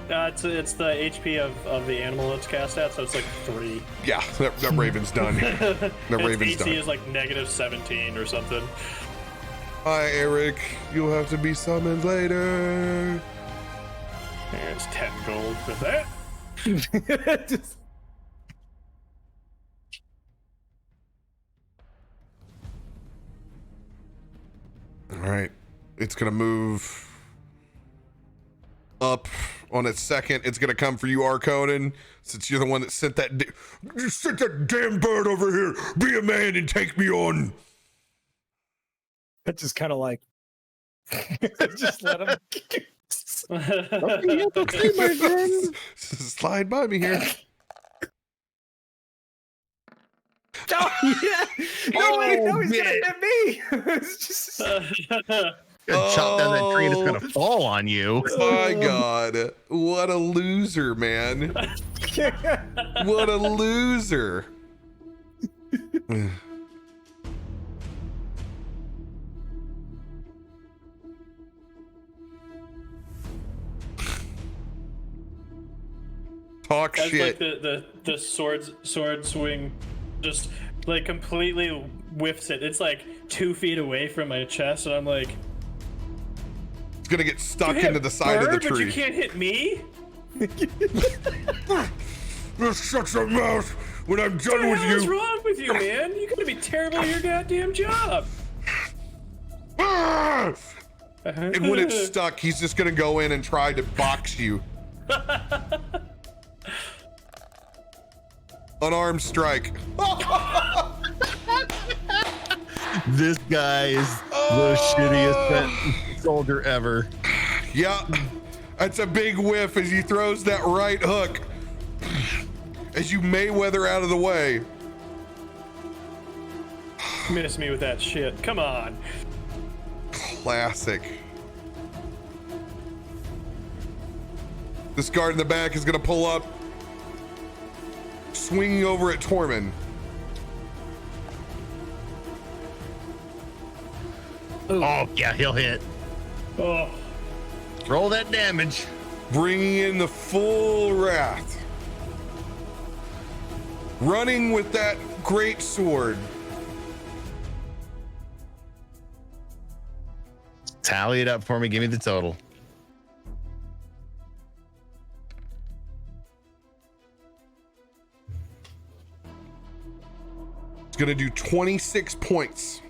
C: It's the HP of the animal it's cast at, so it's like 3.
A: Yeah, that Raven's done. That Raven's
C: AC
A: done.
C: is like -17 or something.
A: Hi, Eric. You'll have to be summoned later.
C: There's 10 gold for that.
D: Just-
A: All right. It's going to move up on its second. It's going to come for you, Arkonan, since you're the one that sent that. You sent that damn bird over here. Be a man and take me on.
D: That's just kind of like. Just let him.
A: Slide by me here.
D: Oh, yeah. No, wait, no, he's gonna hit me. It's just...
B: Gonna chop down that tree and it's gonna fall on you.
A: My God. What a loser, man. What a loser. Talk
C: That's
A: shit.
C: like the sword swing just like completely whiffs it. It's like 2 feet away from my chest, and I'm like,
A: It's gonna get stuck
C: "You hit
A: into the side of the
C: bird, but
A: tree.
C: you can't hit me."
A: You're such a mess. When I'm done
C: What
A: with
C: the hell is
A: you.
C: wrong with you, man? You gotta be terrible at your goddamn job.
A: Ah! And when it's stuck, he's just gonna go in and try to box you. Unarmed strike.
B: This guy is the shittiest soldier ever.
A: Yeah, that's a big whiff as he throws that right hook. As you Mayweather out of the way.
C: Miss me with that shit. Come on.
A: Classic. This guard in the back is gonna pull up, swinging over at Tormund.
B: Oh, yeah, he'll hit.
C: Oh,
B: Roll that damage.
A: Bringing in the full wrath. Running with that great sword.
B: Tally it up for me. Give me the total.
A: It's going to do 26 points.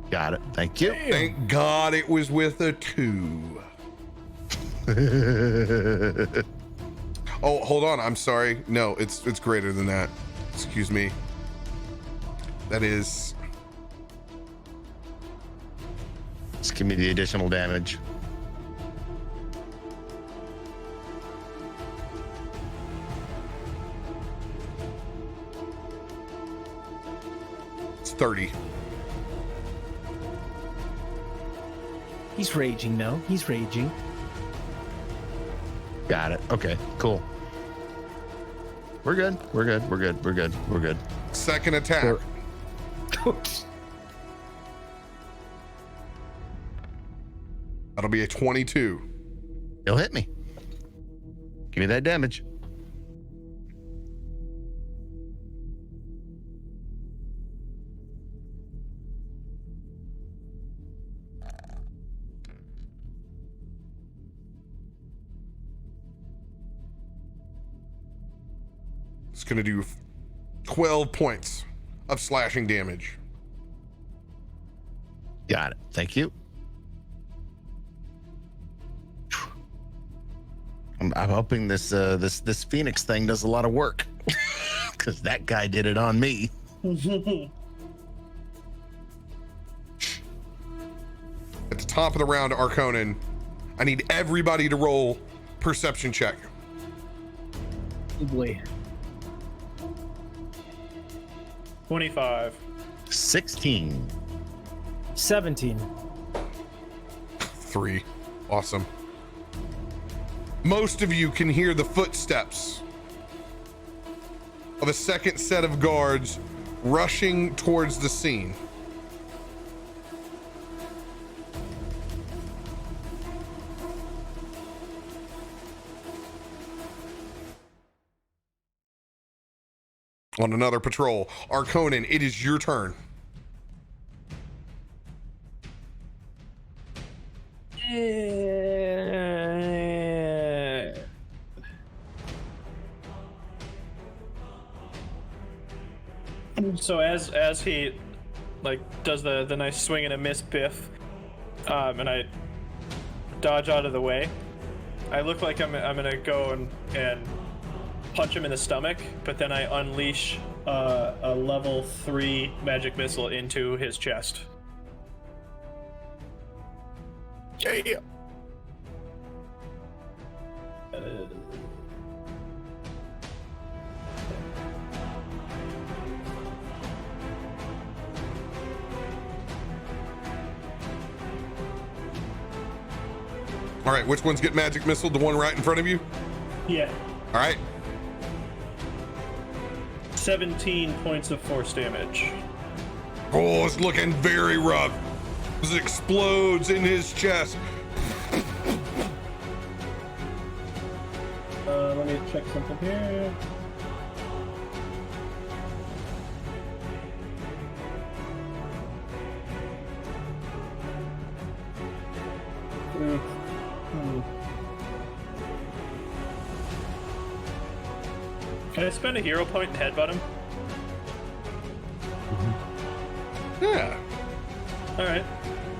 B: Got it. Thank you.
A: Thank God it was with a 2. Oh, hold on. I'm sorry. No, it's greater than that. Excuse me. That is...
B: Just give me the additional damage.
A: It's 30.
D: He's raging, no? He's raging.
B: Got it. Okay, cool. We're good. We're good. We're good. We're good. We're good.
A: Second attack. That'll be a 22.
B: He'll hit me. Give me that damage.
A: It's going to do 12 points of slashing damage.
B: Got it. Thank you. I'm hoping this this Phoenix thing does a lot of work, because that guy did it on me.
A: At the top of the round, Arkonan, I need everybody to roll perception check.
D: Oh boy.
C: 25.
B: 16.
D: 17.
A: 3. Awesome. Most of you can hear the footsteps of a second set of guards rushing towards the scene. On another patrol, Arkonan, it is your turn.
C: So as he like does the nice swing and a miss biff, and I dodge out of the way, I look like I'm gonna go and punch him in the stomach, but then I unleash a level 3 magic missile into his chest.
B: Yeah.
A: All right, which ones get magic missile? The one right in front of you?
C: Yeah.
A: All right.
C: 17 points of force damage.
A: Oh, it's looking very rough. As it explodes in his chest.
C: Let me check something here. Can I spend a hero point and headbutt him?
A: Yeah.
C: All right.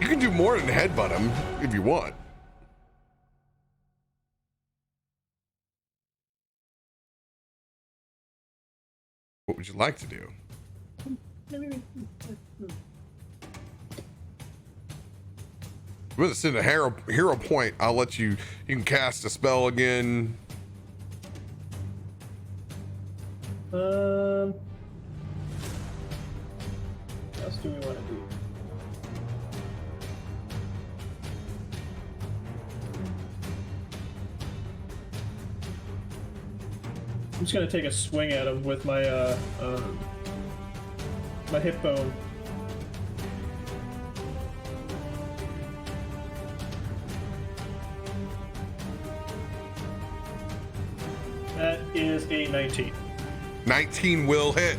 A: You can do more than headbutt him if you want. What would you like to do? With a send a hero point, I'll let you. You can cast a spell again.
C: What else do we want to do? I'm just gonna take a swing at him with my my hip bone. That is a 19.
A: 19 will hit.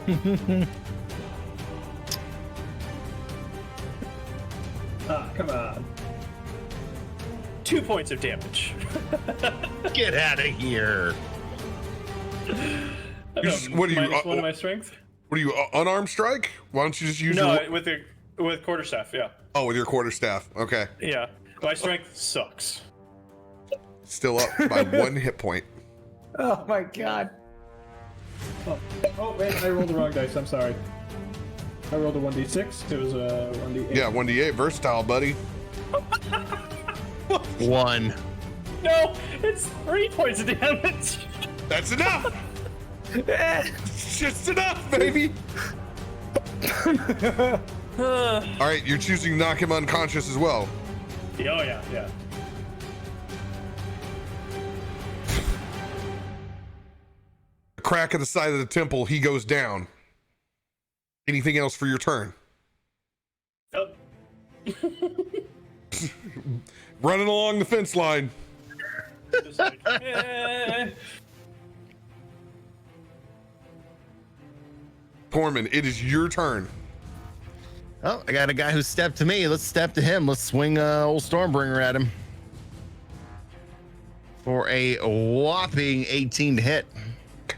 C: Come on. 2 points of damage.
B: Get out of here.
A: What are you?
C: Minus one of my strength.
A: What are you? Unarmed strike? Why don't you just use
C: No,
A: your?
C: with quarterstaff. Yeah.
A: Oh, with your quarterstaff. Okay.
C: Yeah. My strength sucks.
A: Still up by 1 hit point.
D: Oh my god.
C: Oh man, I rolled the wrong dice. I'm sorry. I rolled a 1d6. It was a 1d8.
A: Yeah, 1d8 versatile, buddy.
B: 1.
C: No, it's 3 points of damage.
A: That's enough. It's just enough, baby. All right, you're choosing to knock him unconscious as well.
C: Oh yeah, yeah.
A: Crack at the side of the temple, he goes down. Anything else for your turn?
C: Oh.
A: Running along the fence line.
C: Just like, eh.
A: Tormund, it is your turn.
B: Oh, I got a guy who stepped to me. Let's step to him. Let's swing old Stormbringer at him. For a whopping 18 to hit.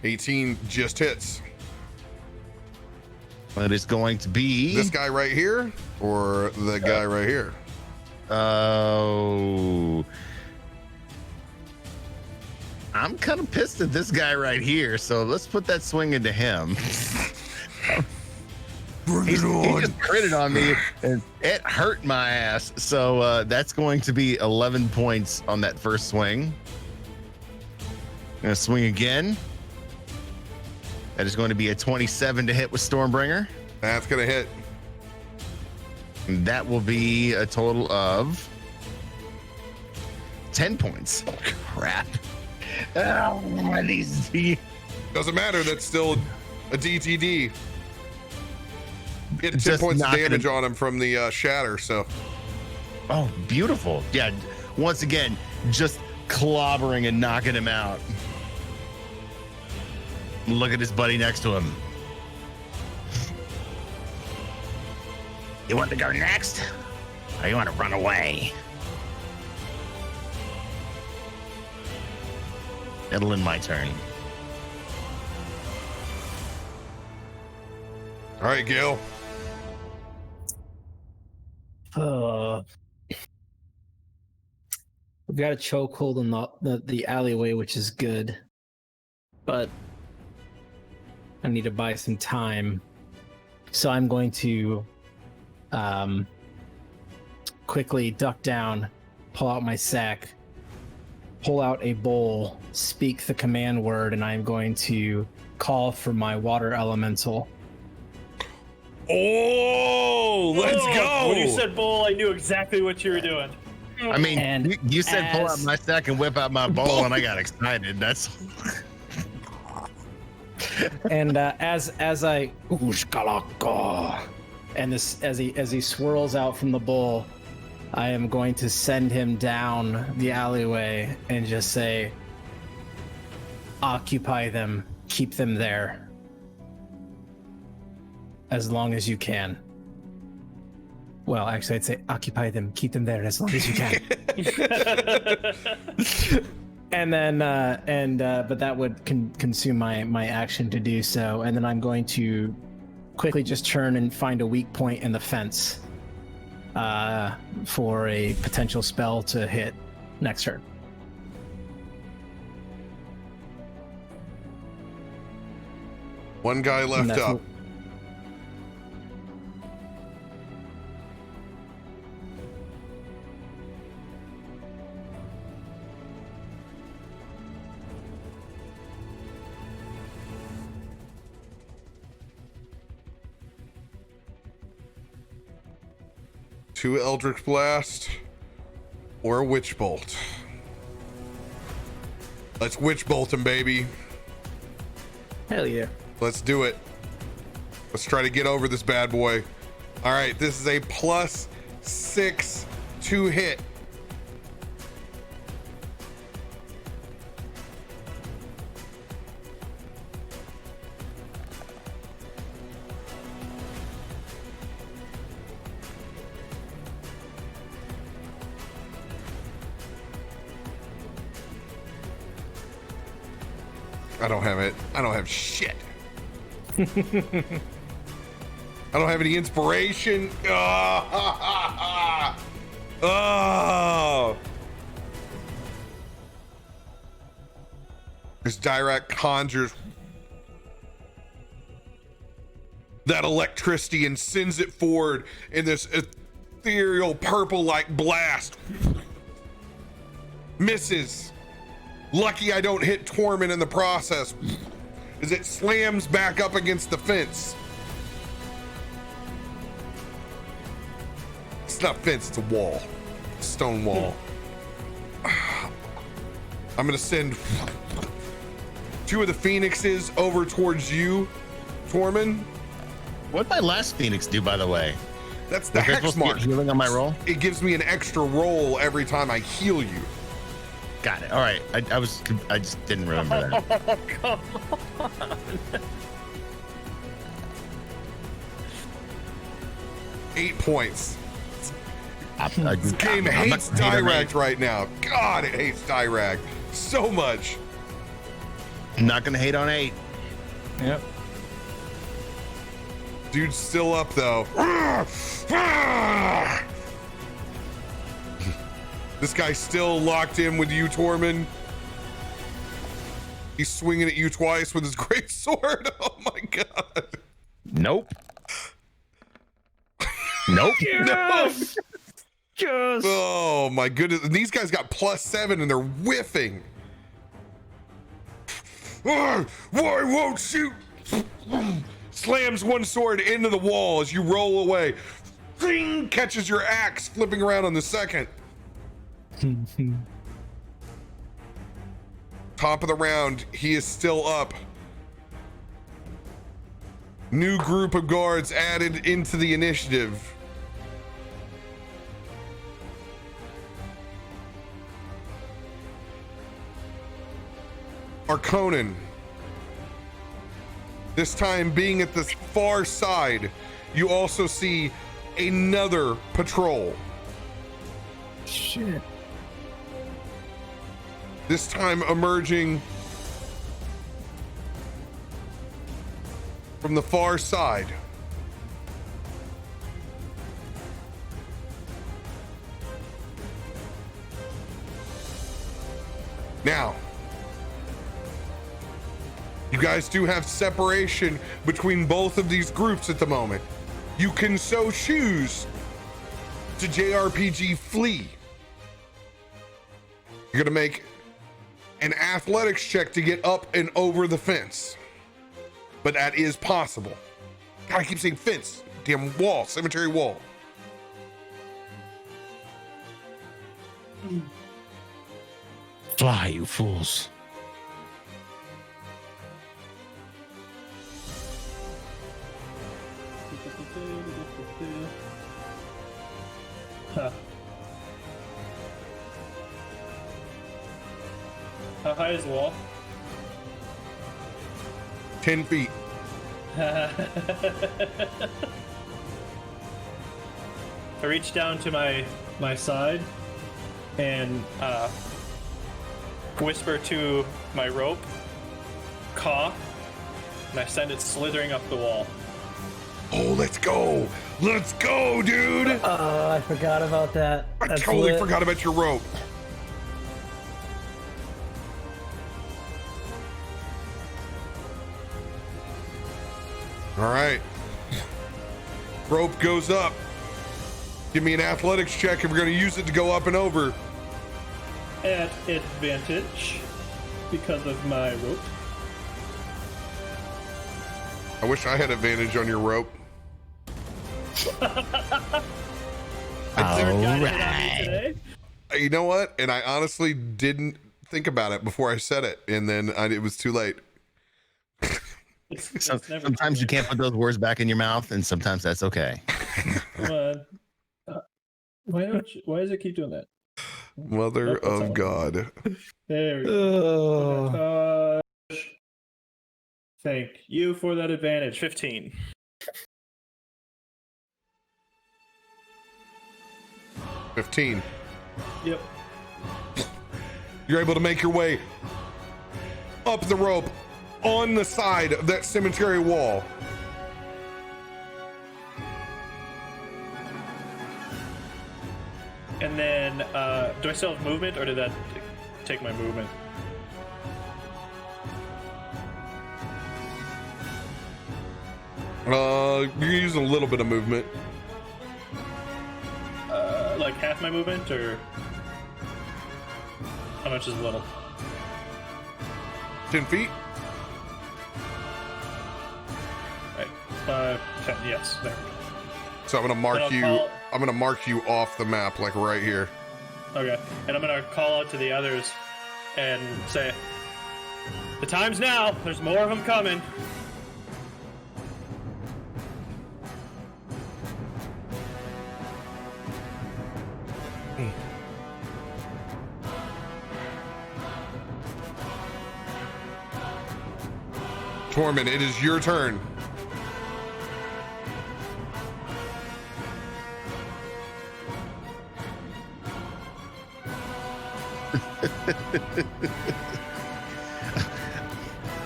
A: 18 just hits.
B: That is going to be...
A: This guy right here or the guy right here?
B: Oh... I'm kind of pissed at this guy right here, so let's put that swing into him. He just critted on me, and it hurt my ass. So that's going to be 11 points on that first swing. Gonna swing again. That is going to be a 27 to hit with Stormbringer.
A: That's gonna hit.
B: And that will be a total of 10 points. Crap. Oh, these...
A: Doesn't matter. That's still a DTD. Get 10
B: Just
A: points of
B: not
A: damage
B: gonna-
A: on him from the shatter. So
B: Oh, beautiful. Yeah, once again, just clobbering and knocking him out. Look at his buddy next to him. You want to go next? Or you want to run away? It'll end my turn.
A: all right, Gil.
D: We've got a chokehold in the alleyway, which is good, but I need to buy some time. So I'm going to quickly duck down, pull out my sack, pull out a bowl, speak the command word, and I'm going to call for my water elemental.
A: Oh, let's go.
C: When you said bowl, I knew exactly what you were doing.
B: I mean,
D: And
B: you said pull out
D: as-
B: my sack and whip out my bowl, and I got excited. That's
D: And as I and this as he swirls out from the bowl, I am going to send him down the alleyway and just say, occupy them, keep them there as long as you can. Well, actually, I'd say occupy them, keep them there as long as you can. And then, but that would consume my action to do so. And then I'm going to quickly just turn and find a weak point in the fence for a potential spell to hit next turn.
A: One guy left
D: that's
A: up. Two Eldritch Blast or a Witch Bolt. Let's Witch Bolt him, baby.
D: Hell yeah.
A: Let's do it. Let's try to get over this bad boy. All right, this is a +6 to hit. I don't have it. I don't have shit. I don't have any inspiration. Oh. This Dirakt conjures that electricity and sends it forward in this ethereal purple-like blast. Misses. Lucky I don't hit Tormund in the process, as it slams back up against the fence. It's not a fence, it's a wall. A stone wall. I'm gonna send 2 of the phoenixes over towards you, Tormund.
B: What'd my last Phoenix do, by the way?
A: That's the
B: Was I
A: hex
B: supposed to get
A: mark.
B: healing on my roll?
A: It gives me an extra roll every time I heal you.
B: Got it. All right. I just didn't remember that.
C: Oh, come on.
A: 8 points. This game
B: I'm
A: hates
B: not gonna hate on
A: Dirakt
B: eight.
A: right now. God, it hates Dirakt so much.
B: I'm not gonna hate on 8.
D: Yep.
A: Dude's still up though. This guy's still locked in with you, Tormund. He's swinging at you twice with his great sword. Oh my god.
B: Nope. Nope.
A: No.
D: Just
A: Oh my goodness. And these guys got +7 and they're whiffing. Why won't shoot? Slams one sword into the wall as you roll away. Ding! Catches your axe flipping around on the second. Top of the round, he is still up. New group of guards added into the initiative. Arkonan. This time being at the far side, you also see another patrol.
D: shit.
A: This time emerging from the far side. Now, you guys do have separation between both of these groups at the moment. You can so choose to JRPG flee. You're gonna make an athletics check to get up and over the fence. But that is possible. God, I keep saying fence. Damn wall, cemetery wall.
B: Fly, you fools.
C: Huh. How high is the wall?
A: 10 feet.
C: I reach down to my side and whisper to my rope, caw, and I send it slithering up the wall.
A: Oh, let's go. Let's go, dude.
D: Oh, I forgot about that.
A: I
D: That's
A: totally
D: lit.
A: forgot about your rope. All right. Rope goes up. Give me an athletics check if we're going to use it to go up and over.
C: At advantage because of my rope.
A: I wish I had advantage on your rope.
C: Third guy to hit on me
B: Alright.
C: today.
A: You know what? And I honestly didn't think about it before I said it, and then it was too late.
C: It's never
B: Sometimes you
C: too
B: can't put those words back in your mouth, and sometimes that's okay.
C: late. Come on. Why don't you? Why does it keep doing that?
A: Mother
C: Nope, that's all.
A: of God.
C: There we go.
D: Oh.
C: Thank you for that advantage. 15.
A: $15.
C: Yep.
A: You're able to make your way up the rope on the side of that cemetery wall.
C: And then, do I still have movement, or did that take my movement?
A: You're using a little bit of movement.
C: Like half my movement, or how much is little?
A: 10 feet?
C: Right. 10, yes, there.
A: So I'm gonna mark
C: Then I'll
A: you.
C: call-
A: I'm gonna mark you off the map, like right here.
C: Okay, and I'm gonna call out to the others and say, the time's now, there's more of them coming.
A: Tormund, it is your turn.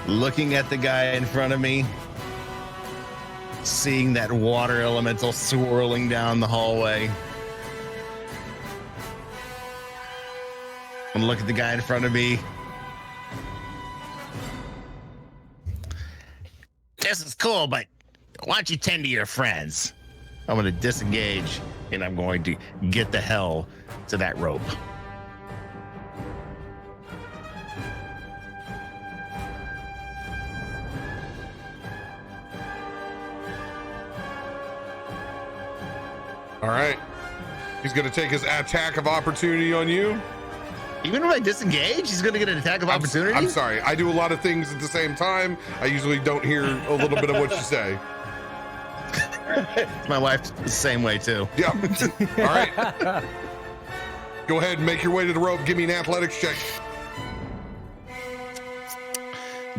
B: Looking at the guy in front of me, seeing that water elemental swirling down the hallway. And look at the guy in front of me. This is cool, but why don't you tend to your friends? I'm going to disengage and I'm going to get the hell to that rope.
A: All right. He's gonna take his attack of opportunity on you.
B: Even when I disengage, he's going to get an attack of opportunity?
A: I'm sorry. I do a lot of things at the same time. I usually don't hear a little bit of what you say.
B: My wife's the same way, too.
A: Yeah. All right. Go ahead and make your way to the rope. Give me an athletics check.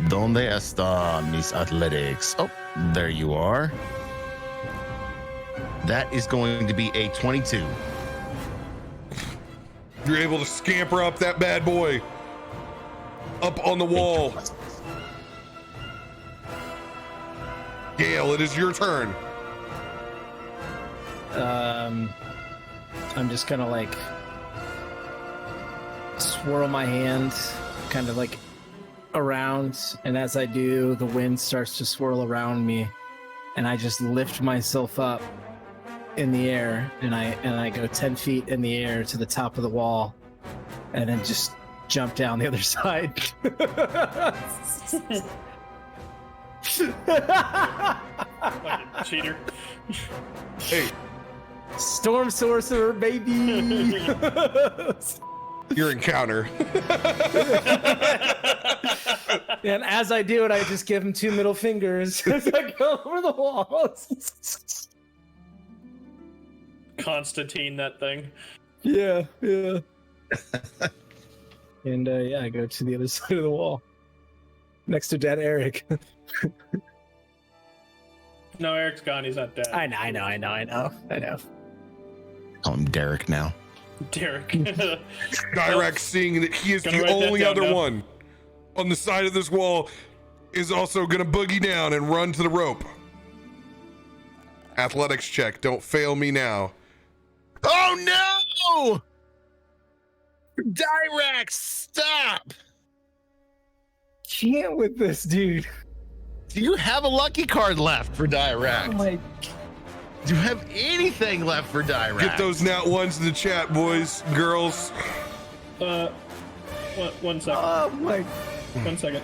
B: Donde está mis athletics? Oh, there you are. That is going to be a 22.
A: You're able to scamper up that bad boy. Up on the wall. Gale, it is your turn.
D: I'm just gonna like swirl my hand kind of like around, and as I do, the wind starts to swirl around me, and I just lift myself up in the air, and I go 10 feet in the air to the top of the wall, and then just jump down the other side.
C: Fucking cheater.
A: Hey,
D: Storm sorcerer, baby.
A: your encounter.
D: And as I do it, I just give him 2 middle fingers as I go over the walls.
C: Constantine, that thing.
D: Yeah. And yeah, I go to the other side of the wall, next to dead Eric.
C: No, Eric's gone. He's not dead.
D: I know.
B: Call him Derek now.
C: Derek.
A: Dirakt, seeing that he is
C: Gonna
A: the
C: write that
A: only
C: down
A: other
C: now.
A: one on the side of this wall, is also going to boogie down and run to the rope. Athletics check. Don't fail me now.
B: Oh, no! Direkt, stop!
D: Can't with this dude.
B: Do you have a lucky card left for Direkt?
D: Oh my!
B: Do you have anything left for Direkt?
A: Get those nat ones in the chat, boys, girls.
C: One second.
D: Oh my!
C: 1 second.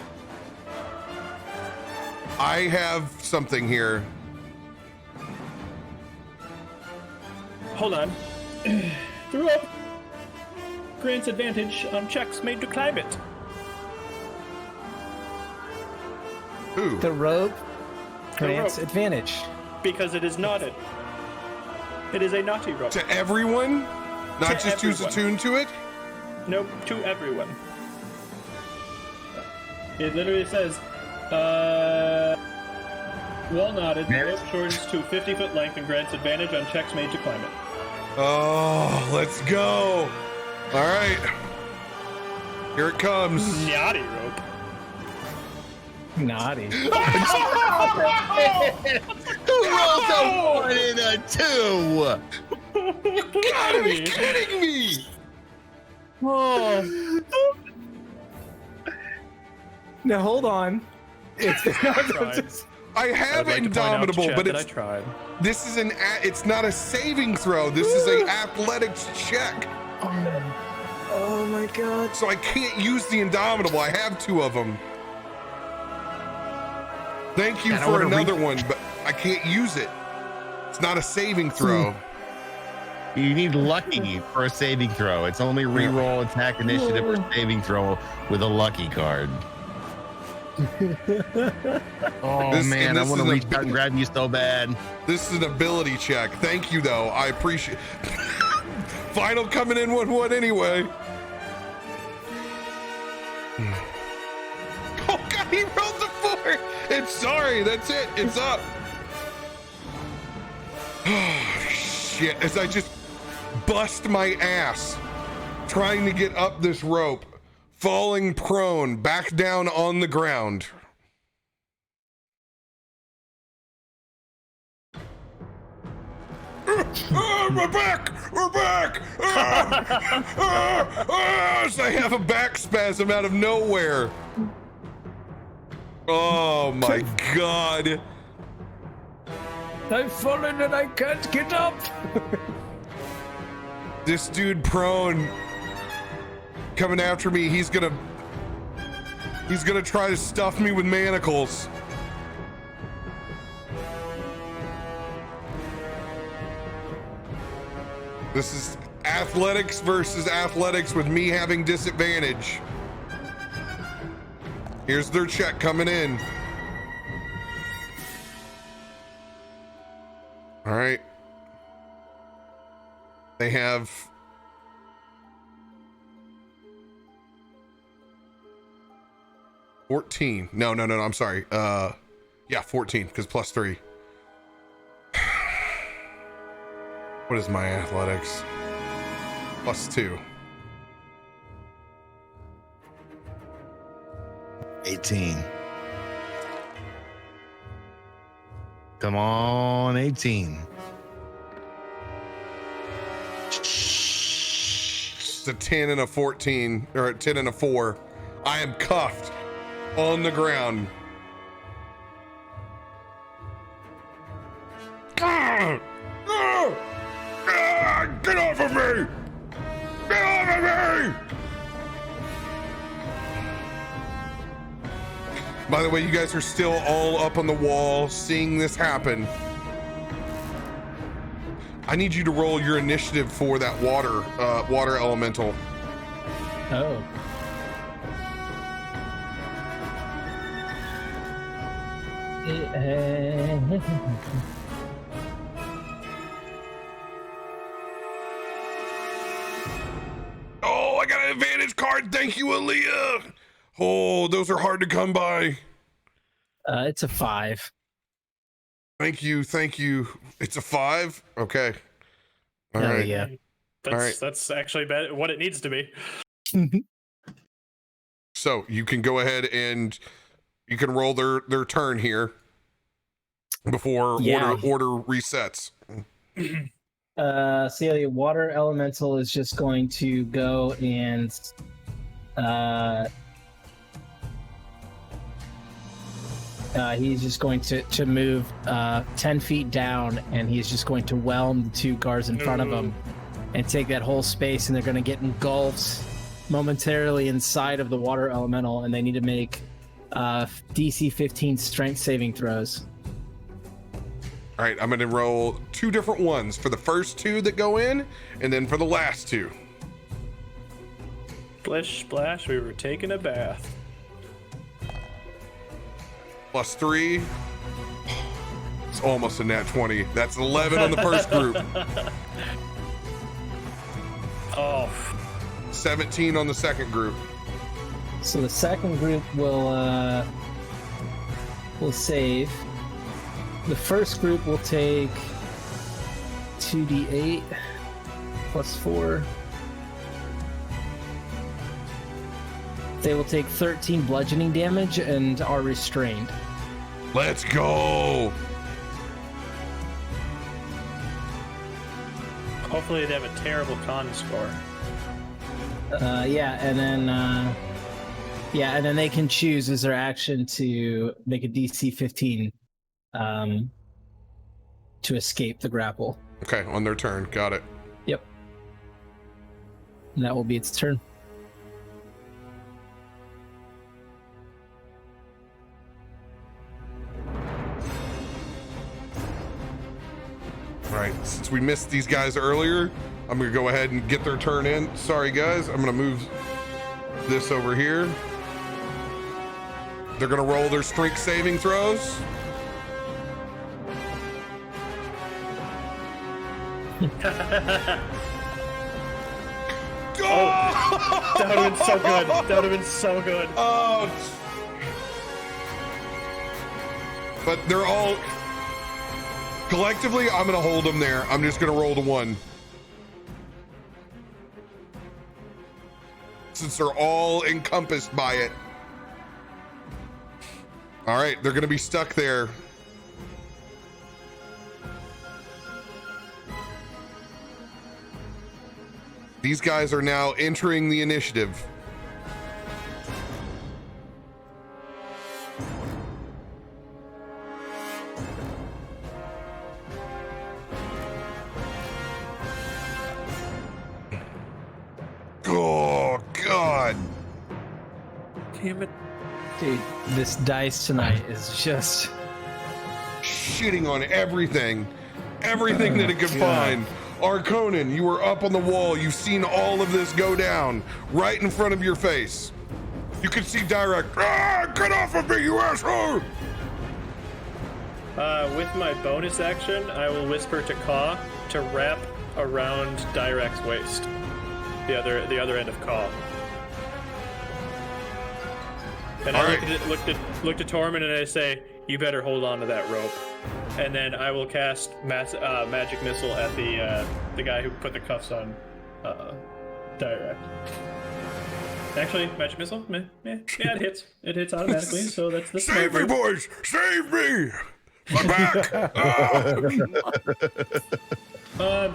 A: I have something here.
C: Hold on. The rope grants advantage on checks made to climb it.
A: Ooh.
D: The rope grants
C: rope.
D: advantage.
C: Because it is knotted. It is a knotty rope.
A: To everyone? Not
C: To
A: just who's
C: everyone.
A: attuned to it?
C: Nope, to everyone. It literally says, well knotted, the rope shortens to 50-foot length and grants advantage on checks made to climb it.
A: Oh, let's go. All right. Here it comes.
C: Knotty rope.
D: Naughty.
B: Who rolls a 1 and a 2?
A: You gotta be kidding me!
D: Oh. Now hold on.
A: I have
C: I'd like to point out to
A: Indomitable,
C: Chad
A: but
C: that
A: it's
C: I tried.
A: this is it's not a saving throw. This is a athletics check.
D: Oh my god.
A: So I can't use the Indomitable. I have 2 of them. Thank you
B: And I
A: for
B: wanna
A: another one, but I can't use it. It's not a saving throw.
B: You need lucky for a saving throw. It's only reroll, attack, initiative, or saving throw with a lucky card. Oh
A: This-
B: man,
A: and
B: I
A: this
B: want to
A: is a
B: reach out and grab you so bad.
A: This is an ability check. Thank you, though. I appreciate. Final coming in 1-1 anyway. Oh god, he rolled the 4. It's sorry. That's it. It's up. Oh shit! As I just bust my ass trying to get up this rope, falling prone, back down on the ground. We're back! We're back! So I have a back spasm out of nowhere. Oh my god.
D: I've fallen and I can't get up.
A: This dude prone coming after me. He's gonna try to stuff me with manacles. This is athletics versus athletics with me having disadvantage. Here's their check coming in. All right. They have $14. No, I'm sorry. Yeah, 14 because plus 3. What is my athletics? Plus 2.
B: 18. Come on, 18.
A: It's a 10 and a 14, or a 10 and a 4. I am cuffed on the ground. Ah! Ah! Ah! Get off of me! Get off of me! By the way, you guys are still all up on the wall seeing this happen. I need you to roll your initiative for that water elemental.
D: Oh.
A: Oh, I got an advantage card. Thank you, Aaliyah. Oh, those are hard to come by.
D: It's a 5.
A: Thank you. It's a 5. Okay. All
D: Hell
A: right.
D: yeah.
C: That's actually what it needs to be.
A: So you can go ahead and you can roll their turn here before order resets.
D: So yeah, the water elemental is just going to go and he's just going to move 10 feet down, and he's just going to whelm the 2 guards in front of him and take that whole space, and they're going to get engulfed momentarily inside of the water elemental, and they need to make DC 15 strength saving throws.
A: All right, I'm going to roll 2 different ones for the first 2 that go in, and then for the last 2.
C: Splish splash, we were taking a bath.
A: Plus 3. It's almost a nat 20. That's 11 on the first group.
C: Oh.
A: 17 on the second group.
D: So the second group will save. The first group will take 2d8 plus 4. They will take 13 bludgeoning damage and are restrained.
A: Let's go.
C: Hopefully they have a terrible con score.
D: And then they can choose as their action to make a DC 15 to escape the grapple.
A: Okay, on their turn. Got it.
D: Yep. And that will be its turn.
A: All right, since we missed these guys earlier, I'm gonna go ahead and get their turn in. Sorry guys, I'm gonna move this over here. They're gonna roll their strength saving throws.
C: That would have been so good. That would have been so good.
A: Oh. But they're all collectively, I'm gonna hold them there. I'm just gonna roll the 1. Since they're all encompassed by it. All right, they're gonna be stuck there. These guys are now entering the initiative. Oh, God.
C: Damn it.
D: Dude, this dice tonight is just
A: Shitting on everything that it could find. Arkonan, you were up on the wall. You've seen all of this go down right in front of your face. You can see Dirakt. Ah, get off of me, you asshole!
C: With my bonus action, I will whisper to Caw to wrap around Dirakt's waist. The other end of Caw. And I look at Tormund and I say, "You better hold on to that rope." And then I will cast magic missile at the guy who put the cuffs on Dirakt. Actually, magic missile, yeah, it hits. It hits automatically, so that's the
A: Save me, boys! Save me! I'm back!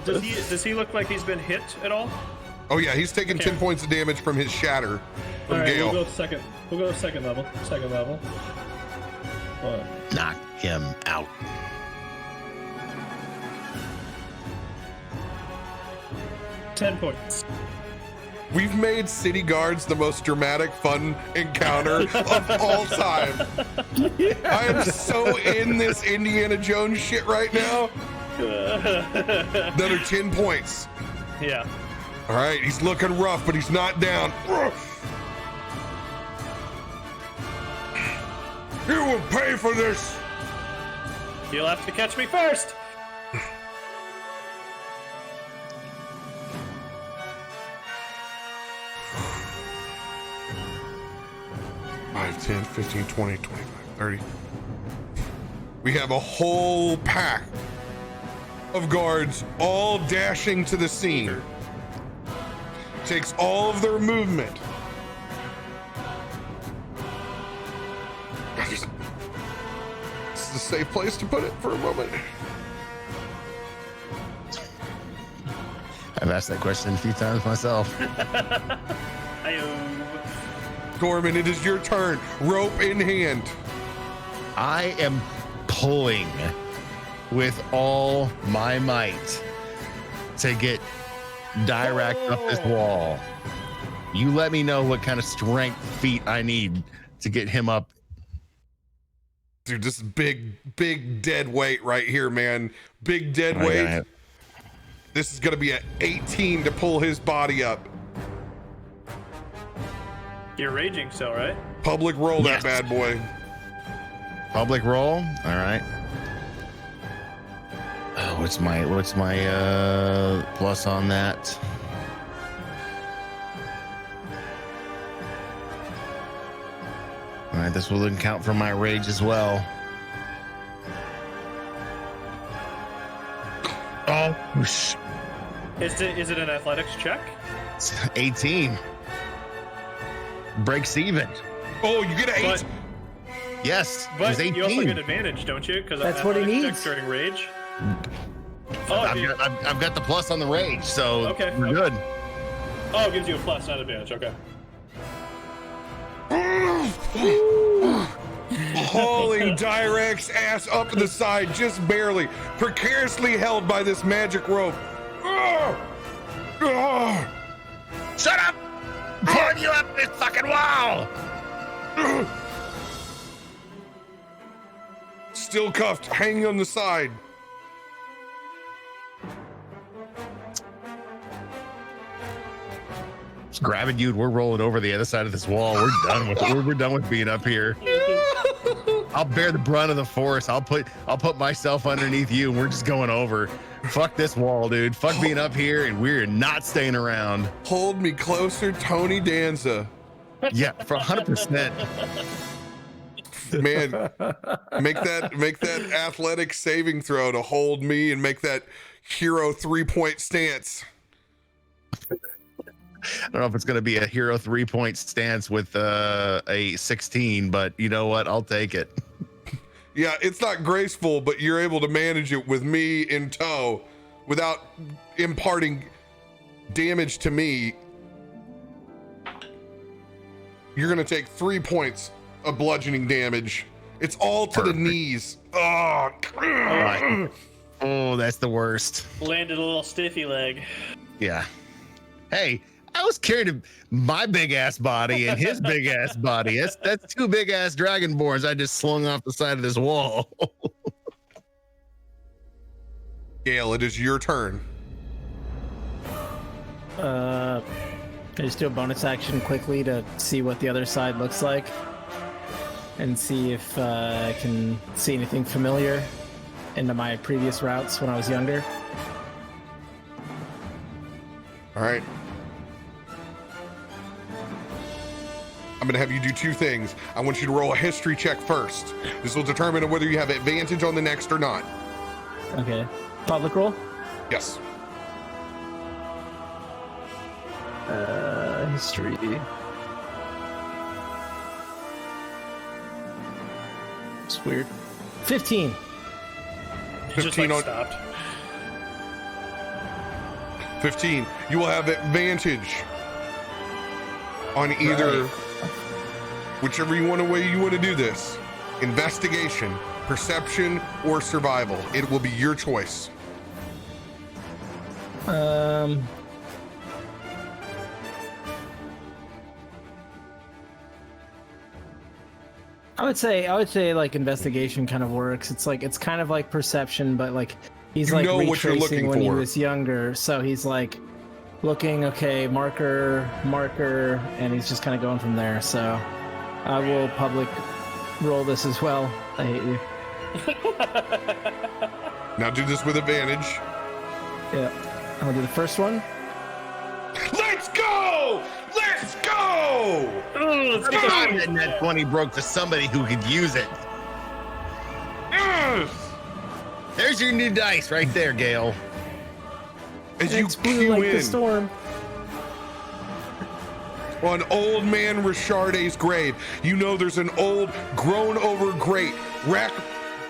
C: Does he look like he's been hit at all?
A: Oh yeah, he's taking 10 points of damage from his shatter from
C: All right,
A: Gale.
C: we'll go second level.
B: Knock him out.
C: $10 points.
A: We've made city guards the most dramatic, fun encounter of all time. I am so in this Indiana Jones shit right now. Another 10 points.
C: Yeah.
A: All right, he's looking rough, but he's not down. You will pay for this.
C: You'll have to catch me first.
A: 5, 10, 15, 20, 25, 30. We have a whole pack of guards all dashing to the scene. Takes all of their movement. This is a safe place to put it for a moment.
B: I've asked that question a few times myself.
A: Gorman, it is your turn. Rope in hand.
B: I am pulling with all my might to get Dirakt up this wall. You let me know what kind of strength feat I need to get him up.
A: Dude, this is big dead weight right here, man. Big dead weight. This is going to be an 18 to pull his body up.
C: You're raging still, right?
A: Public roll that bad boy.
B: Public roll. All right. What's my plus on that? All right, this will count for my rage as well. Oh,
C: Is it an athletics check?
B: 18. breaks even.
A: Oh, you get an 8.
C: But,
B: Yes, it
C: but
B: was 18.
C: you also get advantage, don't you? Because
D: That's what he needs.
C: during rage. Oh,
B: I've got the plus on the rage, so
C: Okay,
B: we're
C: okay.
B: good.
C: Oh, it gives you a plus, not advantage. Okay.
A: Hauling Direkt's ass up to the side, just barely, precariously held by this magic rope.
B: Shut up! Pulling you up this fucking wall!
A: Still cuffed, hanging on the side.
B: Just grabbing you, and we're rolling over the other side of this wall. We're done with it. We're done with being up here. I'll bear the brunt of the force. I'll put myself underneath you, and we're just going over. Fuck this wall, dude. Fuck being up here, and we're not staying around.
A: Hold me closer, Tony Danza.
B: Yeah, for 100%.
A: Man, make that athletic saving throw to hold me and make that hero 3-point stance.
B: I don't know if it's going to be a hero 3-point stance with a 16, but you know what? I'll take it.
A: Yeah, it's not graceful, but you're able to manage it with me in tow without imparting damage to me. You're going to take 3 points of bludgeoning damage. It's all to the knees. Oh,
B: Oh, that's the worst.
C: Landed a little stiffy leg.
B: Yeah. Hey, I was carrying my big ass body and his big ass body. That's 2 big ass dragonborns I just slung off the side of this wall.
A: Gale, it is your turn.
D: Can I just do a bonus action quickly to see what the other side looks like? And see if I can see anything familiar into my previous routes when I was younger.
A: All right. I'm going to have you do 2 things. I want you to roll a history check first. This will determine whether you have advantage on the next or not.
D: Okay. Public roll?
A: Yes.
D: History. It's weird. 15.
C: He just
A: 15
C: like
A: on
C: stopped.
A: 15. You will have advantage on either, whichever way you want to do this. Investigation, perception, or survival. It will be your choice.
D: I would say like investigation kind of works. It's kind of like perception, but like he's
A: You
D: like
A: know what you're
D: retracing
A: looking
D: when he
A: for.
D: was younger. So he's like looking, okay, marker, and he's just kind of going from there. So I will public roll this as well. I hate you.
A: Now do this with advantage.
D: Yeah, I'll do the first one.
A: Let's go! Let's go!
C: Let's go.
B: God, that net 20 broke to somebody who could use it.
A: Yes!
B: There's your new dice right there, Gale.
A: As you
D: It's blue
A: cue
D: like
A: in
D: the storm.
A: on old man Richarde's grave, you know there's an old grown over grate rack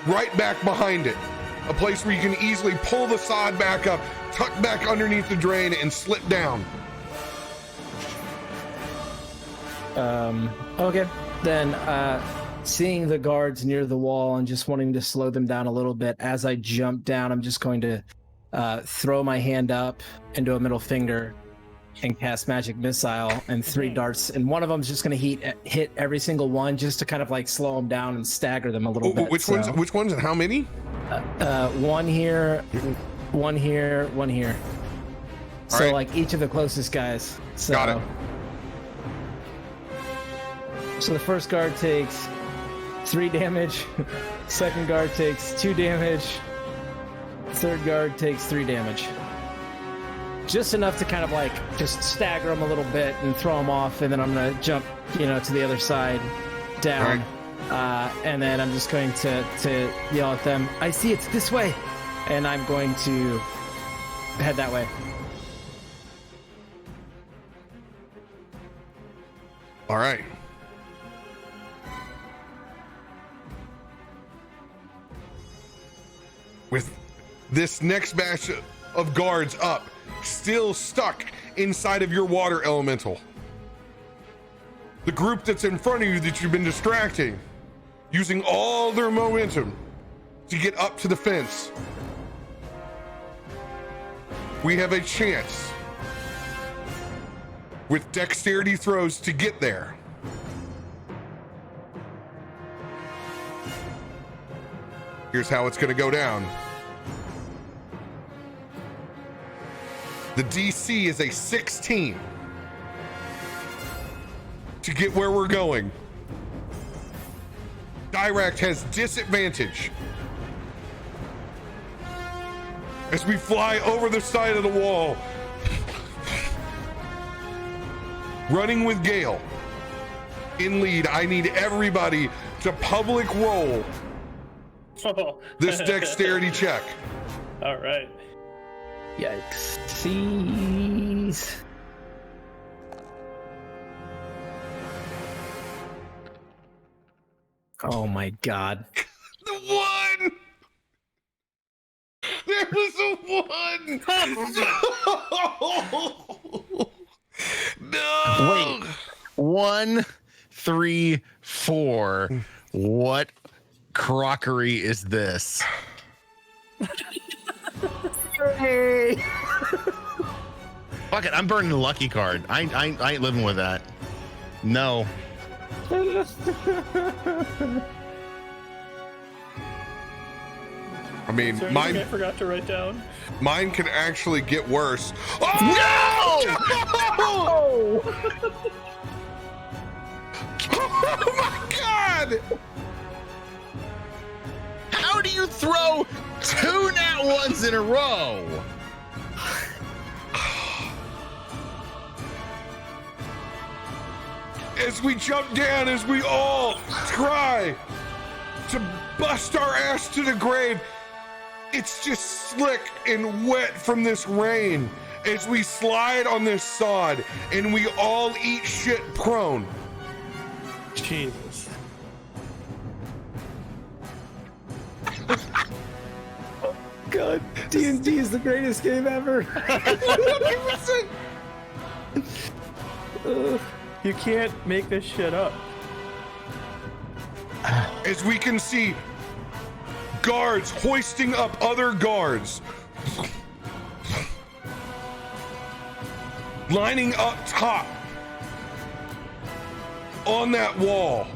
A: right back behind it. A place where you can easily pull the sod back up, tuck back underneath the drain, and slip down.
D: Okay. Then, seeing the guards near the wall and just wanting to slow them down a little bit, as I jump down, I'm just going to throw my hand up into a middle finger and cast magic missile and 3 darts, and one of them is just going to hit every single one just to kind of like slow them down and stagger them a little bit.
A: Which ones and how many?
D: One here, one here, one here.
A: All
D: So
A: right.
D: like each of the closest guys. So,
A: Got it.
D: So the first guard takes 3 damage. Second guard takes 2 damage. Third guard takes 3 damage. Just enough to kind of like just stagger them a little bit and throw them off, and then I'm gonna jump, to the other side, down, and then I'm just going to yell at them. I see it's this way, and I'm going to head that way.
A: All right. With this next batch of guards up, still stuck inside of your water elemental. The group that's in front of you that you've been distracting, using all their momentum to get up to the fence. We have a chance with dexterity throws to get there. Here's how it's going to go down. The DC is a 16 to get where we're going. Dirakt has disadvantage as we fly over the side of the wall, running with Gale in lead. I need everybody to public roll this dexterity check.
C: All right.
D: Yikes. Oh my god.
A: The one! There was a one! No!
B: Wait. 1, 3, 4. What crockery is this?
D: Hey.
B: Fuck it, I'm burning the lucky card. I ain't living with that. No.
A: I mean,
C: Is there anything I forgot to write down?
A: mine can actually get worse. Oh, no! Oh my god!
B: How do you throw 2 nat ones in a row?
A: As we jump down, as we all try to bust our ass to the grave, it's just slick and wet from this rain as we slide on this sod and we all eat shit prone.
C: Jesus.
D: God, D&D is the greatest game ever.
C: You can't make this shit up.
A: As we can see guards hoisting up other guards, lining up top on that wall,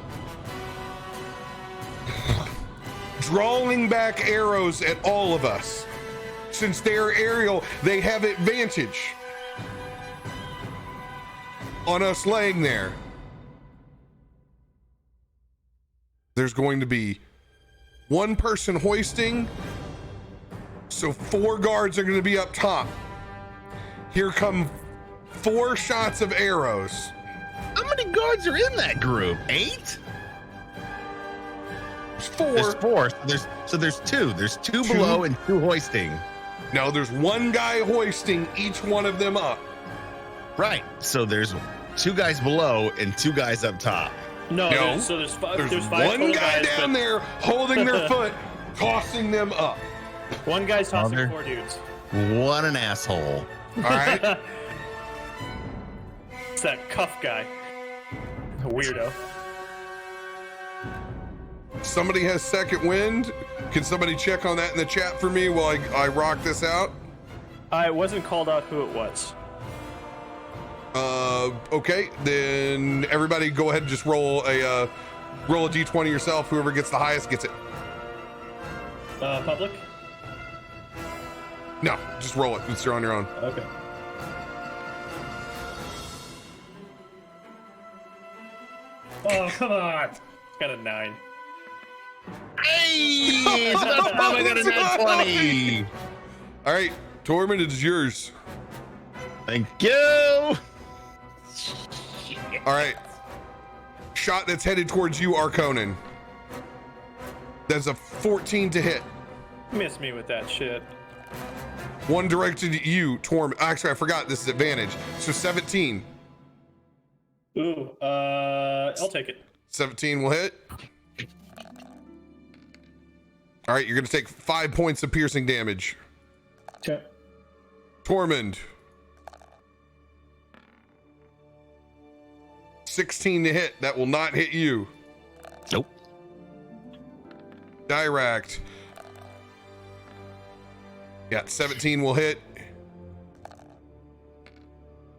A: drawing back arrows at all of us. Since they are aerial, they have advantage on us laying there. There's going to be one person hoisting, so 4 guards are going to be up top. Here come 4 shots of arrows.
B: How many guards are in that group? 8?
A: There's 4.
B: There's 4. So there's 2. There's 2 below and 2 hoisting.
A: No, there's 1 guy hoisting each one of them up.
B: Right. So there's 2 guys below and 2 guys up top.
C: No,
A: No.
C: there's 5.
A: There's
C: There's 5
A: one
C: total
A: guy
C: guys,
A: down
C: but
A: there holding their foot, tossing them up.
C: one guy's tossing
B: Mother.
C: 4 dudes.
A: All
B: What an asshole.
A: right.
C: It's that cuff guy. Weirdo.
A: Somebody has second wind. Can somebody check on that in the chat for me while I rock this out?
C: I wasn't called out who it was.
A: Okay, then everybody go ahead and just roll a d20 yourself. Whoever gets the highest gets it.
C: Public?
A: No, just roll it. You're on your own.
C: Okay. Oh, come on. Got a 9.
B: Hey! It's about time I got a nat 20.
A: All right, Tormund, it is yours.
B: Thank you.
A: All right, shot that's headed towards you, Arkonan. That's a 14 to hit.
C: Miss me with that shit.
A: One directed at you, Tormund. Actually, I forgot this is advantage. So 17.
C: Ooh, I'll take it.
A: 17 will hit. All right, you're going to take 5 points of piercing damage.
C: Okay.
A: Tormund. 16 to hit. That will not hit you.
B: Nope.
A: Dirakt. Yeah, 17 will hit.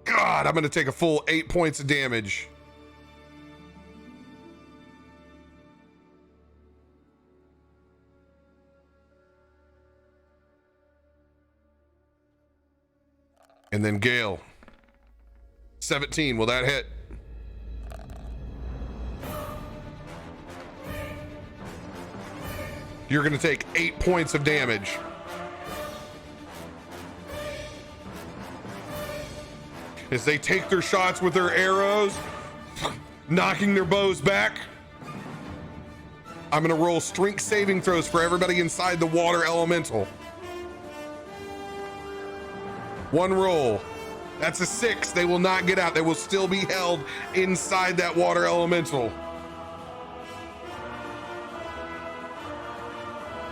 A: God, I'm going to take a full 8 points of damage. And then Gale. 17, will that hit? You're going to take 8 points of damage. As they take their shots with their arrows, knocking their bows back. I'm going to roll strength saving throws for everybody inside the water elemental. 1 roll. That's a 6. They will not get out. They will still be held inside that water elemental.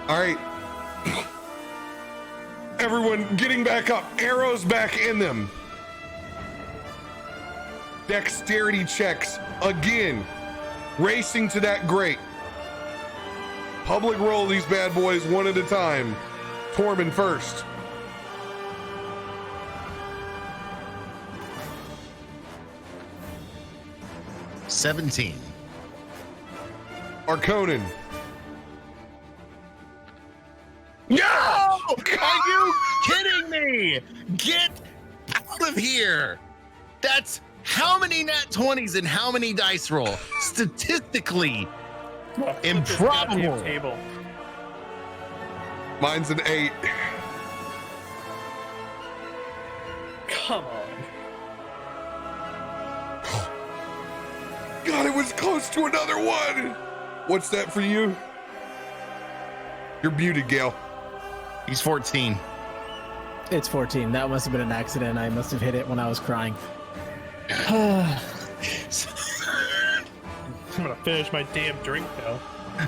A: All right. Everyone getting back up. Arrows back in them. Dexterity checks again. Racing to that grate. Public roll these bad boys one at a time. Tormund first.
B: $17.
A: Arkonan.
B: No! Are you kidding me? Get out of here! That's how many nat 20s and how many dice roll? Statistically
C: Well, flip this goddamn
B: improbable.
C: table.
A: Mine's an 8.
C: Come on.
A: God, it was close to another one. What's that for you? You're muted, Gale.
B: He's 14.
D: It's 14. That must have been an accident. I must have hit it when I was crying.
C: I'm gonna finish my damn drink now.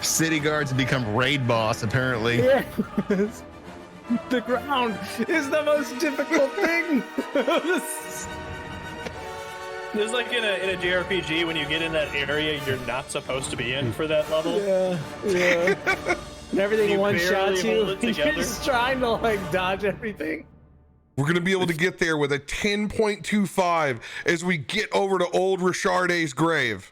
B: City guards have become raid boss, apparently.
D: Yes. The ground is the most difficult thing.
C: There's like in a JRPG when you get in that area you're not supposed to be in for that level.
D: Yeah. And everything
C: You
D: one shots
C: barely
D: you.
C: hold it
D: You're
C: together.
D: just trying to like dodge everything.
A: We're going to be able to get there with a 10.25 as we get over to old Richarde's grave.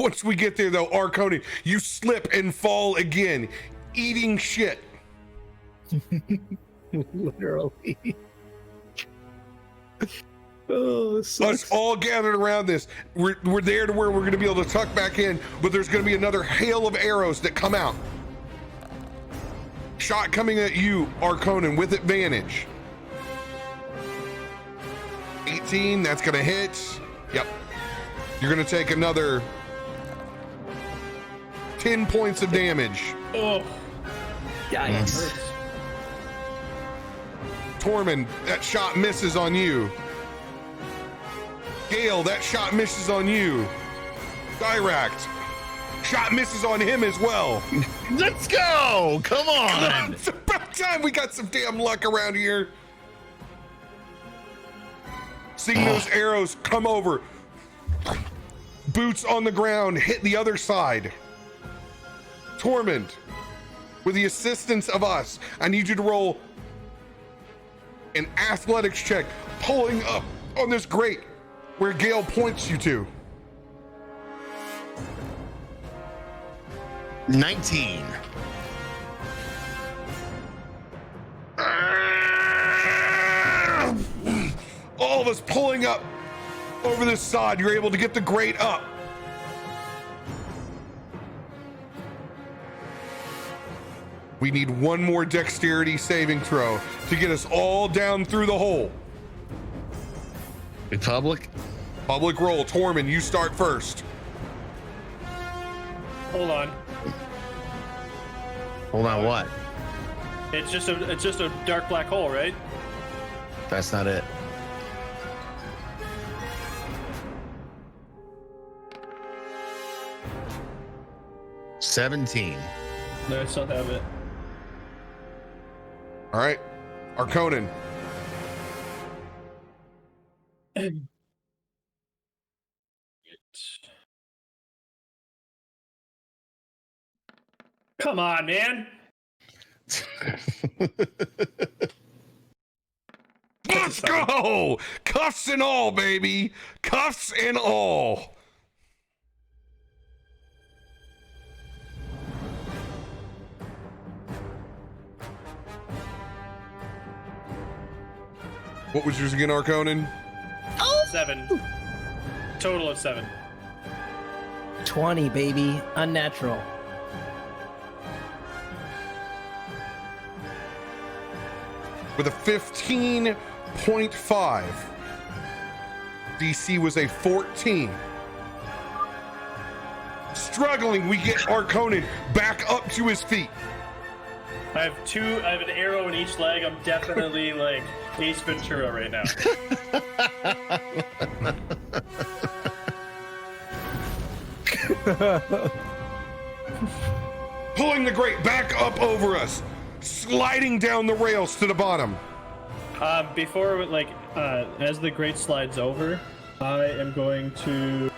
A: Once we get there, though, Arkonan, you slip and fall again, eating shit.
D: Literally. Oh, this
A: Us
D: sucks.
A: all gathered around this. We're there to where we're going to be able to tuck back in, but there's going to be another hail of arrows that come out. Shot coming at you, Arkonan, with advantage. 18, that's going to hit. Yep. You're going to take another 10 points of damage.
C: Oh,
D: Yikes.
C: hurts.
A: Tormund, that shot misses on you. Gale, that shot misses on you. Dirakt, shot misses on him as well.
B: Let's go! Come on!
A: It's about time we got some damn luck around here. Seeing those arrows come over, boots on the ground, hit the other side. Tormund, with the assistance of us, I need you to roll an athletics check, pulling up on this grate where Gale points you to.
B: 19.
A: All of us pulling up over this sod, you're able to get the grate up. We need one more dexterity saving throw to get us all down through the hole.
B: Republic?
A: Public roll. Tormund, you start first.
C: Hold on.
B: Hold on, what?
C: It's just a dark black hole, right?
B: That's not it. 17.
C: No, I still have it.
A: All right, Arkonan.
C: Come on, man.
A: Let's go! Cuffs and all, baby. Cuffs and all. What was yours again, Arkonan?
C: 7. Total of 7.
D: 20, baby. Unnatural.
A: With a 15.5. DC was a 14. Struggling, we get Arkonan back up to his feet.
C: I have an arrow in each leg. I'm definitely like Ace Ventura right now.
A: Pulling the grate back up over us, sliding down the rails to the bottom.
C: Before, as the grate slides over, I am going to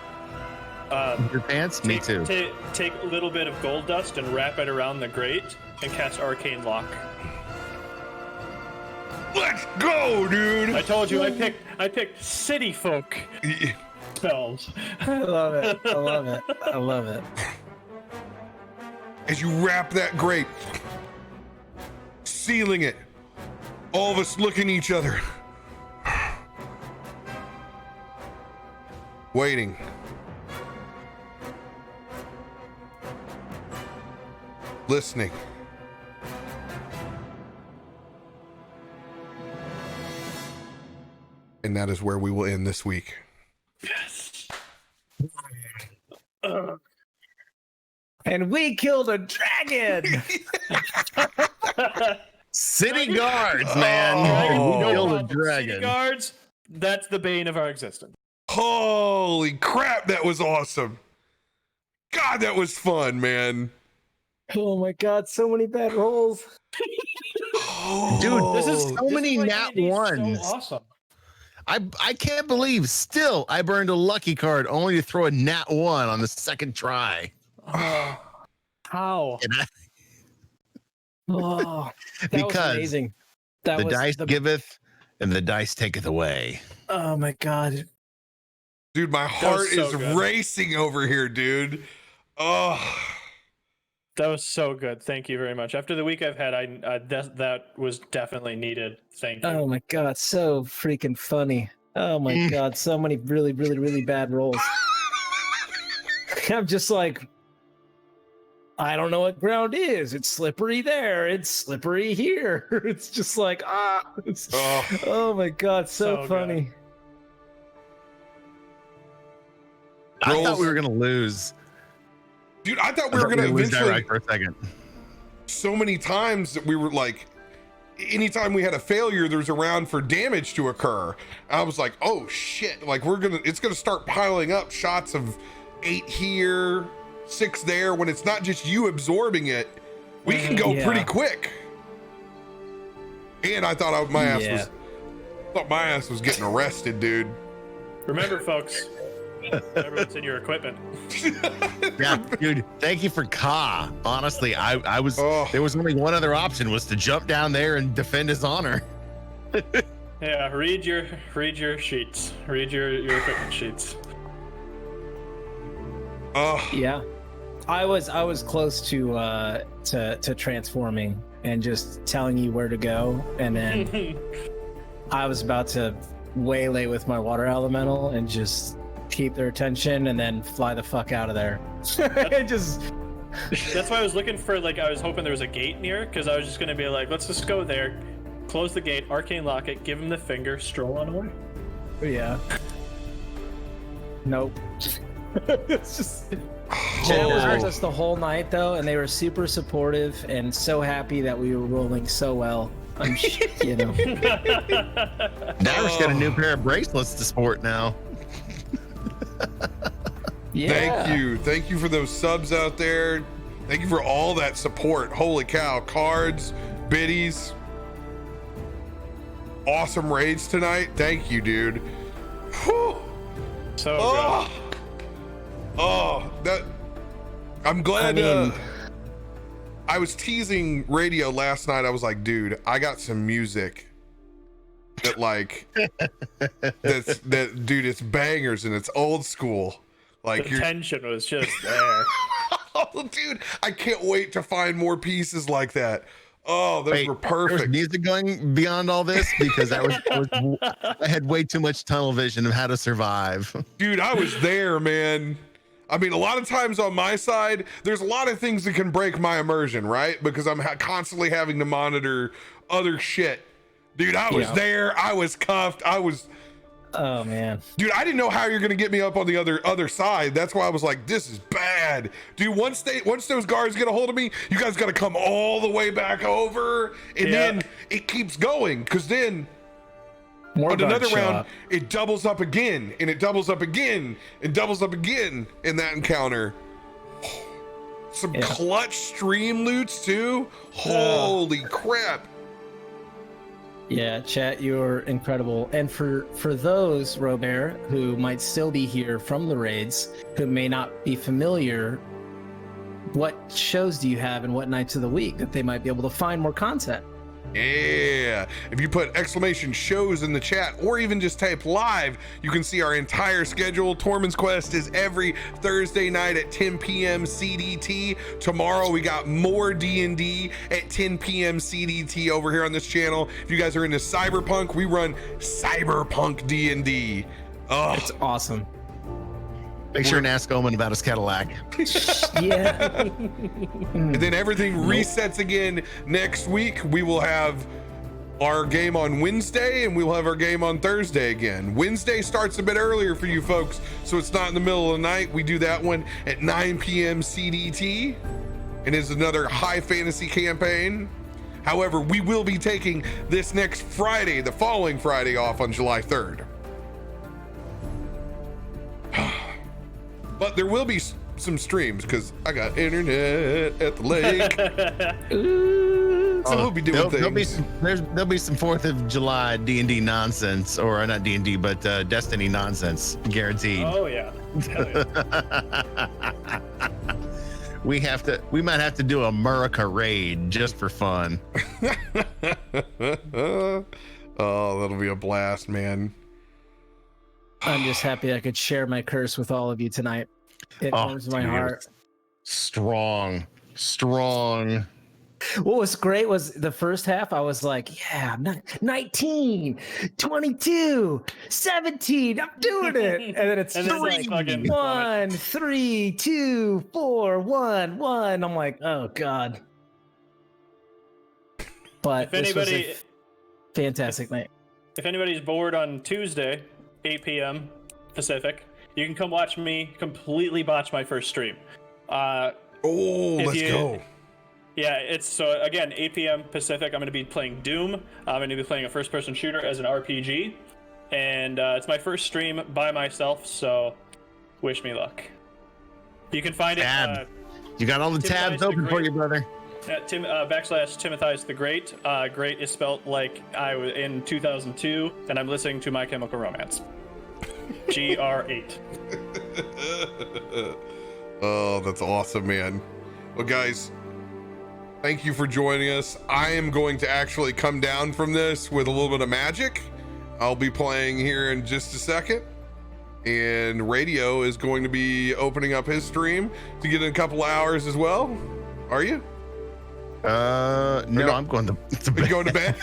B: Your pants? Me too.
C: take a little bit of gold dust and wrap it around the grate and cast Arcane Lock.
A: Let's go, dude.
C: I told you I picked city folk spells.
D: I love it. I love it. I love it.
A: As you wrap that grate, sealing it, all of us looking at each other, waiting. Listening. And that is where we will end this week.
C: Yes.
D: And we killed a dragon.
B: City guards, man.
A: Oh.
B: We killed a
C: City
B: dragon.
C: guards, that's the bane of our existence.
A: Holy crap, that was awesome. God, that was fun, man.
D: Oh my god, so many bad rolls.
B: Dude,
C: This is
B: so many
C: why
B: nat
C: D&D is
B: ones.
C: So awesome.
B: I can't believe still I burned a lucky card only to throw a nat 1 on the second try.
C: How?
B: And
D: Oh, that
B: Because
D: was amazing. That
B: the
D: was
B: dice giveth and the dice taketh away.
D: Oh my god.
A: Dude, my heart
C: so
A: is
C: good.
A: racing over here, dude. Oh,
C: That was so good. Thank you very much. After the week I've had, that was definitely needed. Thank you.
D: Oh my god, so freaking funny. Oh my god, so many really, really, really bad rolls. I'm just like, I don't know what ground is. It's slippery there. It's slippery here. It's just like, oh my god, so
C: So
D: funny.
C: good.
B: I thought
A: Rolls.
B: we were gonna lose.
A: dude, I thought we
B: I
A: were
B: thought
A: going to
B: lose
A: eventually,
B: Dirakt for a second.
A: so many times that we were like, anytime we had a failure, there's a round for damage to occur. I was like, oh shit, like it's going to start piling up shots of 8 here, 6 there. When it's not just you absorbing it, we can go
D: Yeah.
A: pretty quick. And I thought my ass was getting arrested, dude.
C: Remember, folks, remember what's in your equipment.
B: Yeah, dude. Thank you for Ka. Honestly, I was
A: Oh.
B: there was only one other option was to jump down there and defend his honor.
C: Yeah, read your sheets. Read your equipment sheets.
A: Oh,
D: Yeah. I was close to transforming and just telling you where to go, and then I was about to waylay with my water elemental and just keep their attention and then fly the fuck out of there. Just
C: That's why I was looking for, I was hoping there was a gate near, because I was just going to be like, let's just go there, close the gate, arcane lock it, give him the finger, stroll on away.
D: yeah. Nope. It's just Jen was with us the whole night though, and they were super supportive and so happy that we were rolling so well. You know.
B: Davir's got a new pair of bracelets to sport now.
D: Yeah.
A: Thank you for those subs out there. Thank you for all that support. Holy cow. Cards, biddies. Awesome raids tonight. Thank you, dude. Whew.
C: So
A: Oh, that. I'm glad. I was teasing radio last night. I was like, dude, I got some music that like dude, it's bangers and it's old school. Like
C: the tension was just there.
A: Oh, dude, I can't wait to find more pieces like that. Oh, those were
B: There was
A: perfect.
B: music going beyond all this because I had way too much tunnel vision of how to survive.
A: Dude, I was there, man. I mean, a lot of times on my side, there's a lot of things that can break my immersion, right? Because I'm constantly having to monitor other shit. Dude, I was there. I was cuffed.
D: Oh man,
A: dude, I didn't know how you're gonna get me up on the other side. That's why I was like, this is bad, dude. Once those guards get a hold of me, you guys gotta come all the way back over, and then it keeps going. Because then on another round, it doubles up again, and it doubles up again, and doubles up again in that encounter. Some clutch stream loots too. Holy crap.
D: Yeah, chat, you're incredible. And for those, RoBear, who might still be here from the raids, who may not be familiar, what shows do you have and what nights of the week that they might be able to find more content?
A: Yeah, if you put exclamation shows in the chat or even just type live, you can see our entire schedule. Tormund's Quest is every Thursday night at 10 p.m. CDT. Tomorrow we got more D&D at 10 p.m. CDT over here on this channel. If you guys are into Cyberpunk, we run Cyberpunk D&D. Oh,
D: It's awesome.
B: Make sure and ask Omen about his Cadillac.
D: Yeah.
A: and then everything resets again next week. We will have our game on Wednesday and we'll have our game on Thursday again. Wednesday starts a bit earlier for you folks, so it's not in the middle of the night. We do that one at 9 p.m. CDT, and it's another high fantasy campaign. However, we will be taking this next Friday, the following Friday, off on July 3rd. But there will be some streams because I got internet at the lake. So we'll be doing things.
B: There'll be some 4th of July D&D nonsense, or not D&D, but Destiny nonsense, guaranteed.
C: Oh yeah. Hell yeah.
B: We might have to do a America raid just for fun.
A: Oh, that'll be a blast, man.
D: I'm just happy I could share my curse with all of you tonight. It warms my heart.
B: Strong.
D: What was great was the first half, I was like, yeah, 19, 22, 17, I'm doing it. And then it's 1, 3, 2, 4, 1, 1. I'm like, oh, God. But
C: If
D: this was
C: anybody-
D: a fantastic night.
C: If anybody's bored on Tuesday, 8 p.m. Pacific, you can come watch me completely botch my first stream.
A: Let's go.
C: Yeah, it's so again 8 p.m. Pacific. I'm going to be playing Doom. I'm going to be playing a first-person shooter as an RPG, and it's my first stream by myself. So, wish me luck. You can find it.
B: You got all the tabs open for you, brother.
C: /Timothy's the Great. Great is spelled like I was in 2002, and I'm listening to My Chemical Romance. GR8.
A: Oh, that's awesome, man. Well, guys, thank you for joining us. I am going to actually come down from this with a little bit of magic. I'll be playing here in just a second. And Radio is going to be opening up his stream to get in a couple hours as well. Are you?
B: No, I'm going to
A: Are you going to bed?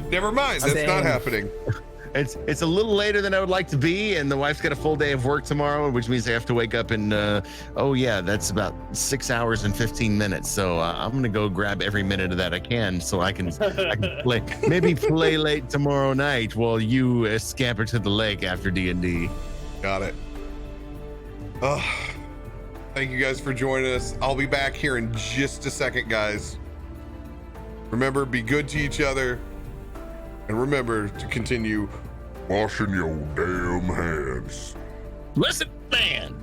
A: Never mind. That's not happening.
B: It's a little later than I would like to be, and the wife's got a full day of work tomorrow, which means I have to wake up in that's about 6 hours and 15 minutes. So I'm gonna go grab every minute of that I can, so I can play, maybe play late tomorrow night while you scamper to the lake after D&D.
A: Got it. Thank you guys for joining us. I'll be back here in just a second, guys. Remember, be good to each other, and remember to continue washing your damn hands.
B: Listen, man.